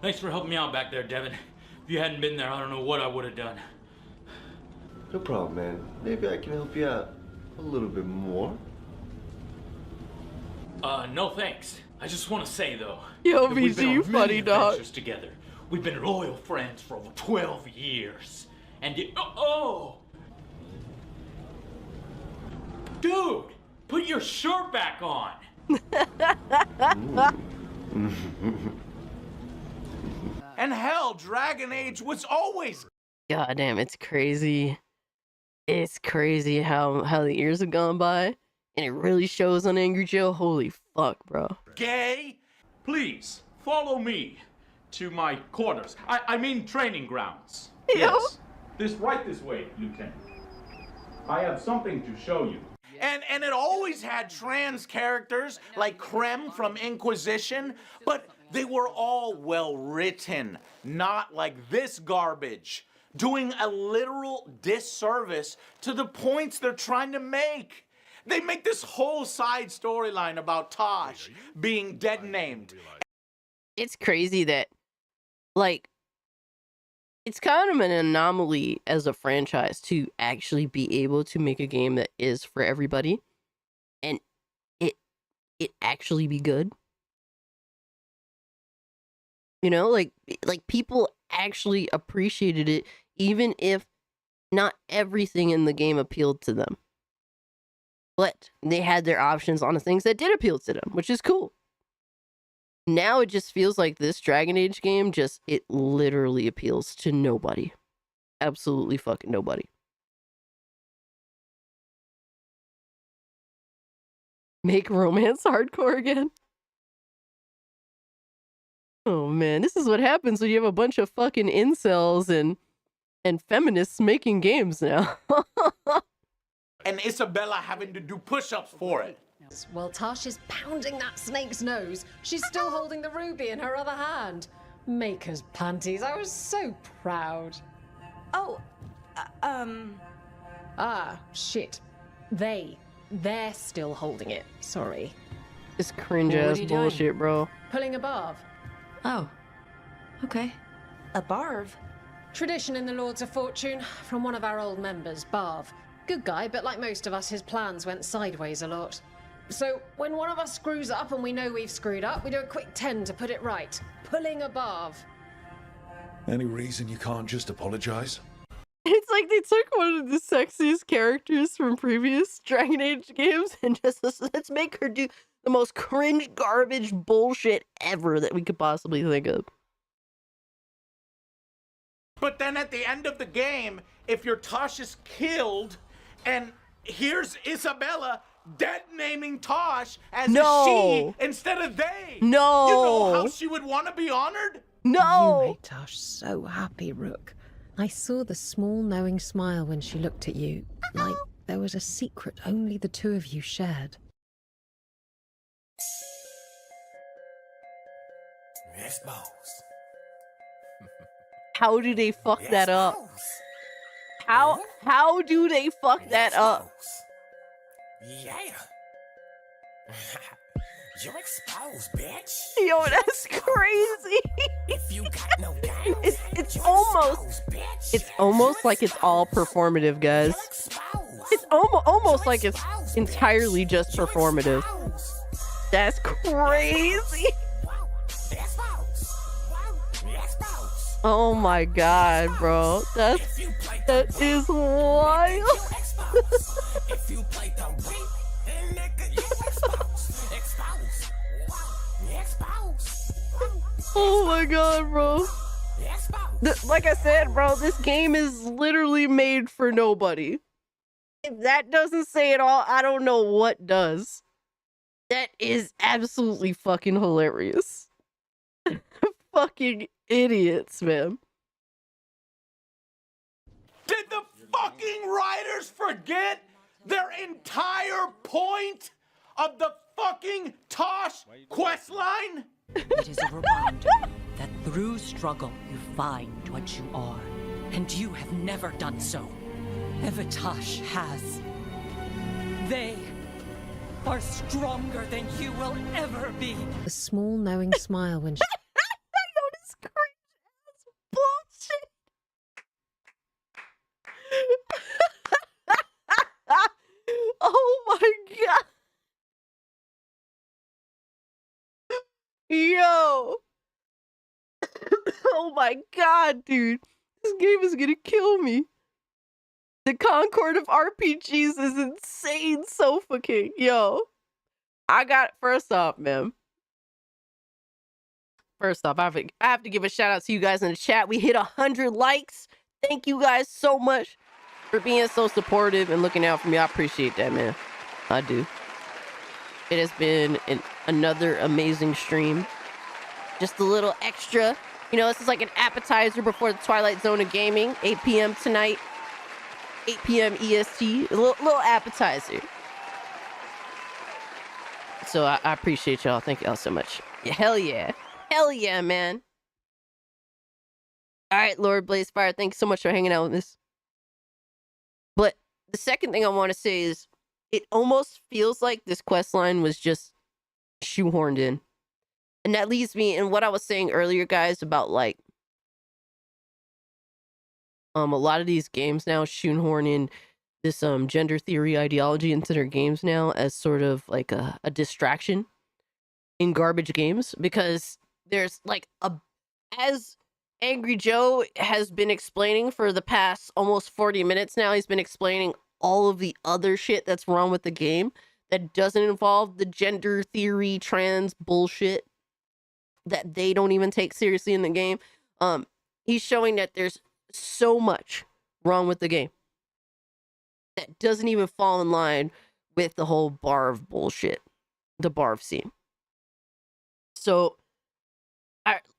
Thanks for helping me out back there, Devin. If you hadn't been there, I don't know what I would have done. No problem, man. Maybe I can help you out a little bit more. No thanks. I just want to say, though, Yo, that we've been VG, you on many funny dog. adventures together. We've been loyal friends for over 12 years. And you... Oh! Dude! Put your shirt back on! And hell, Dragon Age was always... God damn, it's crazy. It's crazy how the years have gone by. And it really shows on Angry Joe. Holy fuck, bro. Gay? Please, follow me to my quarters. I mean training grounds. Ew. Yes. Right this way, Lieutenant. I have something to show you. And it always had trans characters like Krem from Inquisition, but they were all well written, not like this garbage, doing a literal disservice to the points they're trying to make. They make this whole side storyline about Tosh being dead named. It's crazy that, like, it's kind of an anomaly as a franchise to actually be able to make a game that is for everybody and it actually be good. You know, like people actually appreciated it, even if not everything in the game appealed to them. But they had their options on the things that did appeal to them, which is cool. Now it just feels like this Dragon Age game it literally appeals to nobody. Absolutely fucking nobody. Make romance hardcore again? Oh man, this is what happens when you have a bunch of fucking incels and feminists making games now. And Isabella having to do push-ups for it. While Tash is pounding that snake's nose, she's still holding the ruby in her other hand. Maker's panties, I was so proud. Oh, Ah, shit. They they're still holding it. Sorry. This cringe What are ass you doing? bullshit, bro. Pulling a barv. Oh. Okay. A barv? Tradition in the Lords of Fortune from one of our old members, Barv. Good guy, but like most of us, his plans went sideways a lot. So when one of us screws up and we know we've screwed up, we do a quick 10 to put it right. Pulling a Barv. Any reason you can't just apologize? It's like they took one of the sexiest characters from previous Dragon Age games and just let's make her do the most cringe garbage bullshit ever that we could possibly think of. But then at the end of the game, if your Tosh is killed, and here's Isabella dead naming Tosh as a she instead of they. No. You know how she would want to be honored? No. You made Tosh so happy, Rook. I saw the small knowing smile when she looked at you, like there was a secret only the two of you shared. Yes, boss. How do they fuck that up? How do they fuck that up? Yeah. You're exposed, bitch. Yo, that's crazy. If you got no game, it's almost like it's all performative, guys. It's almost like it's entirely just performative. That's crazy. Oh my god, bro. That is wild. Oh my god, bro. Like I said, bro, this game is literally made for nobody. If that doesn't say it all, I don't know what does. That is absolutely fucking hilarious. Fucking idiots, man. Did the fucking writers forget their entire point of the fucking Tosh questline? It is a reminder that through struggle you find what you are, and you have never done so. Evatosh has. They are stronger than you will ever be. The small knowing smile when she... Oh my god. Yo. Oh my god, dude. This game is gonna kill me. The Concord of RPGs is insane, Sofa King. Yo. I got, first off, man. First off, I have to give a shout out to you guys in the chat. We hit 100 likes. Thank you guys so much for being so supportive and looking out for me. I appreciate that, man. I do. It has been another amazing stream. Just a little extra. You know, this is like an appetizer before the Twilight Zone of Gaming. 8 p.m. tonight. 8 p.m. EST. A little appetizer. So I appreciate y'all. Thank y'all so much. Yeah, hell yeah. Hell yeah, man. All right, Lord Blazefire, thanks so much for hanging out with us. But the second thing I want to say is it almost feels like this quest line was just shoehorned in. And that leads me in what I was saying earlier, guys, about like a lot of these games now shoehorn in this gender theory ideology into their games now as sort of like a distraction in garbage games, because there's like as Angry Joe has been explaining for the past almost 40 minutes now, he's been explaining all of the other shit that's wrong with the game that doesn't involve the gender theory, trans bullshit that they don't even take seriously in the game. He's showing that there's so much wrong with the game that doesn't even fall in line with the whole Barv bullshit, the Barv scene. So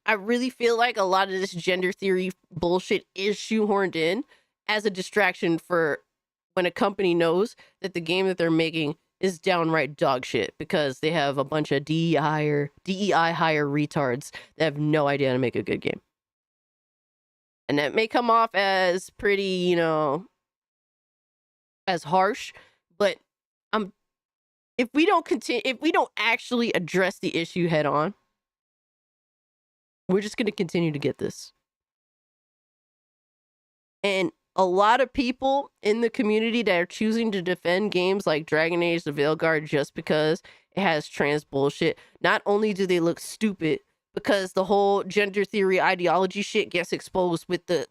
I really feel like a lot of this gender theory bullshit is shoehorned in as a distraction for when a company knows that the game that they're making is downright dog shit because they have a bunch of DEI hire retards that have no idea how to make a good game. And that may come off as pretty, you know, as harsh, but I'm if we don't actually address the issue head on, we're just going to continue to get this. And a lot of people in the community that are choosing to defend games like Dragon Age the Veilguard just because it has trans bullshit, not only do they look stupid because the whole gender theory ideology shit gets exposed with the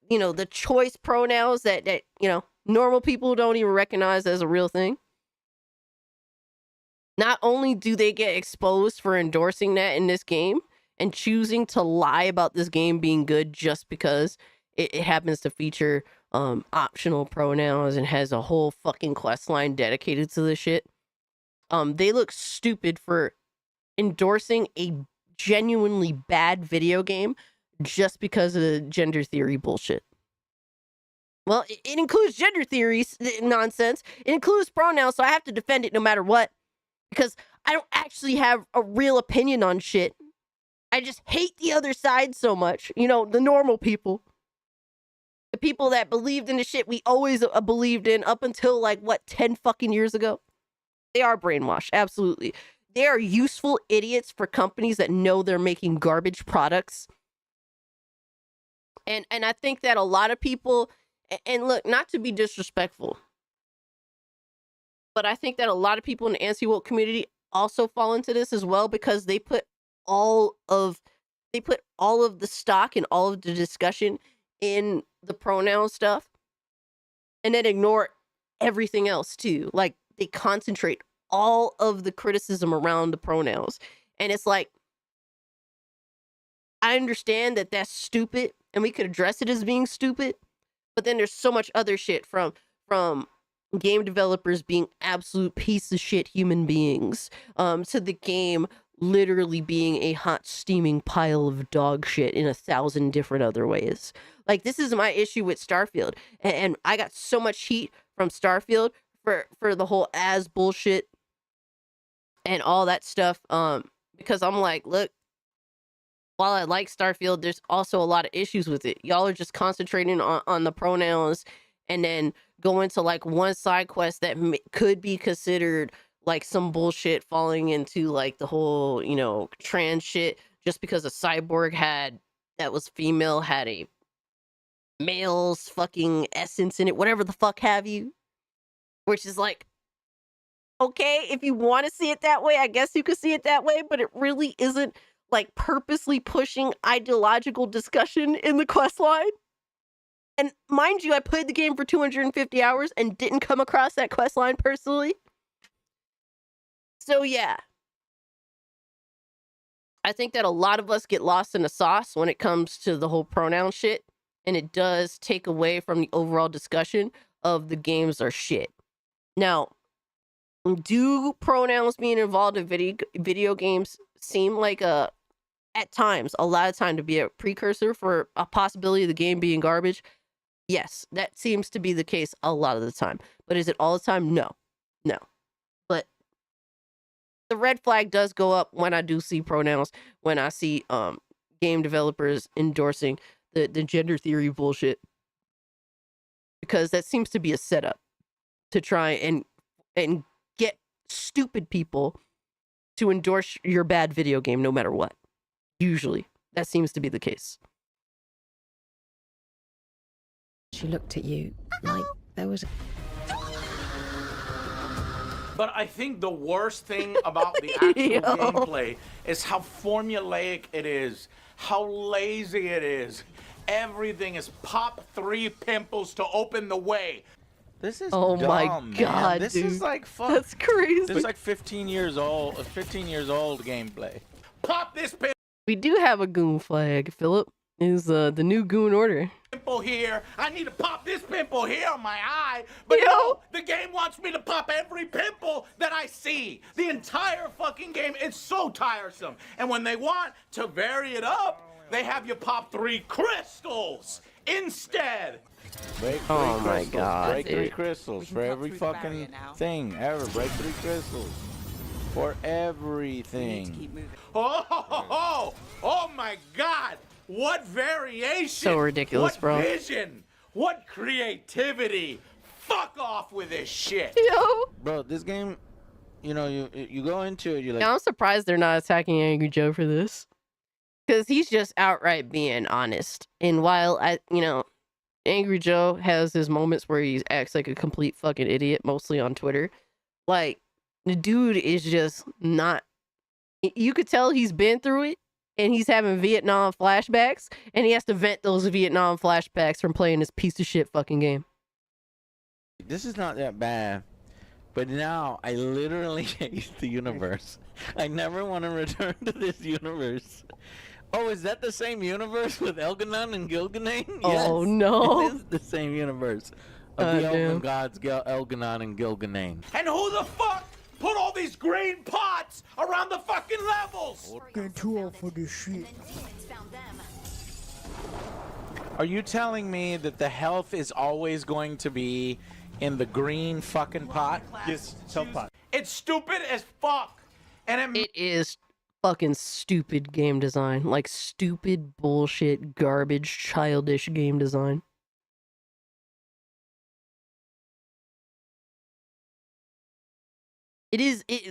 the choice pronouns that normal people don't even recognize as a real thing. Not only do they get exposed for endorsing that in this game and choosing to lie about this game being good just because it happens to feature optional pronouns and has a whole fucking quest line dedicated to this shit. They look stupid for endorsing a genuinely bad video game just because of the gender theory bullshit. Well, it includes gender theories nonsense. It includes pronouns, so I have to defend it no matter what. Because I don't actually have a real opinion on shit. I just hate the other side so much. The normal people. The people that believed in the shit we always believed in up until 10 fucking years ago. They are brainwashed, absolutely. They are useful idiots for companies that know they're making garbage products. And I think that a lot of people, and look, not to be disrespectful, but I think that a lot of people in the anti-woke community also fall into this as well because they put all of the stock and all of the discussion in the pronoun stuff and then ignore everything else too. Like they concentrate all of the criticism around the pronouns. And it's like, I understand that that's stupid and we could address it as being stupid, but then there's so much other shit from game developers being absolute piece of shit human beings, to the game literally being a hot steaming pile of dog shit in 1,000 different other ways. Like this is my issue with Starfield, and I got so much heat from Starfield for the whole as bullshit and all that stuff, because I'm like, look, while I like Starfield, there's also a lot of issues with it. Y'all are just concentrating on the pronouns and then go into one side quest that could be considered some bullshit falling into the whole, trans shit just because a cyborg that was female had a male's fucking essence in it, whatever the fuck have you. Which is okay, if you want to see it that way, I guess you could see it that way, but it really isn't purposely pushing ideological discussion in the quest line. And mind you, I played the game for 250 hours and didn't come across that quest line personally. So yeah. I think that a lot of us get lost in the sauce when it comes to the whole pronoun shit. And it does take away from the overall discussion of the games are shit. Now, do pronouns being involved in video games seem at times, a lot of time, to be a precursor for a possibility of the game being garbage? Yes, that seems to be the case a lot of the time. But is it all the time? No. But the red flag does go up when I do see pronouns, when I see game developers endorsing the gender theory bullshit. Because that seems to be a setup to try and get stupid people to endorse your bad video game no matter what. Usually, that seems to be the case. She looked at you like there was... But I think the worst thing about the actual gameplay is how formulaic it is, how lazy it is. Everything is pop 3 pimples to open the way. This is dumb, my god, man. This dude. is fuck. That's crazy. This is 15 years old. 15 years old gameplay. Pop this pimple. We do have a goon flag, Philip. Is the new goon order. Pimple here. I need to pop this pimple here on my eye. But no, the game wants me to pop every pimple that I see. The entire fucking game. It's so tiresome. And when they want to vary it up, they have you pop 3 crystals instead. Break 3 Oh my crystals. god. Break 3 crystals for every fucking thing ever. Break 3 crystals for everything. Oh my god. What variation. So ridiculous, what bro. Vision. What creativity. Fuck off with this shit. Yo. Bro, this game, you know, you go into it, you're like... Now, I'm surprised they're not attacking Angry Joe for this. Because he's just outright being honest. And while, Angry Joe has his moments where he acts like a complete fucking idiot, mostly on Twitter. Like, the dude is just not... You could tell he's been through it, and he's having Vietnam flashbacks, and he has to vent those Vietnam flashbacks from playing this piece of shit fucking game. This is not that bad. But now, I literally hate the universe. I never want to return to this universe. Oh, is that the same universe with Elganon and Gilganane? Oh, yes, no. It is the same universe of the Elven gods, Elganon and Gilganane. And who the fuck put all these green pots around the fucking levels? Getting too old for this shit. Are you telling me that the health is always going to be in the green fucking pot? Yes, health pot. It's stupid as fuck. And it is fucking stupid game design. Like, stupid, bullshit, garbage, childish game design.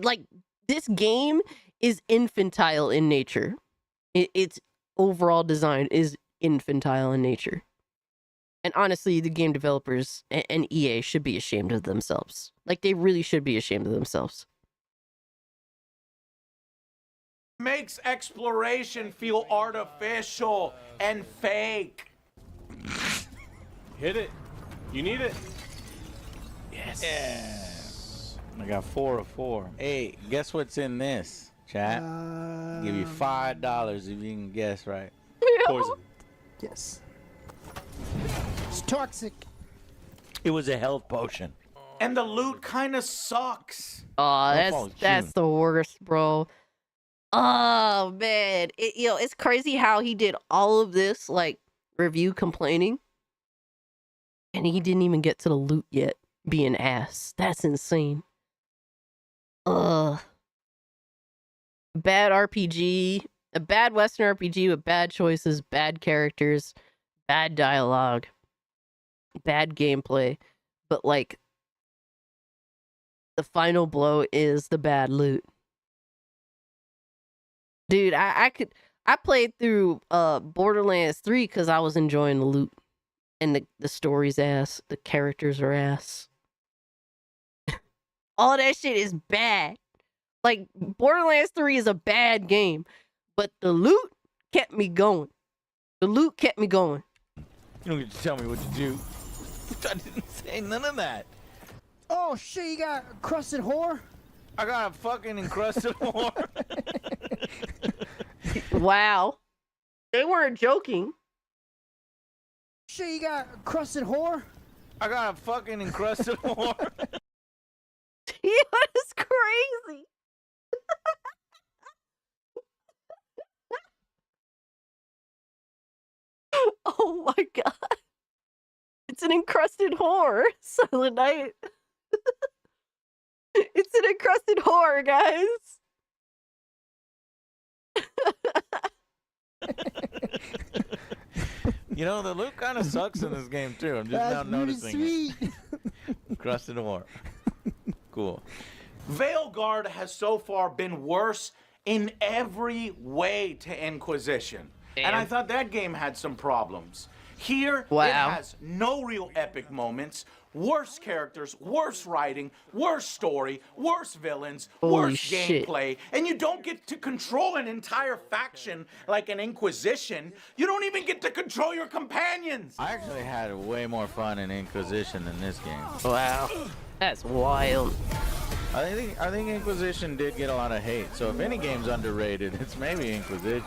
Like, this game is infantile in nature. Its overall design is infantile in nature. And honestly, the game developers and EA should be ashamed of themselves. Like, they really should be ashamed of themselves. Makes exploration feel artificial and fake. Hit it. You need it. Yes. Yeah. I got 4 of 4. Hey, guess what's in this, chat? Give you $5 if you can guess right. Poison. Yes. It's toxic. It was a health potion. And the loot kind of sucks. Oh, that's the worst, bro. Oh, man. It's crazy how he did all of this, like, review complaining. And he didn't even get to the loot yet, being ass. That's insane. Bad RPG. A bad Western RPG with bad choices, bad characters, bad dialogue, bad gameplay. But, like, the final blow is the bad loot. Dude, I played through Borderlands 3 because I was enjoying the loot. And the story's ass. The characters are ass. All that shit is bad. Like, Borderlands 3 is a bad game. But the loot kept me going. The loot kept me going. You don't get to tell me what to do. I didn't say none of that. Oh shit, you got a crusted whore? I got a fucking encrusted whore. Wow. They weren't joking. Shit, you got a crusted whore? I got a fucking encrusted whore. It was crazy. Oh my god. It's an encrusted whore, Silent Night. It's an encrusted whore, guys. You know, the loot kind of sucks in this game, too. I'm just now noticing it. Encrusted whore. Cool. VEILGUARD has so far been worse in every way to Inquisition. Damn. And I thought that game had some problems. Here, wow. It has no real epic moments, worse characters, worse writing, worse story, worse villains, worse gameplay, and you don't get to control an entire faction like an Inquisition. You don't even get to control your companions. I actually had way more fun in Inquisition than this game. Wow. That's wild. I think Inquisition did get a lot of hate, so if any game's underrated, it's maybe Inquisition.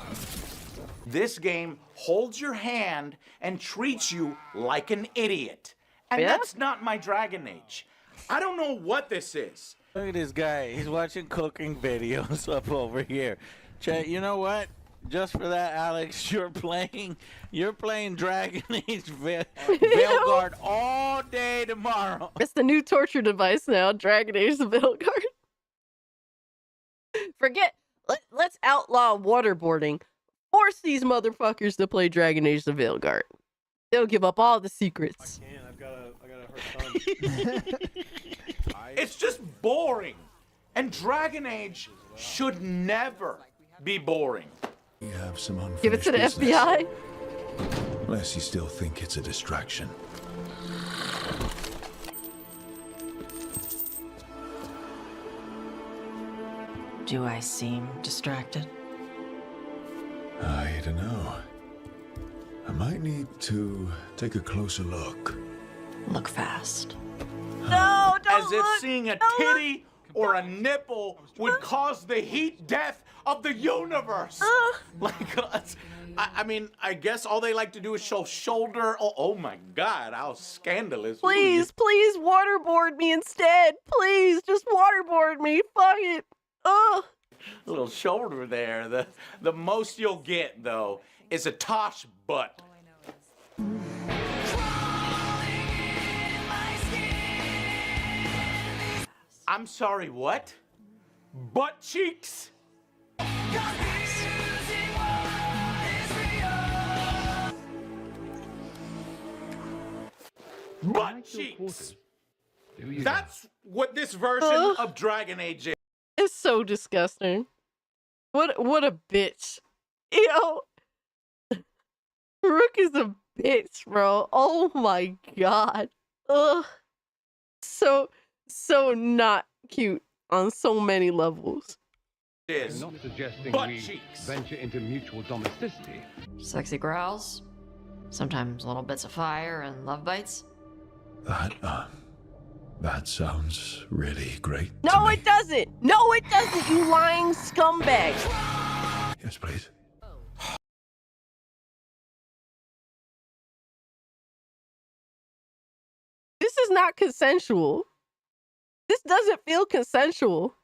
This game holds your hand and treats you like an idiot. And that's not my Dragon Age. I don't know what this is. Look at this guy. He's watching cooking videos up over here. Chat, you know what? Just for that, Alex, you're playing Dragon Age VEILGUARD all day tomorrow. It's the new torture device now, Dragon Age VEILGUARD. Forget, let's outlaw waterboarding. Force these motherfuckers to play Dragon Age the VEILGUARD. They'll give up all the secrets. I can't. I gotta hurt It's just boring. And Dragon Age should never be boring. We have some unfinished Give it to the business. FBI. Unless you still think it's a distraction. Do I seem distracted? I don't know. I might need to take a closer look. Look fast. No, don't As if seeing a titty or a nipple would cause the heat death of the universe. Like, I mean, I guess all they like to do is show shoulder. Oh my God, how scandalous. Please, please waterboard me instead. Please, just waterboard me. Fuck it. Ugh. Little shoulder there. The most you'll get, though, is a Tosh butt. I'm sorry, what? Butt cheeks? Butt cheeks. That's what this version of Dragon Age is. It's so disgusting. What a bitch. Yo. Rook is a bitch, bro. Oh my God. Ugh. So not cute on so many levels. Is not suggesting butt we cheeks. venture into mutual domesticity. Sexy growls, sometimes little bits of fire and love bites. That sounds really great. No, it doesn't. No, it doesn't, you lying scumbag. Yes, please. This is not consensual. This doesn't feel consensual.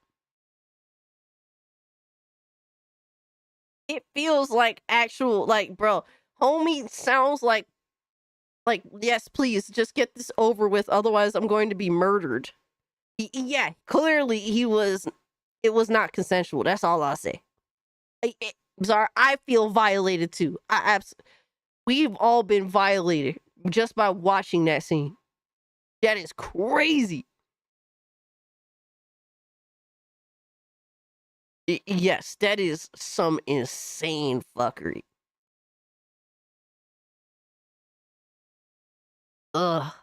It feels like actual, like, bro, homie sounds like, yes, please, just get this over with, otherwise I'm going to be murdered. Yeah, clearly it was not consensual. That's all I'll say. I'm sorry, I feel violated too. We've all been violated just by watching that scene. That is crazy. Yes, that is some insane fuckery. Ugh.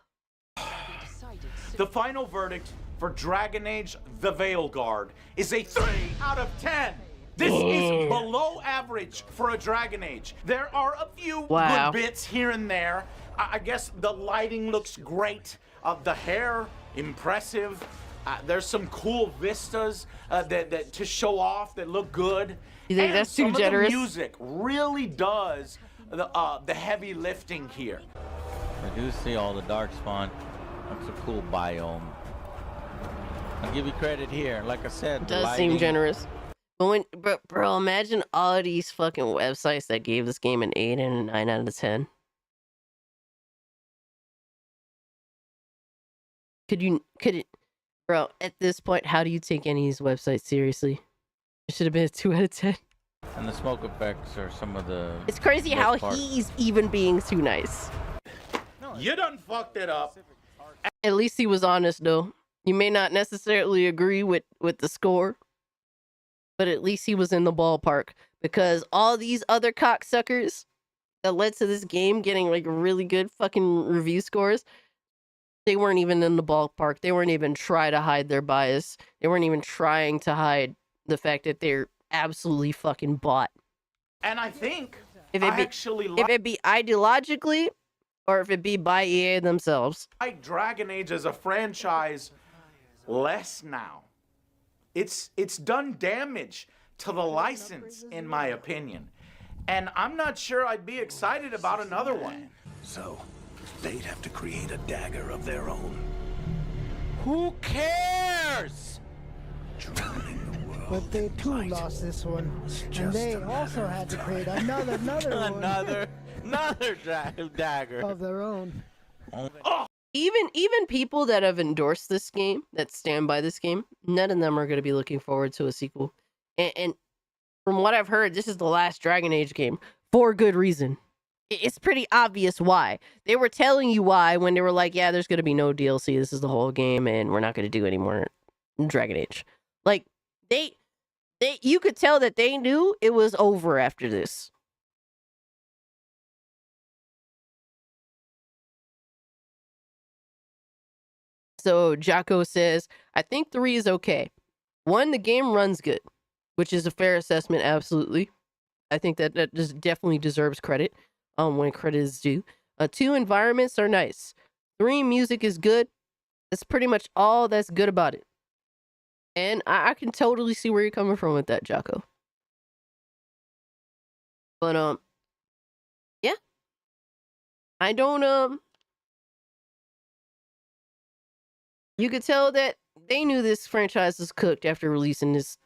The final verdict for Dragon Age The Veilguard is a 3 out of 10. This is below average for a Dragon Age. There are a few good bits here and there. I guess the lighting looks great. The hair, impressive. There's some cool vistas that to show off that look good. You think that's too generous? The music really does the heavy lifting here. I do see all the darkspawn. That's a cool biome. I'll give you credit here. Like I said, It does seem generous. But bro, imagine all of these fucking websites that gave this game an 8 and a 9 out of 10. Could it, bro, at this point, how do you take any of these websites seriously? It should have been a 2 out of 10. And the smoke effects are some of the... It's crazy how he's even being too nice. You done fucked it up. At least he was honest, though. You may not necessarily agree with the score, but at least he was in the ballpark. Because all these other cocksuckers that led to this game getting like really good fucking review scores, they weren't even in the ballpark. They weren't even trying to hide their bias. They weren't even trying to hide the fact that they're absolutely fucking bought. And I think If it be ideologically, or if it be by EA themselves. Like Dragon Age as a franchise less now. It's done damage to the license, in my opinion. And I'm not sure I'd be excited about another one. So, they'd have to create a dagger of their own. Who cares? But they too lost this one, and they also had to create another one. Another dagger of their own. Even people that have endorsed this game, that stand by this game, none of them are going to be looking forward to a sequel. And from what I've heard, this is the last Dragon Age game for good reason. It's pretty obvious why. They were telling you why when they were like, yeah, there's going to be no DLC. This is the whole game, and we're not going to do any more Dragon Age. Like, you could tell that they knew it was over after this. So Jocko says, I think 3 is okay. 1, the game runs good, which is a fair assessment, absolutely. I think that just definitely deserves credit when credit is due. 2, environments are nice. 3, music is good. That's pretty much all that's good about it. And I can totally see where you're coming from with that, Jocko. But, yeah. I don't, you could tell that they knew this franchise was cooked after releasing this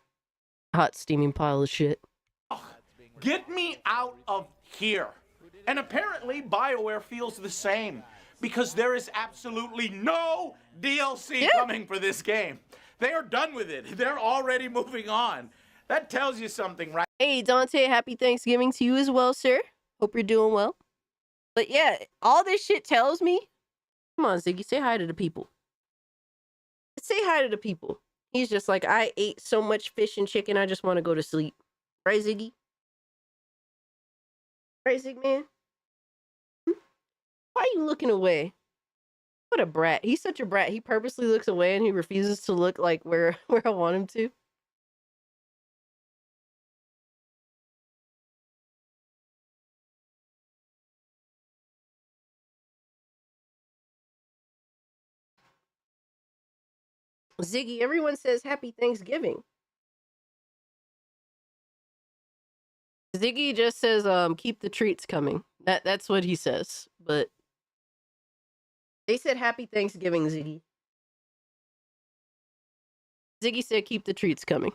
hot steaming pile of shit. Get me out of here. And apparently BioWare feels the same because there is absolutely no DLC coming for this game. They are done with it. They're already moving on. That tells you something, right? Hey, Dante, happy Thanksgiving to you as well, sir. Hope you're doing well. But yeah, all this shit tells me... Come on, Ziggy, say hi to the people. Say hi to the people. He's just like, I ate so much fish and chicken, I just want to go to sleep. Right, Ziggy? Right, Zig man? Why are you looking away? What a brat. He's such a brat. He purposely looks away and he refuses to look like where I want him to. Ziggy, everyone says happy Thanksgiving. Ziggy just says, keep the treats coming. That's what he says. But they said happy Thanksgiving, Ziggy. Ziggy said keep the treats coming.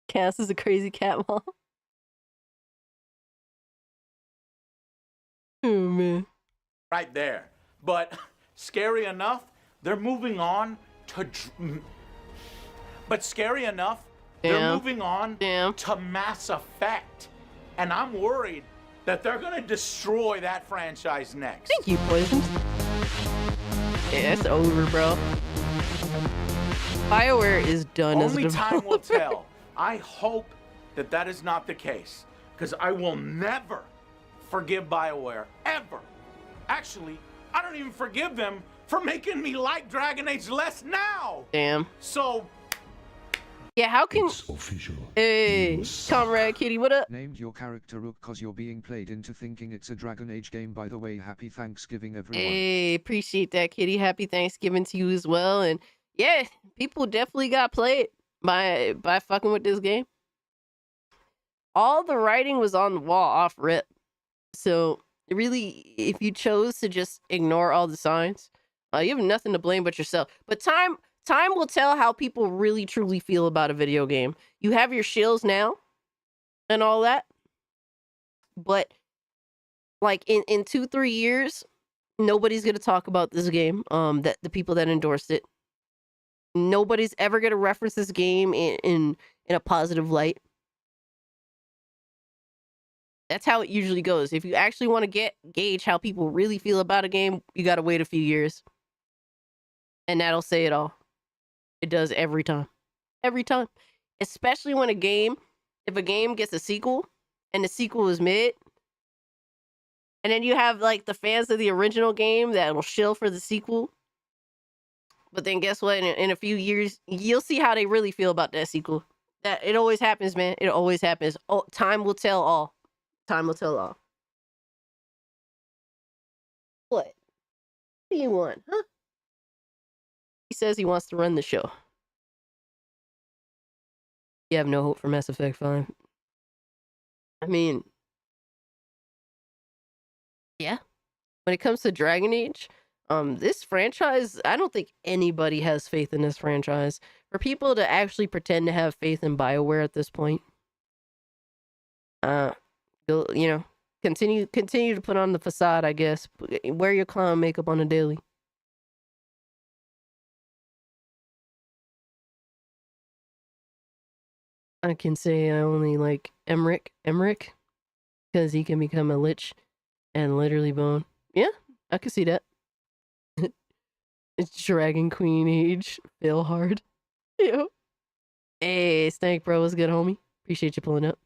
Cass is a crazy cat mom. Oh, man. Right there. But scary enough, they're moving on to... But scary enough, they're moving on to Mass Effect. And I'm worried that they're going to destroy that franchise next. Thank you, Poison. Yeah, it's over, bro. BioWare is done as a Only time will developer. tell. I hope that that is not the case. Because I will never forgive BioWare, ever. Actually, I don't even forgive them for making me like Dragon Age less now. Damn. So... Yeah, how can... Hey, Comrade Kitty, what up? Named your character Rook cause you're being played into thinking it's a Dragon Age game. By the way, happy Thanksgiving, everyone. Hey, appreciate that, Kitty. Happy Thanksgiving to you as well. And yeah, people definitely got played by fucking with this game. All the writing was on the wall off rip. So really, if you chose to just ignore all the signs, you have nothing to blame but yourself. But time will tell how people really truly feel about a video game. You have your shills now and all that. But like in 2-3 years, nobody's going to talk about this game. That the people that endorsed it. Nobody's ever going to reference this game in a positive light. That's how it usually goes. If you actually want to gauge how people really feel about a game, you got to wait a few years. And that'll say it all. It does every time. Every time. Especially when if a game gets a sequel and the sequel is mid, and then you have like the fans of the original game that will shill for the sequel. But then guess what? In a few years, you'll see how they really feel about that sequel. That it always happens, man. It always happens. Oh, time will tell all. Time will tell all. What? What do you want, huh? He says he wants to run the show. You have no hope for Mass Effect 5. I mean, yeah. When it comes to Dragon Age, this franchise, I don't think anybody has faith in this franchise. For people to actually pretend to have faith in BioWare at this point, continue to put on the facade, I guess. Wear your clown makeup on a daily. I can say I only like Emmerich. because he can become a lich and literally bone. Yeah, I can see that. It's Dragon Queen age. Fail hard. Yo. Hey, Stank Bro, what's good, homie? Appreciate you pulling up.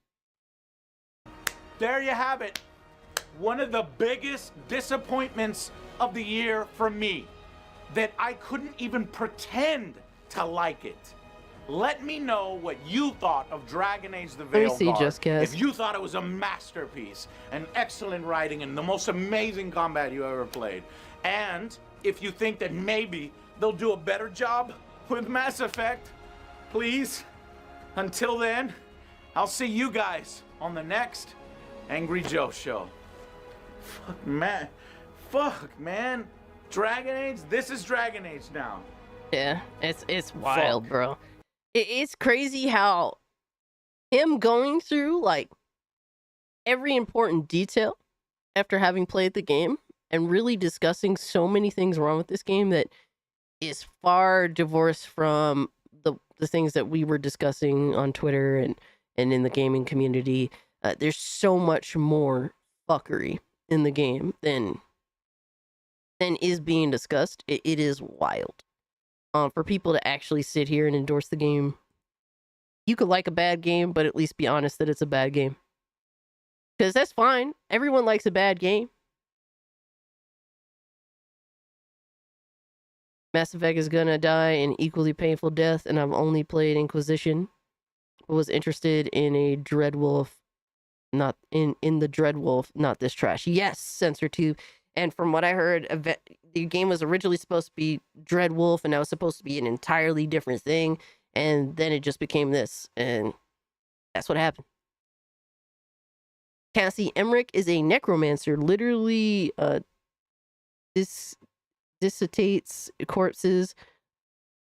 There you have it. One of the biggest disappointments of the year for me, that I couldn't even pretend to like it. Let me know what you thought of Dragon Age the Let me see, VEILGUARD. Just Cast. If you thought it was a masterpiece, an excellent writing, and the most amazing combat you ever played. And if you think that maybe they'll do a better job with Mass Effect, please. Until then, I'll see you guys on the next Angry Joe show. Fuck, man. Dragon Age? This is Dragon Age now. Yeah, it's wild, bro. It's crazy how him going through, like, every important detail after having played the game and really discussing so many things wrong with this game that is far divorced from the things that we were discussing on Twitter and in the gaming community. There's so much more fuckery in the game than is being discussed. It is wild. For people to actually sit here and endorse the game, you could like a bad game, but at least be honest that it's a bad game. Because that's fine. Everyone likes a bad game. Mass Effect is gonna die an equally painful death, and I've only played Inquisition. Was interested in a Dreadwolf, not in the Dreadwolf, not this trash. Yes, Censor 2. And from what I heard, the game was originally supposed to be Dreadwolf, and that was supposed to be an entirely different thing. And then it just became this, and that's what happened. Cassie Emmerich is a necromancer, literally dissotates corpses.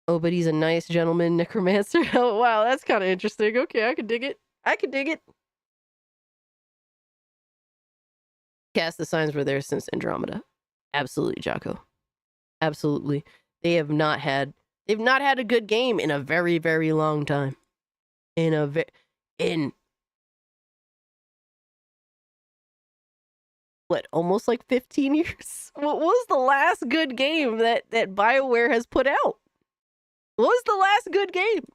Oh, but he's a nice gentleman necromancer. Oh, wow, that's kind of interesting. Okay, I can dig it. I can dig it. Cast the signs were there since Andromeda. Absolutely, Jocko. Absolutely. They've not had a good game in a very, very long time. What, almost like 15 years? What was the last good game that BioWare has put out? What was the last good game?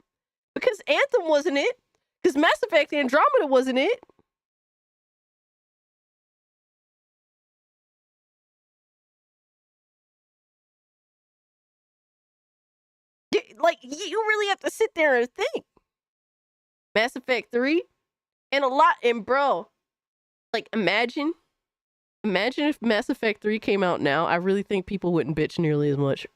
Because Anthem wasn't it. Because Mass Effect Andromeda wasn't it. Like, you really have to sit there and think. Mass Effect 3 and bro, like, imagine if Mass Effect 3 came out now. I really think people wouldn't bitch nearly as much.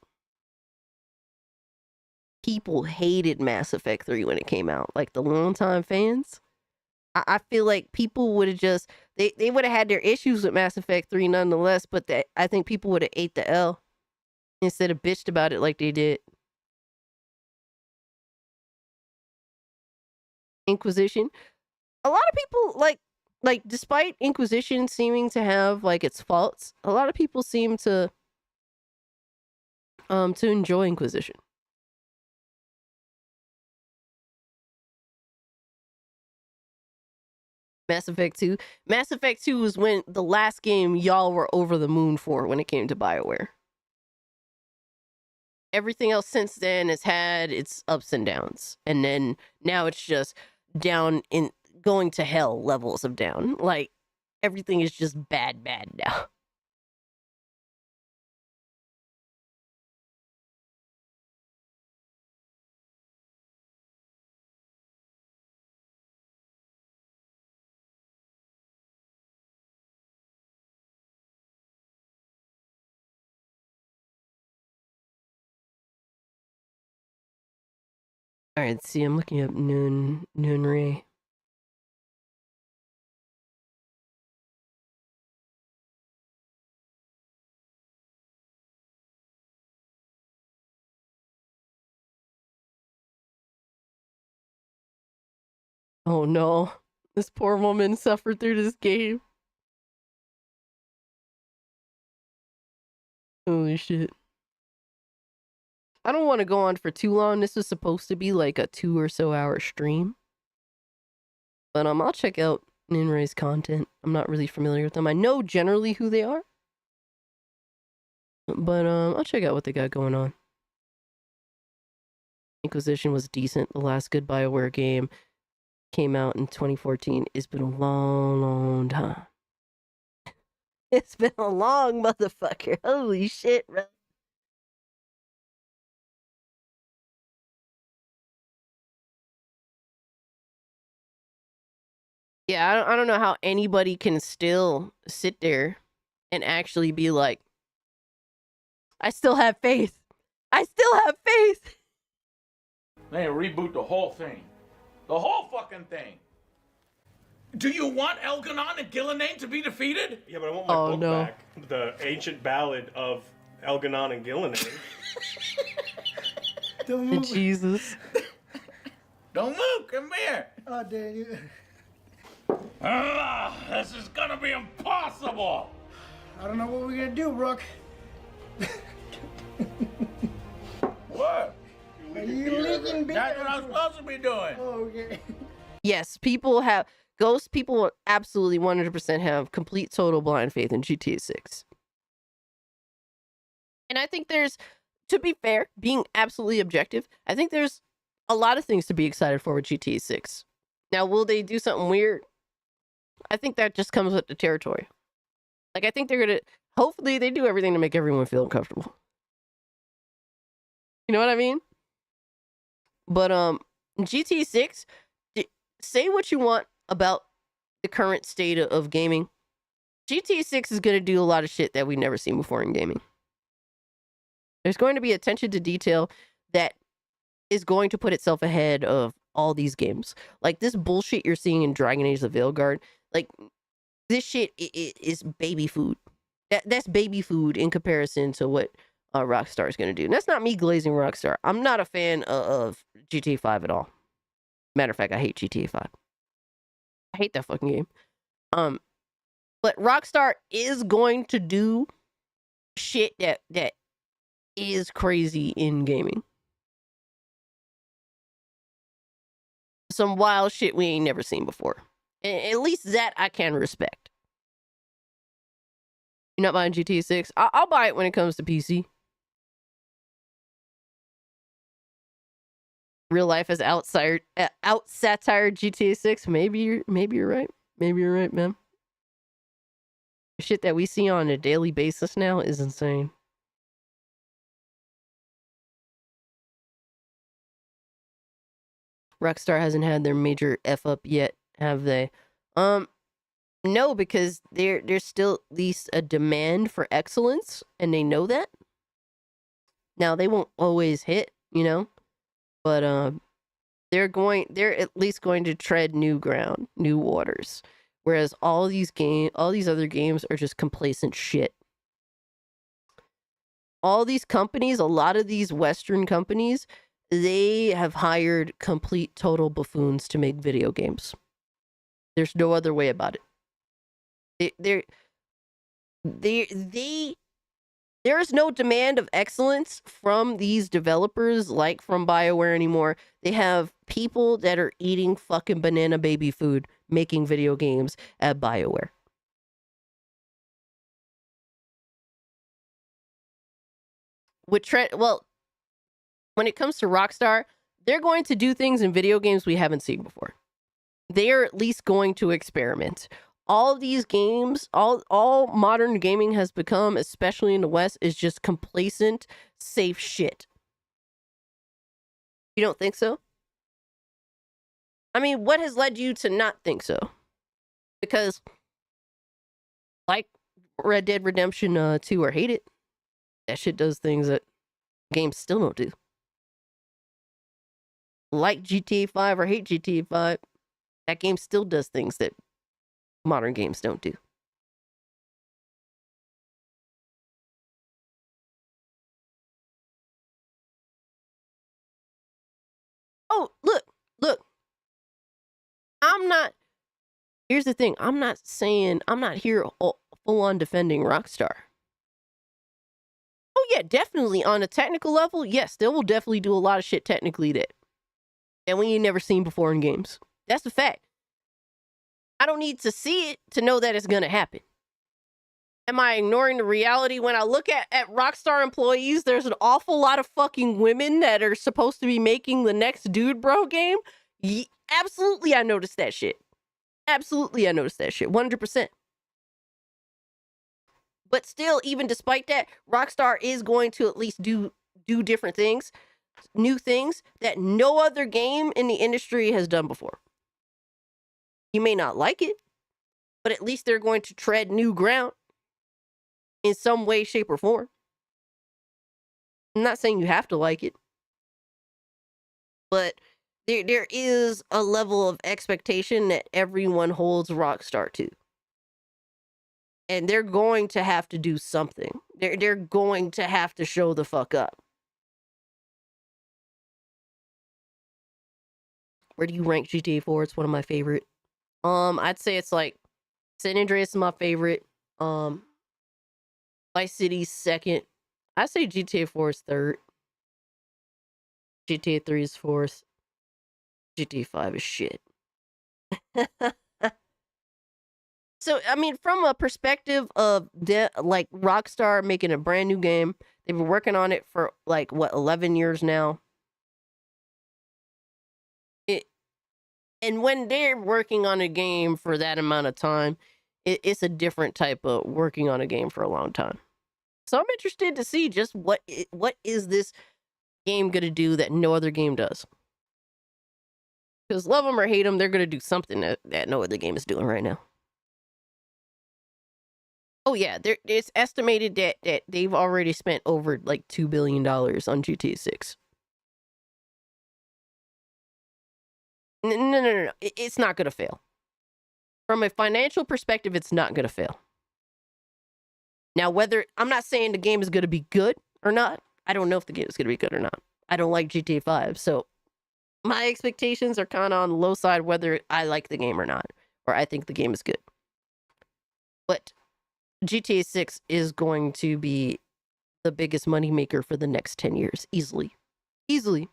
People hated Mass Effect 3 when it came out. Like, the longtime fans. I feel like people would have just they would have had their issues with Mass Effect 3 nonetheless, but I think people would have ate the L instead of bitched about it like they did. Inquisition. A lot of people like despite Inquisition seeming to have like its faults, a lot of people seem to enjoy Inquisition. Mass Effect 2. Mass Effect 2 was when the last game y'all were over the moon for when it came to BioWare. Everything else since then has had its ups and downs. And then now it's just down in going to hell levels of down. Like, everything is just bad now. Alright, see, I'm looking up Nunri. Oh no, this poor woman suffered through this game. Holy shit. I don't want to go on for too long. This was supposed to be like a 2 or so hour stream. But I'll check out in-race content. I'm not really familiar with them. I know generally who they are. But I'll check out what they got going on. Inquisition was decent. The last good BioWare game came out in 2014. It's been a long time. It's been a long motherfucker. Holy shit, bro. Yeah, I don't know how anybody can still sit there and actually be like, I still have faith. I still have faith. They reboot the whole thing. The whole fucking thing. Do you want Elganon and Gillenane to be defeated? Yeah, but I want my book back. The Ancient Ballad of Elganon and Gillenane. Jesus. Don't move. Come here. Oh, dang you. This is gonna be impossible. I don't know what we're gonna do, Rook. What? Are you leaking beer? That's what I'm supposed to be doing. Oh, okay. Yes, ghost people will absolutely 100% have complete total blind faith in GTA 6. And I think there's, to be fair, being absolutely objective, I think there's a lot of things to be excited for with GTA 6. Now, will they do something weird? I think that just comes with the territory. Like, I think they're gonna, hopefully they do everything to make everyone feel uncomfortable. You know what I mean? But GTA 6, say what you want about the current state of gaming. GTA 6 is going to do a lot of shit that we've never seen before in gaming. There's going to be attention to detail that is going to put itself ahead of all these games. Like this bullshit you're seeing in Dragon Age: The VEILGUARD. Like this shit is baby food. That's baby food in comparison to what Rockstar is going to do. And that's not me glazing Rockstar. I'm not a fan of GTA 5 at all. Matter of fact, I hate GTA 5. I hate that fucking game. But Rockstar is going to do shit that is crazy in gaming. Some wild shit we ain't never seen before. And at least that I can respect. You're not buying GTA 6? I'll buy it when it comes to PC. Real life has out-satired GTA 6. Maybe you're right. Maybe you're right, man. The shit that we see on a daily basis now is insane. Rockstar hasn't had their major F up yet, have they? No, because there's still at least a demand for excellence, and they know that. Now they won't always hit, you know, but they're at least going to tread new ground, new waters. Whereas all these other games are just complacent shit. All these companies, a lot of these Western companies, they have hired complete total buffoons to make video games. There's no other way about it. There is no demand of excellence from these developers like from BioWare anymore. They have people that are eating fucking banana baby food making video games at BioWare. When it comes to Rockstar, they're going to do things in video games we haven't seen before. They are at least going to experiment. All these games, all modern gaming has become, especially in the West, is just complacent, safe shit. You don't think so? I mean, what has led you to not think so? Because, like Red Dead Redemption 2 or hate it, that shit does things that games still don't do. Like GTA 5 or hate GTA 5, that game still does things that modern games don't do. Oh, look. Here's the thing. I'm not here full on defending Rockstar. Oh yeah, definitely on a technical level, yes, they will definitely do a lot of shit technically that we ain't never seen before in games. That's a fact. I don't need to see it to know that it's going to happen. Am I ignoring the reality? When I look at Rockstar employees, there's an awful lot of fucking women that are supposed to be making the next Dude Bro game. Absolutely, I noticed that shit. Absolutely, I noticed that shit. 100%. But still, even despite that, Rockstar is going to at least do different things, new things that no other game in the industry has done before. You may not like it, but at least they're going to tread new ground in some way, shape, or form. I'm not saying you have to like it, but there is a level of expectation that everyone holds Rockstar to. And they're going to have to do something. They're going to have to show the fuck up. Where do you rank GTA 4? It's one of my favorite. I'd say it's like San Andreas is my favorite. Vice City's second. I'd say GTA 4 is third. GTA 3 is fourth. GTA 5 is shit. So, I mean, from a perspective of like Rockstar making a brand new game, they've been working on it for like, what, 11 years now? And when they're working on a game for that amount of time, it's a different type of working on a game for a long time. So I'm interested to see just what is this game going to do that no other game does. Because love them or hate them, they're going to do something that no other game is doing right now. Oh yeah, it's estimated that they've already spent over like $2 billion on GTA 6. No. It's not going to fail. From a financial perspective, it's not going to fail. Now, I'm not saying the game is going to be good or not. I don't know if the game is going to be good or not. I don't like GTA 5, so my expectations are kind of on the low side whether I like the game or not, or I think the game is good. But GTA 6 is going to be the biggest moneymaker for the next 10 years. Easily. Easily.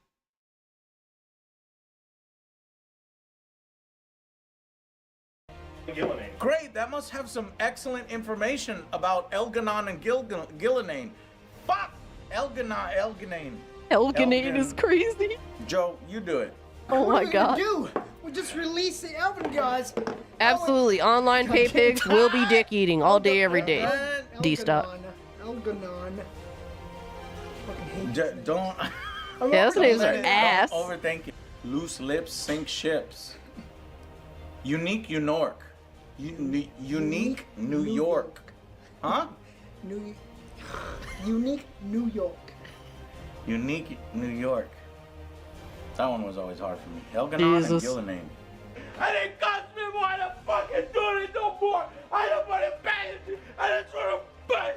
Great, that must have some excellent information about Elganon and Gillenane. Fuck! Elganane. Elganane is crazy. Joe, you do it. Oh my god. What are we gonna do? We just released the Elven Gods. Absolutely. Online pay pigs will be dick eating all day, every day. D-stop. Elganon. Don't. Yeah, those names are ass. Don't overthink it. Loose lips sink ships. Unique Unork. Unique New York. Huh? Unique New York. Unique New York. That one was always hard for me. Elganon and Gillenane. And it cost me more to fucking do it no more. I don't want to pay it. I just want to pay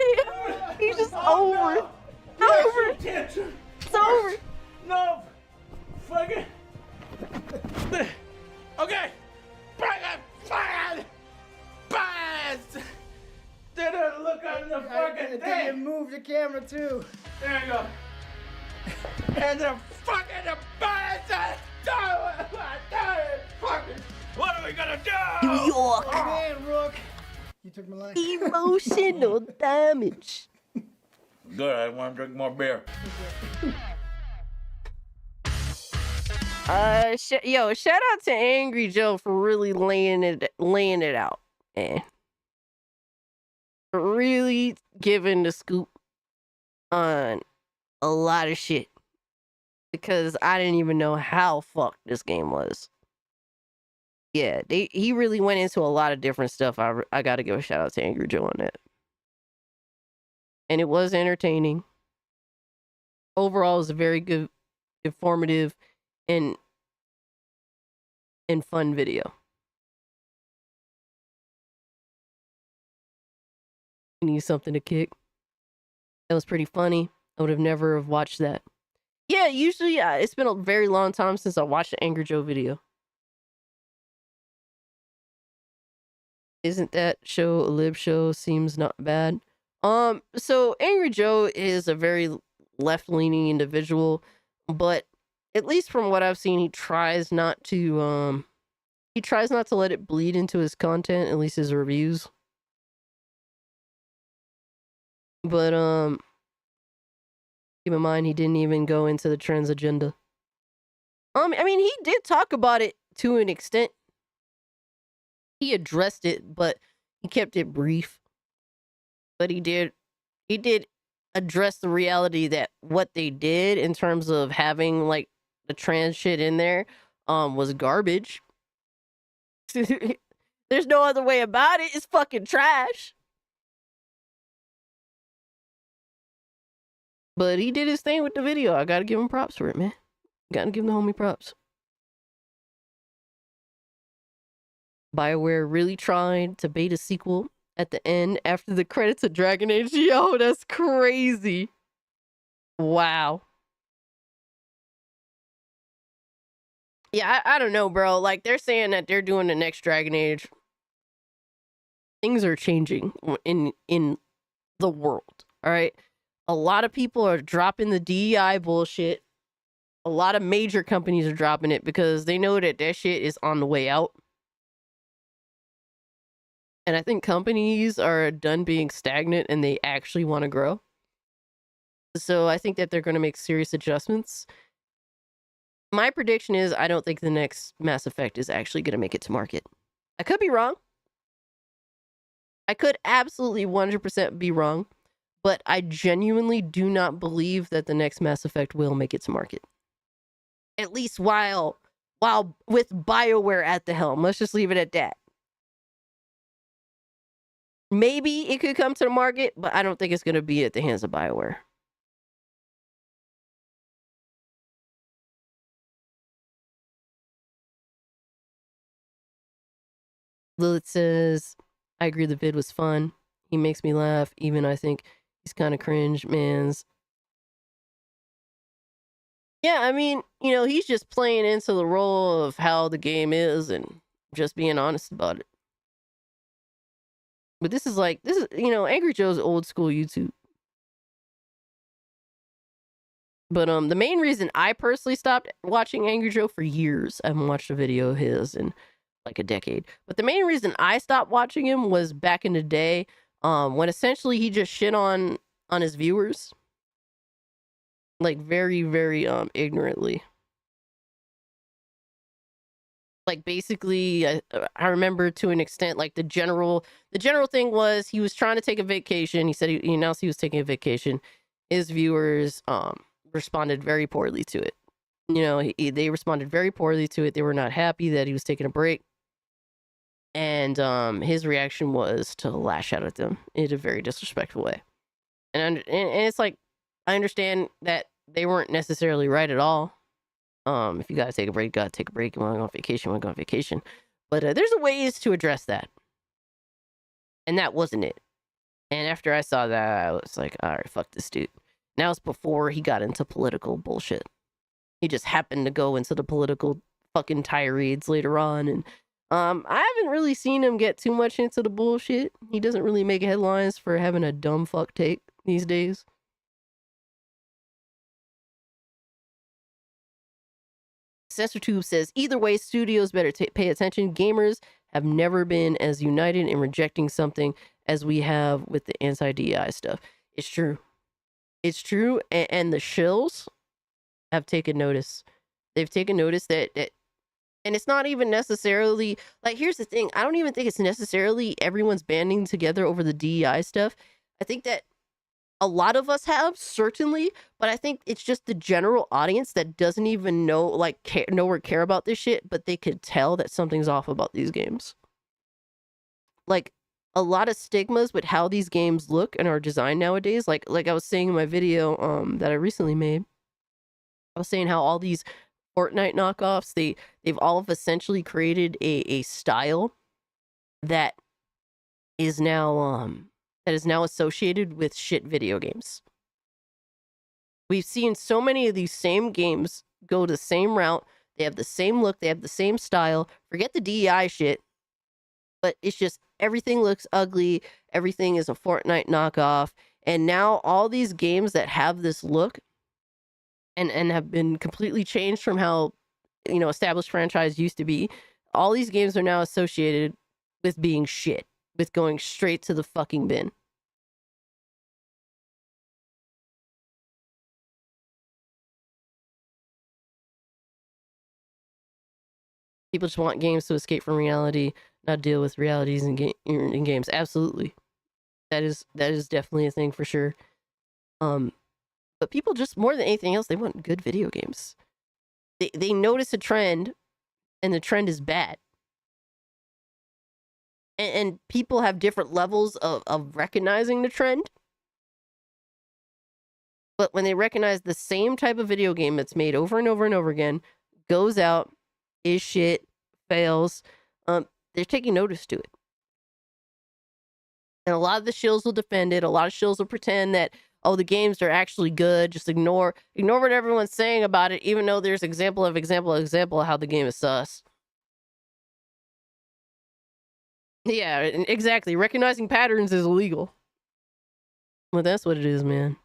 it. He's just over it. Over it. It's over. No. Fucking. Okay. Bring it. Fucking. Buzz. Didn't look on the fucking thing. You move the camera too. There you go. And the fucking buzz. Fucking. What are we gonna do? New York. Oh man, Rook. You took my line. Emotional damage. Good. I want to drink more beer. Shout out to Angry Joe for really laying it out, man. For really giving the scoop on a lot of shit. Because I didn't even know how fucked this game was. Yeah, he really went into a lot of different stuff. I gotta give a shout out to Angry Joe on that. And it was entertaining. Overall, it was a very good, informative, and fun video. You need something to kick. That was pretty funny. I would have never have watched that. Yeah, usually it's been a very long time since I watched an Angry Joe video. Isn't that show a lib show? Seems not bad. So Angry Joe is a very left-leaning individual, but at least from what I've seen, he tries not to He tries not to let it bleed into his content, at least his reviews. But keep in mind he didn't even go into the trans agenda. I mean, he did talk about it to an extent. He addressed it, but he kept it brief. But he did address the reality that what they did in terms of having like the trans shit in there was garbage. There's no other way about it. It's fucking trash. But he did his thing with the video. I gotta give him props for it, man. Gotta give the homie props. BioWare really tried to bait a sequel at the end after the credits of Dragon Age. Yo, that's crazy. Wow. Yeah, I don't know, bro. Like, they're saying that they're doing the next Dragon Age. Things are changing in the world, all right? A lot of people are dropping the DEI bullshit. A lot of major companies are dropping it because they know that that shit is on the way out. And I think companies are done being stagnant and they actually want to grow. So I think that they're going to make serious adjustments. My prediction is I don't think the next Mass Effect is actually going to make it to market. I could be wrong. I could absolutely 100% be wrong. But I genuinely do not believe that the next Mass Effect will make it to market. At least while with BioWare at the helm. Let's just leave it at that. Maybe it could come to the market, but I don't think it's going to be at the hands of BioWare. Lilith says, I agree the vid was fun. He makes me laugh. Even I think he's kind of cringe, mans. Yeah, I mean, you know, he's just playing into the role of how the game is and just being honest about it. But this is, you know, Angry Joe's old school YouTube. But the main reason I personally stopped watching Angry Joe for years, I haven't watched a video of his in like a decade. But the main reason I stopped watching him was back in the day, when essentially he just shit on his viewers. Like very, very ignorantly. Like basically, I remember to an extent, like the general thing was he was trying to take a vacation. He said he announced he was taking a vacation. His viewers responded very poorly to it. You know, they responded very poorly to it. They were not happy that he was taking a break. And his reaction was to lash out at them in a very disrespectful way. And it's like, I understand that they weren't necessarily right at all. If you gotta take a break, gotta take a break. You wanna go on vacation, wanna go on vacation. But there's ways to address that. And that wasn't it. And after I saw that, I was like, all right, fuck this dude. Now it's before he got into political bullshit. He just happened to go into the political fucking tirades later on. And I haven't really seen him get too much into the bullshit. He doesn't really make headlines for having a dumb fuck take these days. CensorTube says, either way, studios better pay attention. Gamers have never been as united in rejecting something as we have with the anti-DEI stuff. It's true. It's true. And the Shills have taken notice. They've taken notice that and it's not even necessarily, like, here's the thing. I don't even think it's necessarily everyone's banding together over the DEI stuff. I think that a lot of us have, certainly, but I think it's just the general audience that doesn't even know, like, know or care about this shit, but they could tell that something's off about these games. Like, a lot of stigmas with how these games look and are designed nowadays. Like I was saying in my video that I recently made, I was saying how all these Fortnite knockoffs, they've all of essentially created a style that is now associated with shit video games. We've seen so many of these same games go the same route. They have the same look. They have the same style. Forget the DEI shit. But it's just everything looks ugly. Everything is a Fortnite knockoff. And now all these games that have this look and have been completely changed from how, you know, established franchise used to be, all these games are now associated with being shit, with going straight to the fucking bin. People just want games to escape from reality, not deal with realities in games. Absolutely, that is definitely a thing for sure. But people just, more than anything else, they want good video games. They notice a trend, and the trend is bad. And people have different levels of recognizing the trend. But when they recognize the same type of video game that's made over and over and over again, goes out, is shit, fails, they're taking notice to it. And a lot of the shills will defend it. A lot of shills will pretend that, oh, the games are actually good. Just ignore what everyone's saying about it, even though there's example of how the game is sus. Yeah, exactly. Recognizing patterns is illegal. Well, that's what it is, man.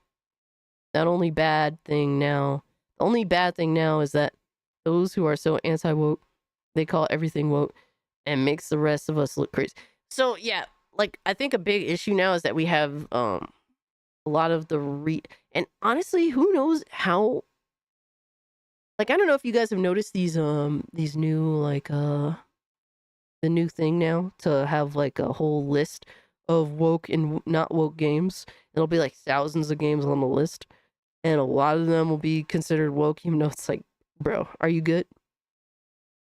The only bad thing now is that those who are so anti-woke, they call everything woke and makes the rest of us look crazy. So, yeah, like, I think a big issue now is that we have a lot of the and honestly, who knows how, like, I don't know if you guys have noticed these new, like, the new thing now to have like a whole list of woke and not woke games. It'll be like thousands of games on the list, and a lot of them will be considered woke, even though it's like, bro, are you good?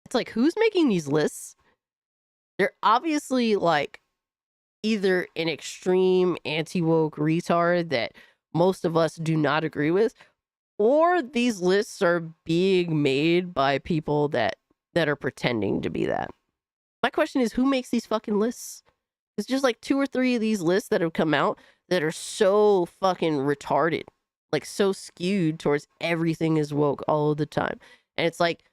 It's like, who's making these lists? They're obviously like either an extreme anti-woke retard that most of us do not agree with, or these lists are being made by people that are pretending to be that. My question is, who makes these fucking lists? It's just like 2 or 3 of these lists that have come out that are so fucking retarded, like so skewed towards everything is woke all of the time. And it's like,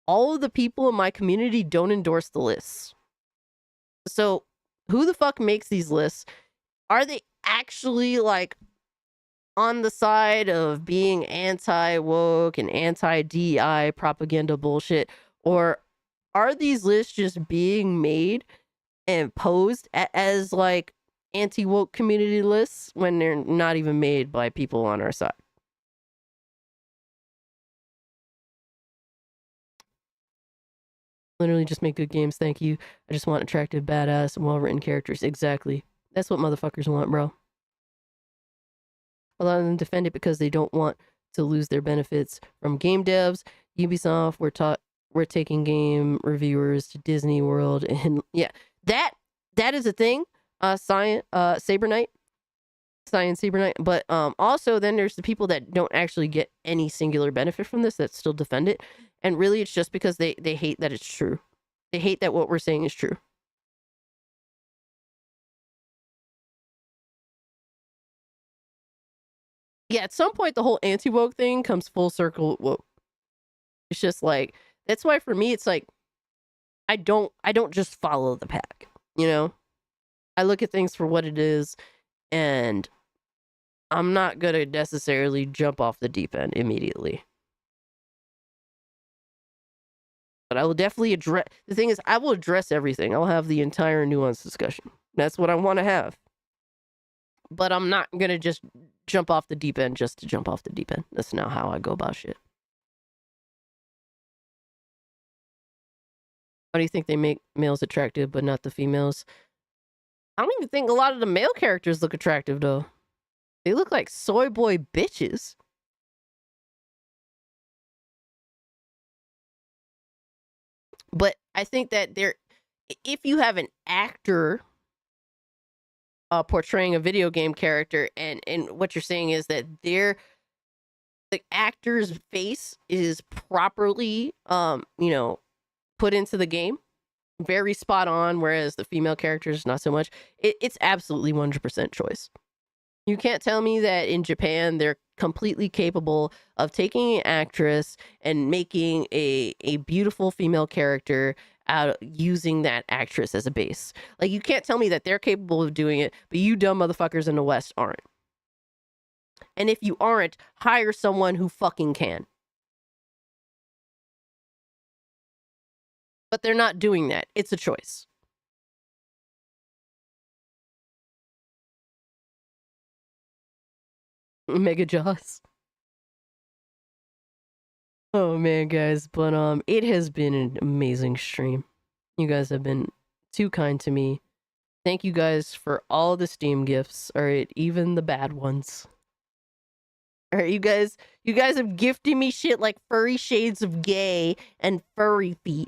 all of the people in my community don't endorse the lists. So who the fuck makes these lists? Are they actually like on the side of being anti-woke and anti-DEI propaganda bullshit? Or are these lists just being made and posed as like anti-woke community lists when they're not even made by people on our side? Literally just make good games, thank you. I just want attractive, badass, and well-written characters. Exactly. That's what motherfuckers want, bro. A lot of them defend it because they don't want to lose their benefits from game devs. Ubisoft, we're taking game reviewers to Disney World, and yeah, that is a thing. Saber Knight. But also then there's the people that don't actually get any singular benefit from this that still defend it, and really it's just because they hate that it's true. They hate that what we're saying is true. Yeah, at some point the whole anti-woke thing comes full circle woke. It's just like, that's why for me it's like, I don't just follow the pack, you know? I look at things for what it is, and I'm not gonna necessarily jump off the deep end immediately. But I will definitely address, the thing is, I will address everything. I'll have the entire nuanced discussion. That's what I want to have. But I'm not gonna just jump off the deep end just to jump off the deep end. That's not how I go about shit. Why do you think they make males attractive but not the females? I don't even think a lot of the male characters look attractive, though. They look like soy boy bitches. But I think that if you have an actor portraying a video game character, and what you're saying is that the actor's face is properly, put into the game, very spot on, whereas the female characters not so much. It's absolutely 100% choice. You can't tell me that in Japan they're completely capable of taking an actress and making a beautiful female character out using that actress as a base. Like, you can't tell me that they're capable of doing it, but you dumb motherfuckers in the West aren't. And if you aren't, hire someone who fucking can. But they're not doing that. It's a choice. Mega Jaws. Oh man, guys, but it has been an amazing stream. You guys have been too kind to me. Thank you guys for all the Steam gifts. All right, even the bad ones. All right, you guys have gifted me shit like furry shades of gay and furry feet.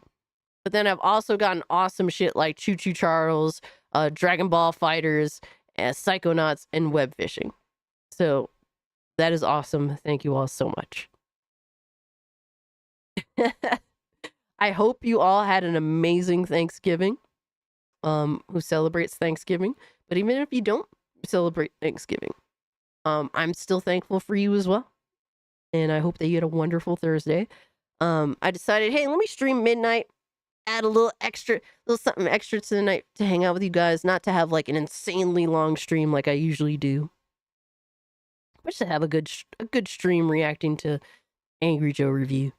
But then I've also gotten awesome shit like Choo Choo Charles, Dragon Ball Fighters, Psychonauts, and web fishing. So that is awesome. Thank you all so much. I hope you all had an amazing Thanksgiving. Who celebrates Thanksgiving. But even if you don't celebrate Thanksgiving, I'm still thankful for you as well. And I hope that you had a wonderful Thursday. I decided, hey, let me stream midnight, add a little something extra to the night to hang out with you guys, not to have like an insanely long stream like I usually do. But just to have a good stream reacting to Angry Joe review.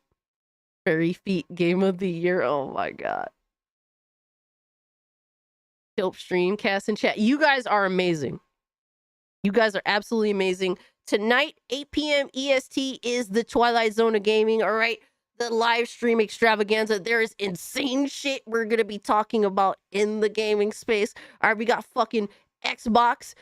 Furry Feet Game of the Year. Oh my god. Dope stream, cast and chat. You guys are amazing. You guys are absolutely amazing. Tonight, 8 p.m. EST is the Twilight Zone of gaming. All right. The live stream extravaganza. There is insane shit we're going to be talking about in the gaming space. All right. We got fucking Xbox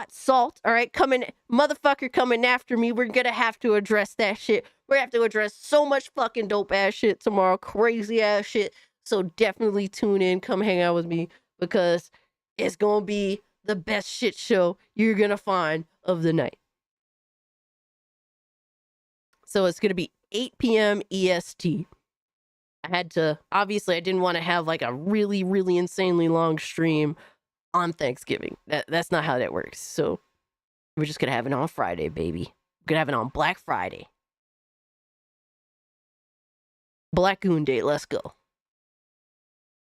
Salt. All right. Motherfucker coming after me. We're going to have to address that shit. We're going to have to address so much fucking dope ass shit tomorrow. Crazy ass shit. So definitely tune in. Come hang out with me because it's going to be the best shit show you're going to find of the night. So it's going to be 8 p.m. EST. Obviously, I didn't want to have like a really, really insanely long stream on Thanksgiving. That's not how that works. So we're just going to have it on Friday, baby. We're going to have it on Black Friday. Black Goon Day. Let's go.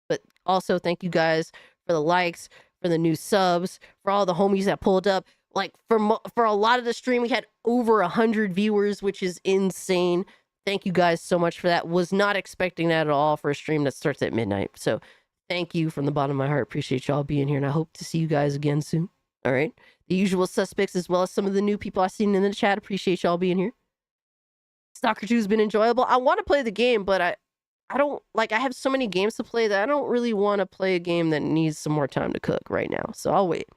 But also, thank you guys for the likes, for the new subs, for all the homies that pulled up. Like, for a lot of the stream, we had over 100 viewers, which is insane. Thank you guys so much for that. Was not expecting that at all for a stream that starts at midnight. So, thank you from the bottom of my heart. Appreciate y'all being here, and I hope to see you guys again soon. All right? The usual suspects, as well as some of the new people I've seen in the chat. Appreciate y'all being here. Stalker 2 has been enjoyable. I want to play the game, but I have so many games to play that I don't really want to play a game that needs some more time to cook right now. So I'll wait.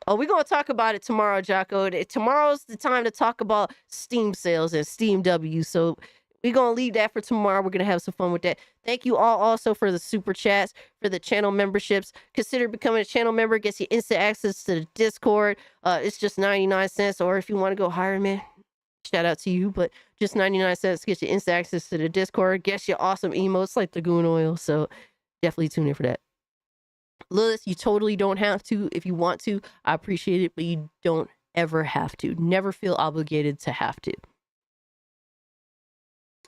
Oh, we're going to talk about it tomorrow, Jocko. Tomorrow's the time to talk about Steam sales and Steam W. So we're going to leave that for tomorrow. We're going to have some fun with that. Thank you all also for the super chats, for the channel memberships. Consider becoming a channel member. Gets you instant access to the Discord. It's just 99 cents. Or if you want to go higher, man, shout out to you. But just 99 cents gets you instant access to the Discord. Gets you awesome emotes like the Goon Oil. So definitely tune in for that. Lilith, you totally don't have to. If you want to, I appreciate it, but you don't ever have to. Never feel obligated to have to.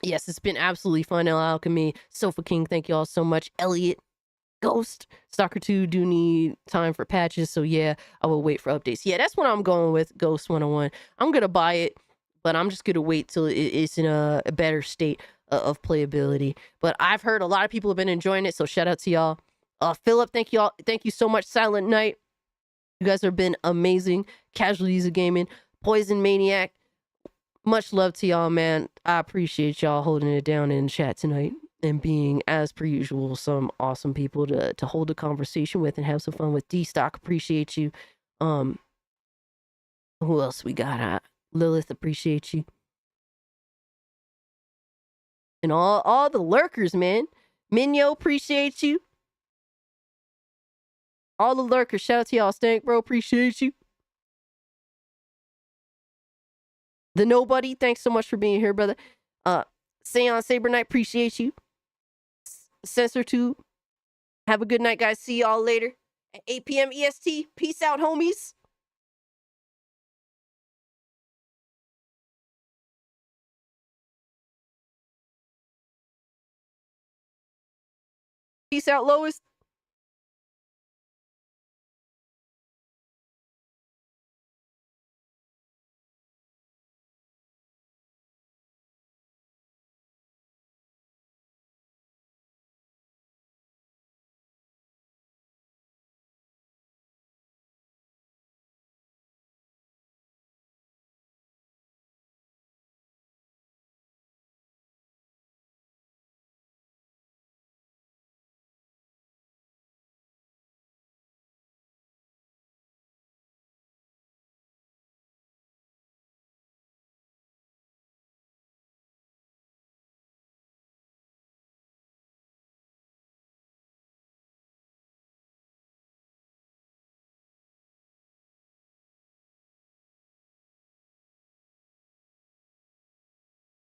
Yes, it's been absolutely fun. El Alchemy, Sofa King, thank you all so much. Elliot, Ghost, Stalker 2 do need time for patches, so yeah, I will wait for updates. Yeah, that's what I'm going with, Ghost 101. I'm going to buy it, but I'm just going to wait till it's in a better state of playability. But I've heard a lot of people have been enjoying it, so shout out to y'all. Philip, thank you all. Thank you so much. Silent Night, you guys have been amazing. Casualties of Gaming, Poison Maniac, much love to y'all, man. I appreciate y'all holding it down in chat tonight and being, as per usual, some awesome people to hold a conversation with and have some fun with. D-Stock, appreciate you. Who else we got? Lilith, appreciate you. And all the lurkers, man. Minyo, appreciate you. All the lurkers, shout out to y'all. Stank, bro, appreciate you. The Nobody, thanks so much for being here, brother. Seon Saber Knight, appreciate you. Censor Tube, have a good night, guys. See y'all later at 8 p.m. EST. Peace out, homies. Peace out, Lois.